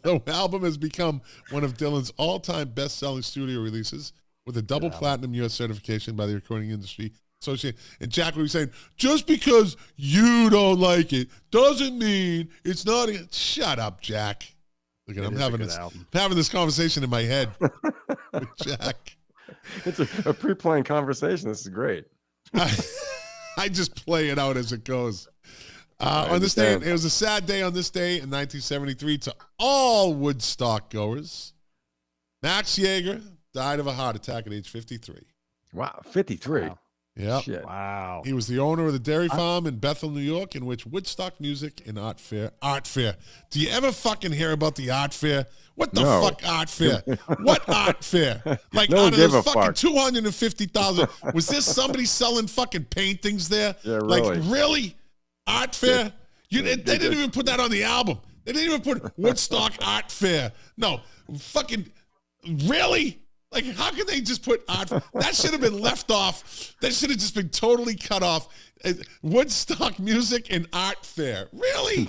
The album has become one of Dylan's all-time best-selling studio releases with a double platinum U.S. certification by the Recording Industry Association. And Jack would be saying, just because you don't like it doesn't mean it's not. Shut up, Jack. Look at I'm having this conversation in my head with Jack. It's a pre-planned conversation. This is great. I just play it out as it goes. On this day, it was a sad day on this day in 1973 to all Woodstock goers. Max Yeager died of a heart attack at age 53. Wow, 53. Wow. Yep. Shit. Wow. He was the owner of the dairy farm in Bethel, New York, in which Woodstock Music and Art Fair. Do you ever fucking hear about the Art Fair? What the No. fuck Art Fair? What Art Fair? Like No one out of gave those a fucking fuck. 250,000, was there somebody selling fucking paintings there? Yeah, Like really. really? Art Fair? They didn't even put that on the album. They didn't even put Woodstock Art Fair. No, fucking really? Like, how can they just put art? That should have been left off. That should have just been totally cut off. Woodstock music and art fair. Really?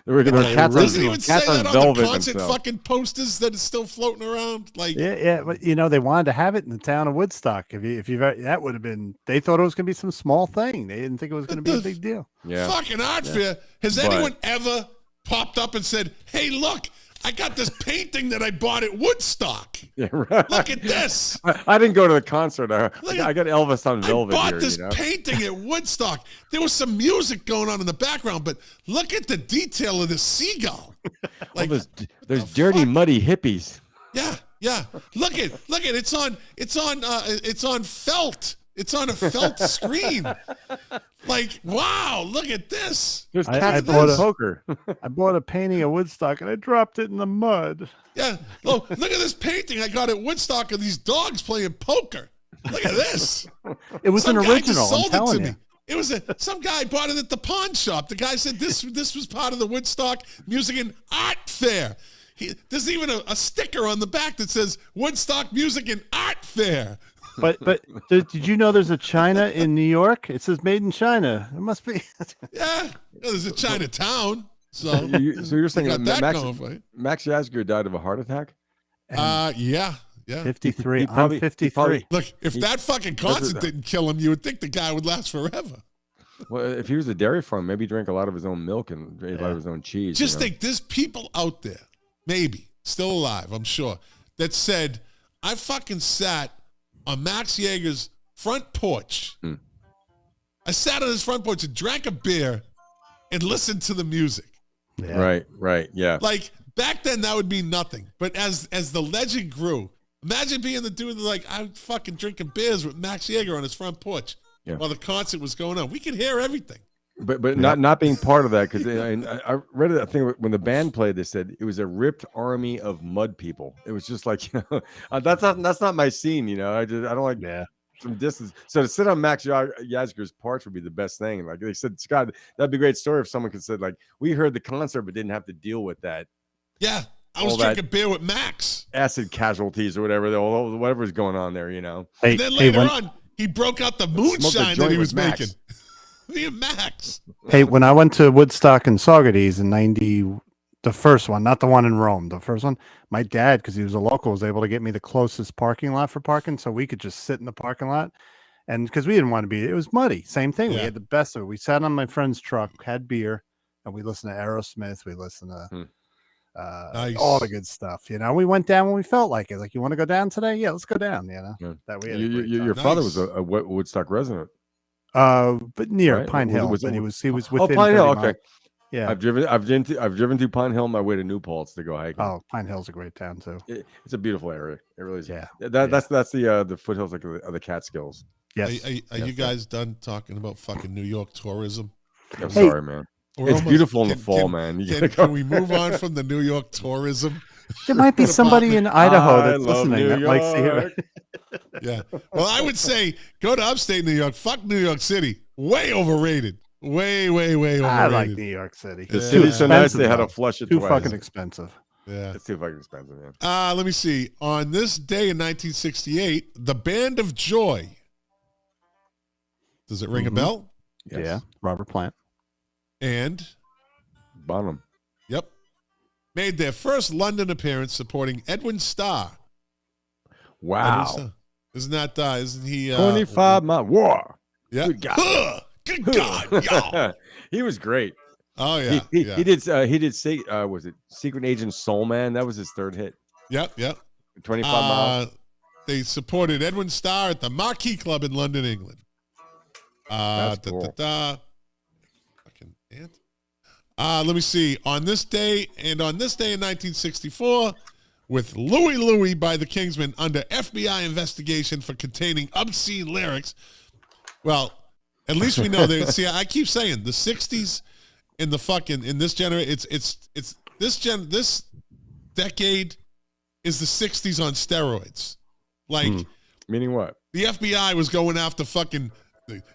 There were cats Does it on, even say cats that on on the velvet concert and stuff. fucking posters that is still floating around? Like, Yeah, but they wanted to have it in the town of Woodstock. If you that would have been. They thought it was going to be some small thing. They didn't think it was going to be a big deal. Yeah. fucking art fair. Has anyone ever popped up and said, "Hey, look, I got this painting that I bought at Woodstock. Yeah, right. Look at this. I didn't go to the concert. I got Elvis on velvet I bought here. this painting at Woodstock. There was some music going on in the background, but look at the detail of the seagull. Like, there's dirty, muddy hippies. yeah. Look at it's on felt. It's on a felt screen. Like, wow, look at this. There's I cats bought playing a- poker. I bought a painting of Woodstock and I dropped it in the mud. Yeah. Oh, look at this painting I got at Woodstock of these dogs playing poker. Look at this. It was Some an guy just original. I'm sold it to telling me. you. It was some guy bought it at the pawn shop. The guy said this was part of the Woodstock Music and Art Fair. There's even a sticker on the back that says Woodstock Music and Art Fair. But did you know there's a China in New York? It says made in China. It must be. Yeah, there's a Chinatown. So You're saying got that that going for you. Max Yasgur died of a heart attack? Yeah. 53. He probably- I'm 53. he probably- Look, if that fucking concert didn't kill him, you would think the guy would last forever. Well, if he was a dairy farm, maybe he drank a lot of his own milk and ate a lot of his own cheese. Just think, there's people out there, maybe still alive, I'm sure, that said, I fucking sat on Max Yeager's front porch. I sat on his front porch and drank a beer and listened to the music. Yeah. Right, yeah. Like, back then, that would mean nothing. But as the legend grew, imagine being the dude like, I'm fucking drinking beers with Max Yeager on his front porch while the concert was going on. We could hear everything. But not being part of that, because I read that thing when the band played. They said it was a ripped army of mud people. It was just like, that's not my scene. I don't like some distance. So to sit on Max Yasgur's porch would be the best thing. Like they said, Scott, that'd be a great story if someone could say like, we heard the concert but didn't have to deal with that. Yeah, I was drinking beer with Max. Acid casualties or whatever's going on there. Hey, And then later on, he broke out the moonshine that he was Max. making. Me and Max. Hey, when I went to Woodstock and Saugerties in '90, the first one, not the one in Rome, the first one, my dad, because he was a local, was able to get me the closest parking lot for parking, so we could just sit in the parking lot. And because we didn't want to be, it was muddy. Same thing. We had the best of it. We sat on my friend's truck, had beer, and we listened to Aerosmith. We listened to Nice. all the good stuff. We went down when we felt like it. Like, you want to go down today? Yeah, let's go down. That we had a great time. Your father was a Woodstock resident. But near Right? Pine Hill. Was it- But he was within Pine 30 Hill. miles. Okay. Yeah. I've driven through Pine Hill on my way to New Paltz to go hiking. Oh, Pine Hill's a great town too. It's a beautiful area. It really is. Yeah. That's the foothills of the Catskills. Yes. Are you guys done talking about fucking New York tourism? I'm sorry, man. We're It's almost- beautiful in the fall, man. You gotta go. Can we move on from the New York tourism? There might be somebody in Idaho I that's love listening New that likes to hear York. it. Yeah. Well, I would say go to upstate New York. Fuck New York City. Way overrated. Way overrated. I like New York City. The Yeah. city's so nice they had to though. flush it Too twice. fucking expensive. Yeah. It's too fucking expensive, man. Let me see. On this day in 1968, the Band of Joy. Does it ring a bell? Yes. Yeah. Robert Plant. And Bonham. yep, made their first London appearance supporting Edwin Starr. Wow. Edwin Starr. Isn't he 25 mile war. Yeah. Good God. Huh, good God. Yeah. He was great. Oh yeah. He Yeah. did was it Secret Agent Soul Man? That was his third hit. Yep. 25 miles. They supported Edwin Starr at the Marquee Club in London, England. That's cool. Fucking ant. Let me see. On this day in 1964, with Louie Louie by the Kingsmen under FBI investigation for containing obscene lyrics. Well, at least we know that. See, I keep saying the 60s in this generation, it's this decade is the 60s on steroids. Like, Meaning what? the FBI was going after fucking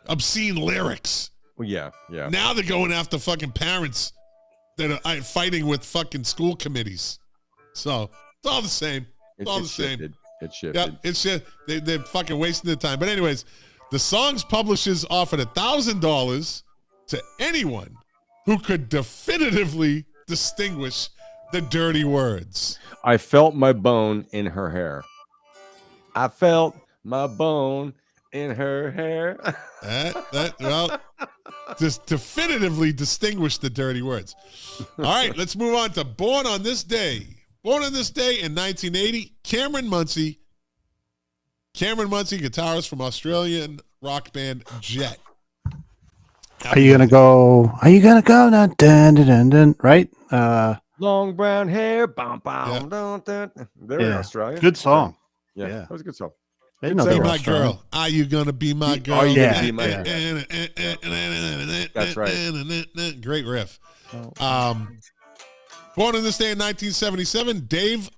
obscene lyrics. Well, yeah. Now they're going after fucking parents that are fighting with fucking school committees. So it's all the same. It's all the same. shifted. It shifted. Yeah, it's just they're fucking wasting their time. But anyways, the song's publishers offered $1,000 to anyone who could definitively distinguish the dirty words. I felt my bone in her hair. I felt my bone in her hair. Well, just definitively distinguish the dirty words. All right, let's move on to Born on This Day. Born on this day in 1980, Cameron Muncie, guitarist from Australian rock band Jet. Are you gonna go? Are you gonna go? Dun, dun, dun, dun, right? Long brown hair. Bum, bum, dun, dun. They're in Australia. Good song. Yeah, Yeah. that was a good song. They didn't know Be they were my Australian. girl. Are you gonna be my girl? Are you Yeah. gonna be my girl? That's right. Great riff. Born on this day in 1977, Dave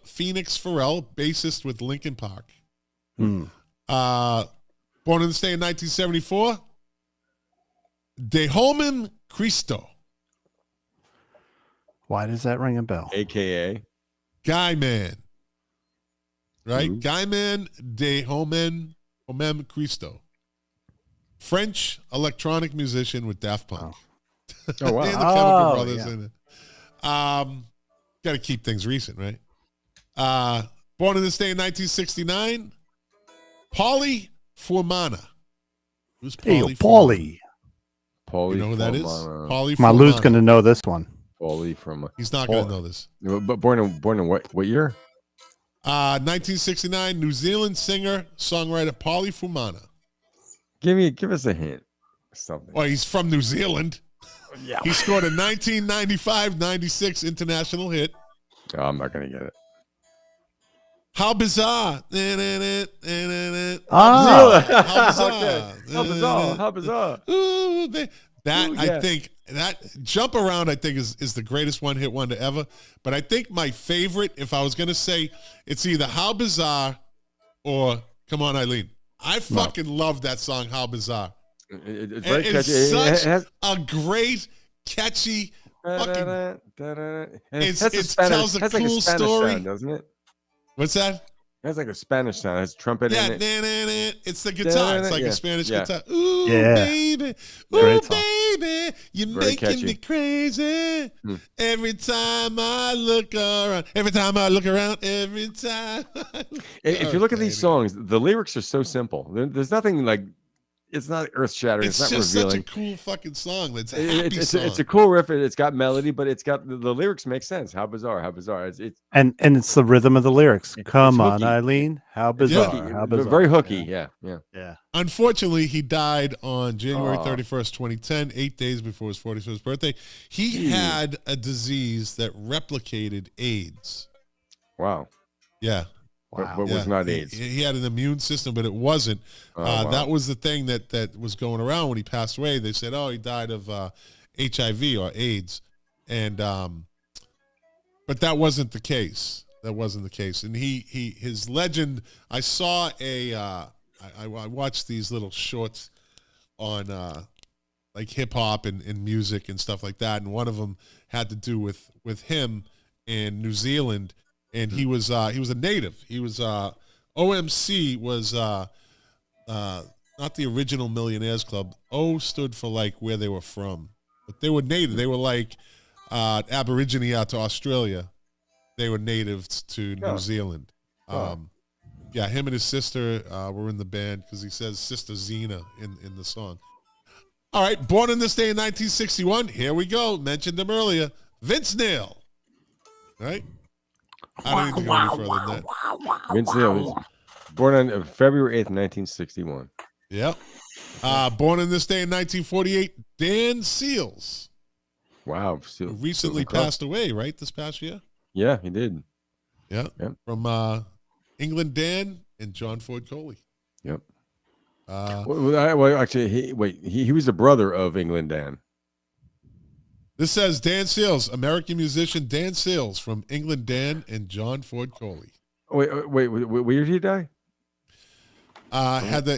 Phoenix Farrell, bassist with Linkin Park. Hmm. Born on this day in 1974, Dehomen Cristo, Why does that ring a bell? AKA. Guy Man. Right? Who? Guy Man Dehomen Cristo. French electronic musician with Daft Punk. Oh, wow. And the Chemical Oh, Brothers yeah. in it. Got to keep things recent, right? Born on this day in 1969, Paulie Formana. Who's Hey, Paulie? Paulie. Paulie. You know who that is? From, Paulie Malu's Formana. gonna know this one. Paulie from. He's not going to know this. But born in what year? 1969, New Zealand singer, songwriter Paulie Formana. Give us a hint. Something. Well, he's from New Zealand. Yeah. He scored a 1995-96 international hit. Oh, I'm not gonna get it. How bizarre. Ah. How bizarre. Okay. How bizarre. How bizarre. Ooh, that Ooh, I yeah. think that Jump Around I think is the greatest one hit wonder ever. But I think my favorite, if I was gonna say, it's either How Bizarre or Come On Eileen. I fucking love that song, How Bizarre. It's very It's catchy. such It has, a great, catchy fucking. it tells a cool story. sound, doesn't it? What's that? It has like a Spanish sound. It has trumpet Yeah, in it. it's the guitar. It's like Yeah, a Spanish yeah. guitar. Ooh, Yeah. baby. Ooh, Great song. baby. You're Very making catchy. me crazy. Hmm. Every time I look around. Every time I look around. Every time. If you look at these songs, the lyrics are so simple. There's nothing like. It's not earth shattering. It's not just revealing. such a cool fucking song. It's a happy song. It's a cool riff. It's got melody, but it's got the lyrics make sense. How bizarre! How bizarre! It's And it's the rhythm of the lyrics. Come on, hooky. Eileen. How It's bizarre. hooky. How bizarre. Very hooky. Yeah. Yeah. Unfortunately, he died on January Aw. 31st, 2010, 8 days before his 41st birthday. He had a disease that replicated AIDS. Wow. Yeah. But was Yeah. not He- AIDS. He had an immune system, but it wasn't. Oh, wow. That was the thing that was going around when he passed away. They said, "Oh, he died of HIV or AIDS," and but that wasn't the case. That wasn't the case. And his legend. I saw I watched these little shorts on like hip hop and music and stuff like that, and one of them had to do with him in New Zealand. And he was a native. He was OMC was not the original Millionaires Club. O stood for like where they were from, but they were native. They were like Aborigine out to Australia. They were natives to New Zealand. Yeah, him and his sister were in the band because he says Sister Zena in the song. All right, born on this day in 1961. Here we go. Mentioned him earlier. Vince Neil. Right. I don't need to go any further than that. Vince Neil was born on February 8th, 1961. Yep. Born on this day in 1948, Dan Seals, Wow. who Still recently incredible. passed away, right, this past year? Yeah, he did. Yeah. Yep. From England Dan and John Ford Coley. Yep. Uh, Well, actually, he was a brother of England Dan. This says Dan Seals, American musician Dan Seals from England Dan and John Ford Coley. Wait, where did he die?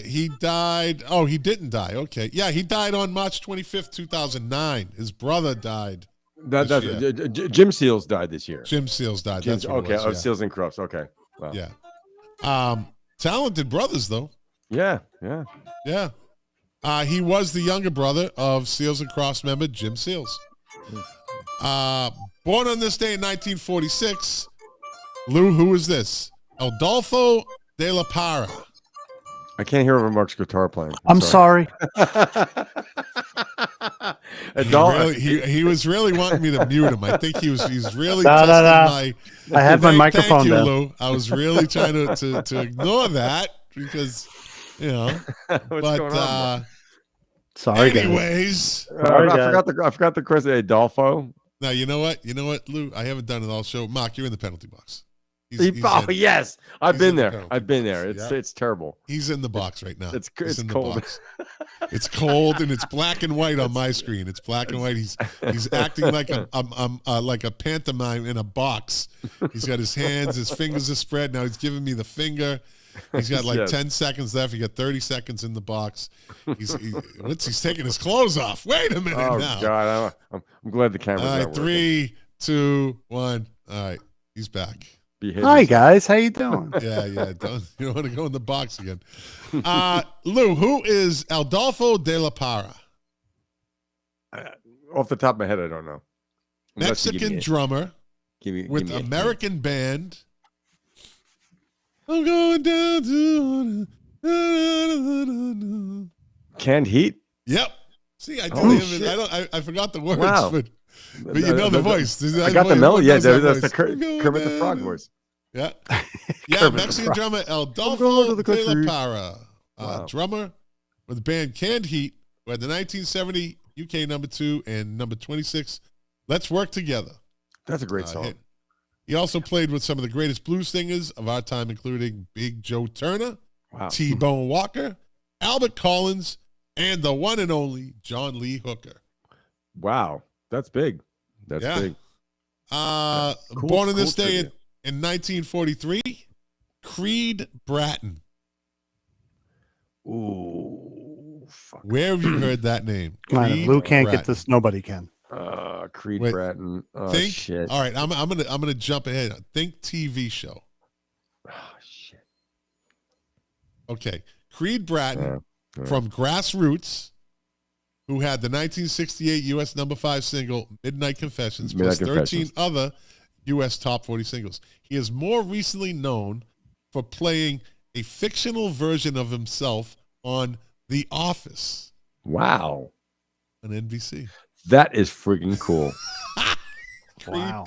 He died. Oh, he didn't die. Okay. Yeah, he died on March 25th, 2009. His brother died That's year. Jim Seals died this year. Jim Seals died. That's what okay. it was, yeah. Seals and Crofts. Okay. Wow. Yeah. Talented brothers though. Yeah. He was the younger brother of Seals and Crofts member Jim Seals. Born on this day in 1946. Lou, who is this? Adolfo de la Parra. I can't hear over Mark's guitar playing. I'm sorry. He was really wanting me to mute him. I think he's really No. testing my. I had my microphone Thank you, down. Lou. I was really trying to ignore that because, What's going on? Sorry, guys. anyways. I forgot the question. Adolfo. Now you know what, Lou. I haven't done it all show. Mark, you're in the penalty box. Yes, I've he's been in the there. penalty I've been there. box. It's terrible. He's in the box right now. It's He's in the cold. box. It's cold and it's black and white on my screen. It's black and white. He's acting like a pantomime in a box. He's got his hands, his fingers are spread. Now he's giving me the finger. He's got like 10 seconds left. He got 30 seconds in the box. He's taking his clothes off. Wait a minute now. God, I'm glad the camera's All right, not 3, 2, 1. All right, he's back. Hi guys, how you doing? Yeah. You don't want to go in the box again. Lou, who is Adolfo de la Parra? Off the top of my head, I don't know. Unless you give Mexican me drummer with give me American band. I'm going down to. Canned Heat. Yep. See, I did Oh, it. shit. I forgot the words, Wow. but you know the voice. I got the melody. Yeah, that's the voice. Kermit the Frog voice. Yeah. Kermit the Mexican Frog. drummer going Adolfo to the de la country. Parra. Wow. Drummer with the band Canned Heat, who had the 1970 UK #2 and #26, Let's Work Together. That's a great song. Hit. He also played with some of the greatest blues singers of our time, including Big Joe Turner, Wow. T-Bone Walker, Albert Collins, and the one and only John Lee Hooker. Wow. That's big. That's big. Born on this day trivia. in 1943, Creed Bratton. Ooh. Fuck. Where have you heard that name? Come on, if Creed Lou can't Bratton. get this, nobody can. Creed Wait, Bratton. Oh, Think. shit. All right, I'm gonna jump ahead. Think TV show. Oh, shit. Okay, Creed Bratton Yeah. from Grassroots, who had the 1968 U.S. #5 single "Midnight Confessions" plus 13 other U.S. top 40 singles. He is more recently known for playing a fictional version of himself on The Office Wow. on NBC. That is freaking cool. Wow.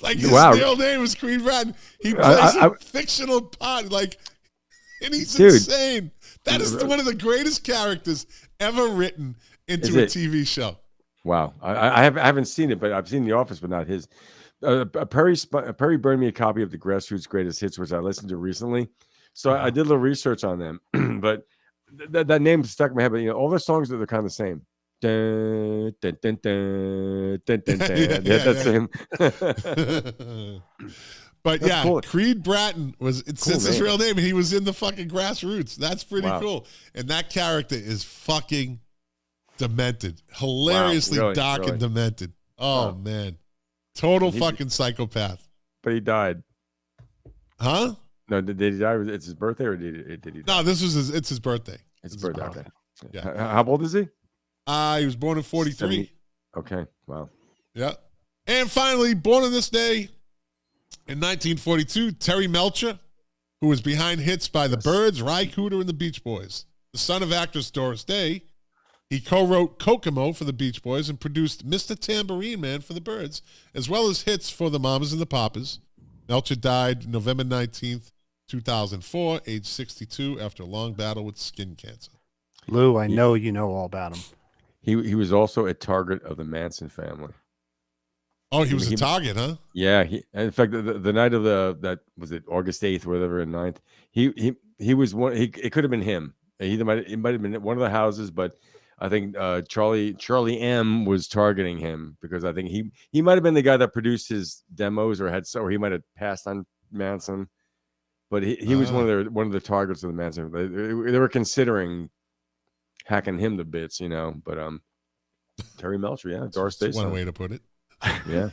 Like his Wow. real name is Creed Bratton. He plays a fictional part, and he's insane. That is one of the greatest characters ever written into a TV show. Wow. I haven't seen it, but I've seen The Office, but not his. Perry burned me a copy of the Grassroots Greatest Hits, which I listened to recently. So I did a little research on them, but that name stuck in my head. But all their songs are kind of the same. Dun, dun, dun, dun, dun, dun, dun. That's him. But That's cool. Creed Bratton it's his real name. He was in the fucking Grassroots. That's pretty cool. And that character is fucking demented, hilariously dark and demented. Oh man, total fucking psychopath. But he died. Huh? No, did he die? It's his birthday, or did he die? No, it's his birthday. It's his birthday. Okay. Yeah. How old is he? He was born in 43. Okay. Wow. Yeah. And finally, born on this day in 1942, Terry Melcher, who was behind hits by the Byrds, Ry Cooder, and the Beach Boys. The son of actress Doris Day, he co-wrote Kokomo for the Beach Boys and produced Mr. Tambourine Man for the Byrds, as well as hits for the Mamas and the Papas. Melcher died November 19th, 2004, age 62, after a long battle with skin cancer. Lou, I know you know all about him. He was also a target of the Manson family. Oh, he was a target, huh? Yeah. In fact, the night of that was it August 8th, or whatever, and 9th. He was one. It could have been him. It might have been one of the houses, but I think Charlie M was targeting him because I think he might have been the guy that produced his demos or he might have passed on Manson, but he was one of the targets of the Manson. They were considering hacking him to bits, but Terry Melcher, Doris Day. One way to put it. Yeah.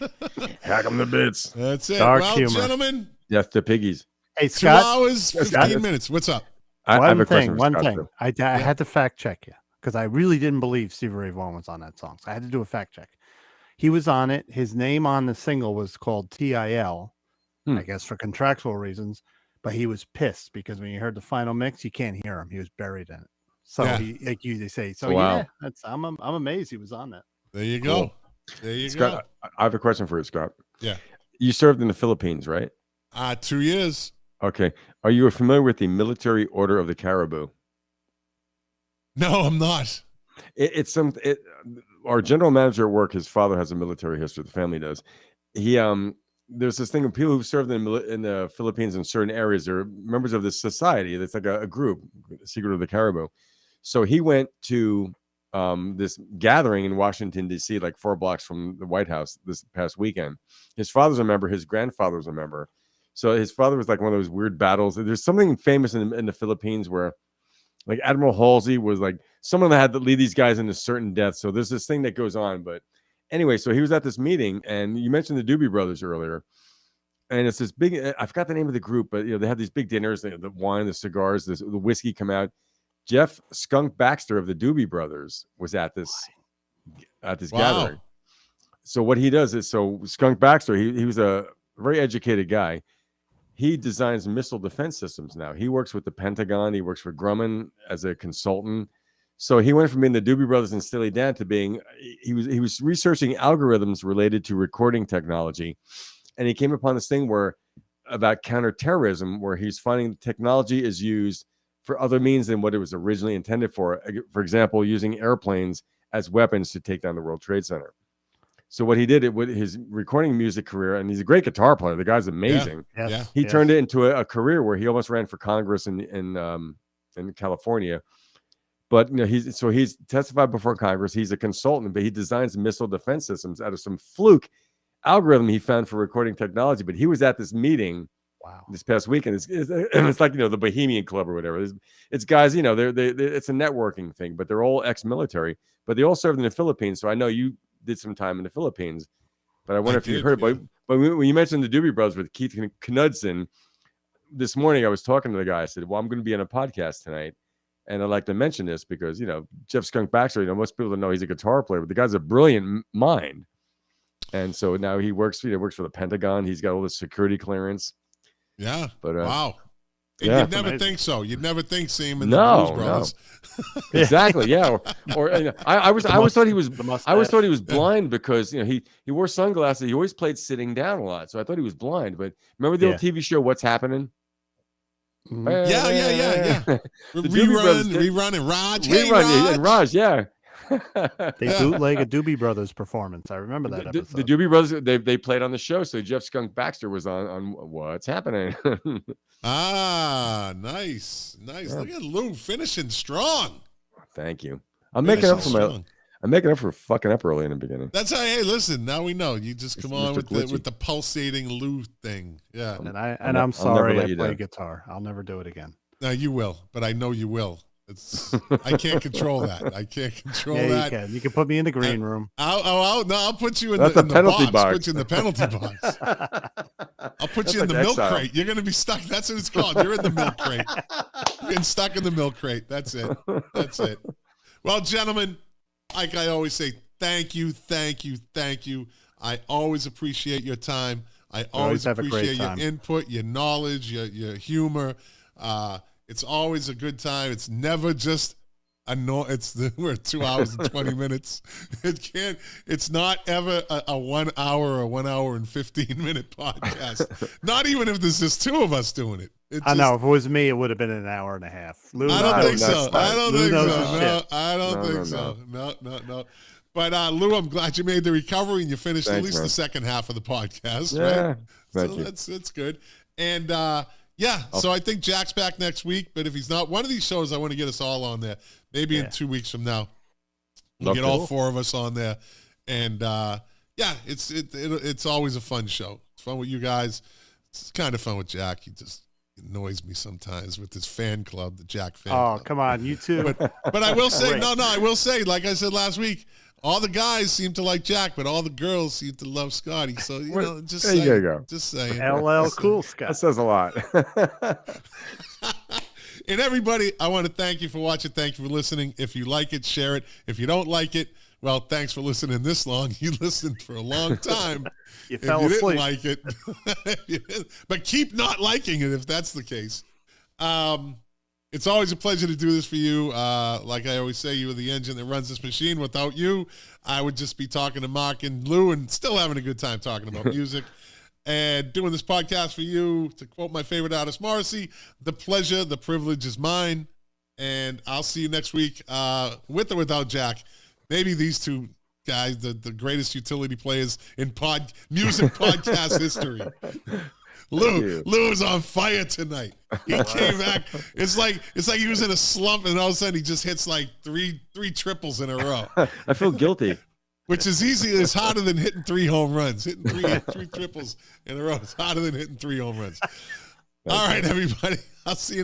Hack 'em to bits. That's it. Dark well, humor. gentlemen, Yes, the piggies. Hey, 2 Scott, hours, 15 minutes. What's up? I have a question for one Scott, thing. too. I had to fact check you because I really didn't believe Stevie Ray Vaughan was on that song. So I had to do a fact check. He was on it. His name on the single was called TIL, I guess for contractual reasons. But he was pissed because when you heard the final mix, you can't hear him. He was buried in it. So Yeah. he, like you, they say, so Wow. yeah, I'm amazed he was on that. There you Cool. go. There you Scott, I have a question for you, Scott. Yeah. You served in the Philippines, right? go. 2 years. Okay. Are you familiar with the Military Order of the Caribou? No, I'm not. Our general manager at work, his father has a military history. The family does. He there's this thing of people who served in the Philippines in certain areas. They're members of this society. That's like a group, Secret of the Caribou. So he went to this gathering in Washington, D.C., like 4 blocks from the White House this past weekend. His father's a member. His grandfather's a member. So his father was like one of those weird battles. There's something famous in the Philippines where like Admiral Halsey was like someone that had to lead these guys into certain deaths. So there's this thing that goes on. But anyway, so he was at this meeting, and you mentioned the Doobie Brothers earlier. And it's this big, I forgot the name of the group, but they have these big dinners, the wine, the cigars, the whiskey come out. Jeff Skunk Baxter of the Doobie Brothers was at this gathering. So what he does is, so Skunk Baxter, he was a very educated guy. He designs missile defense systems now. He works with the Pentagon. He works for Grumman as a consultant. So he went from being the Doobie Brothers and Steely Dan to being, he was researching algorithms related to recording technology. And he came upon this thing about counterterrorism, where he's finding technology is used for other means than what it was originally intended for. For example, using airplanes as weapons to take down the World Trade Center. So what he did with his recording music career, and he's a great guitar player. The guy's amazing. Yeah. He turned it into a career where he almost ran for Congress in California. But he's testified before Congress. He's a consultant, but he designs missile defense systems out of some fluke algorithm he found for recording technology. But he was at this meeting this past weekend. It's like the Bohemian Club or whatever. It's guys, they're it's a networking thing, but they're all ex-military, but they all served in the Philippines. So I know you did some time in the Philippines, but I wonder if you heard. But when you mentioned the Doobie Brothers with Keith Knudsen this morning, I was talking to the guy. I said, "Well, I'm going to be on a podcast tonight, and I'd like to mention this because Jeff Skunk Baxter. Most people don't know he's a guitar player, but the guy's a brilliant mind." And so now he works for the Pentagon. He's got all this security clearance. Yeah. But wow. Yeah, you'd never think so. You'd never think seeing him in No, the Blues Brothers. no. Exactly. Yeah. Or I always thought he was blind because he wore sunglasses. He always played sitting down a lot, so I thought he was blind. But remember the old TV show What's Happening? Yeah. The Doobie Brothers Rerun and Raj. And Raj, yeah. They bootleg a Doobie Brothers performance. I remember that episode. The Doobie Brothers, they played on the show, so Jeff Skunk Baxter was on What's Happening. Nice. Yeah. Look at Lou finishing strong. Thank you. I'm making up for fucking up early in the beginning. That's how. Hey, listen. Now we know. You just come on Mr. with the pulsating Lou thing. Yeah. I'm sorry. I play guitar. I'll never do it again. No, you will, but I know you will. I can't control that. I can't control that. You can put me in the green room. I'll put you in That's the a penalty box. Put you in the penalty box. I'll put you in the milk crate. You're going to be stuck. That's what it's called. You're in the milk crate. You're getting stuck in the milk crate. That's it. Well, gentlemen, like I always say, thank you. I always appreciate your time. I always appreciate your input, your knowledge, your humor. It's always a good time. It's never just we're 2 hours and 20 minutes. It's not ever a 1 hour or 1 hour and 15-minute podcast. Not even if there's just two of us doing it. I know. If it was me, it would have been an hour and a half. I don't think so. I don't think so. No. But Lou, I'm glad you made the recovery and you finished at least the second half of the podcast. Yeah. Right? Thank you. That's good. And so I think Jack's back next week, but if he's not, one of these shows I want to get us all on there. Maybe in 2 weeks from now, we'll get all four of us on there. And it's always a fun show. It's fun with you guys. It's kind of fun with Jack. He just annoys me sometimes with his fan club, the Jack fan club. Oh, come on, you too. But I will say, I will say, like I said last week, all the guys seem to like Jack, but all the girls seem to love Scotty. So, just there saying. you go. Just saying. LL Cool That Scott. says a lot. And everybody, I want to thank you for watching. Thank you for listening. If you like it, share it. If you don't like it, well, thanks for listening this long. You listened for a long time. You If fell you asleep. didn't like it, but keep not liking it if that's the case. It's always a pleasure to do this for you. Like I always say, you are the engine that runs this machine. Without you, I would just be talking to Mark and Lou and still having a good time talking about music. And doing this podcast for you, to quote my favorite artist, Morrissey, the pleasure, the privilege is mine. And I'll see you next week with or without Jack. Maybe these two guys, the greatest utility players in music podcast history. Lou is on fire tonight. He came back. It's like he was in a slump, and all of a sudden he just hits like three triples in a row. I feel guilty. Which is easy. It's harder than hitting 3 home runs. Hitting three triples in a row is harder than hitting 3 home runs. All right, everybody. I'll see you.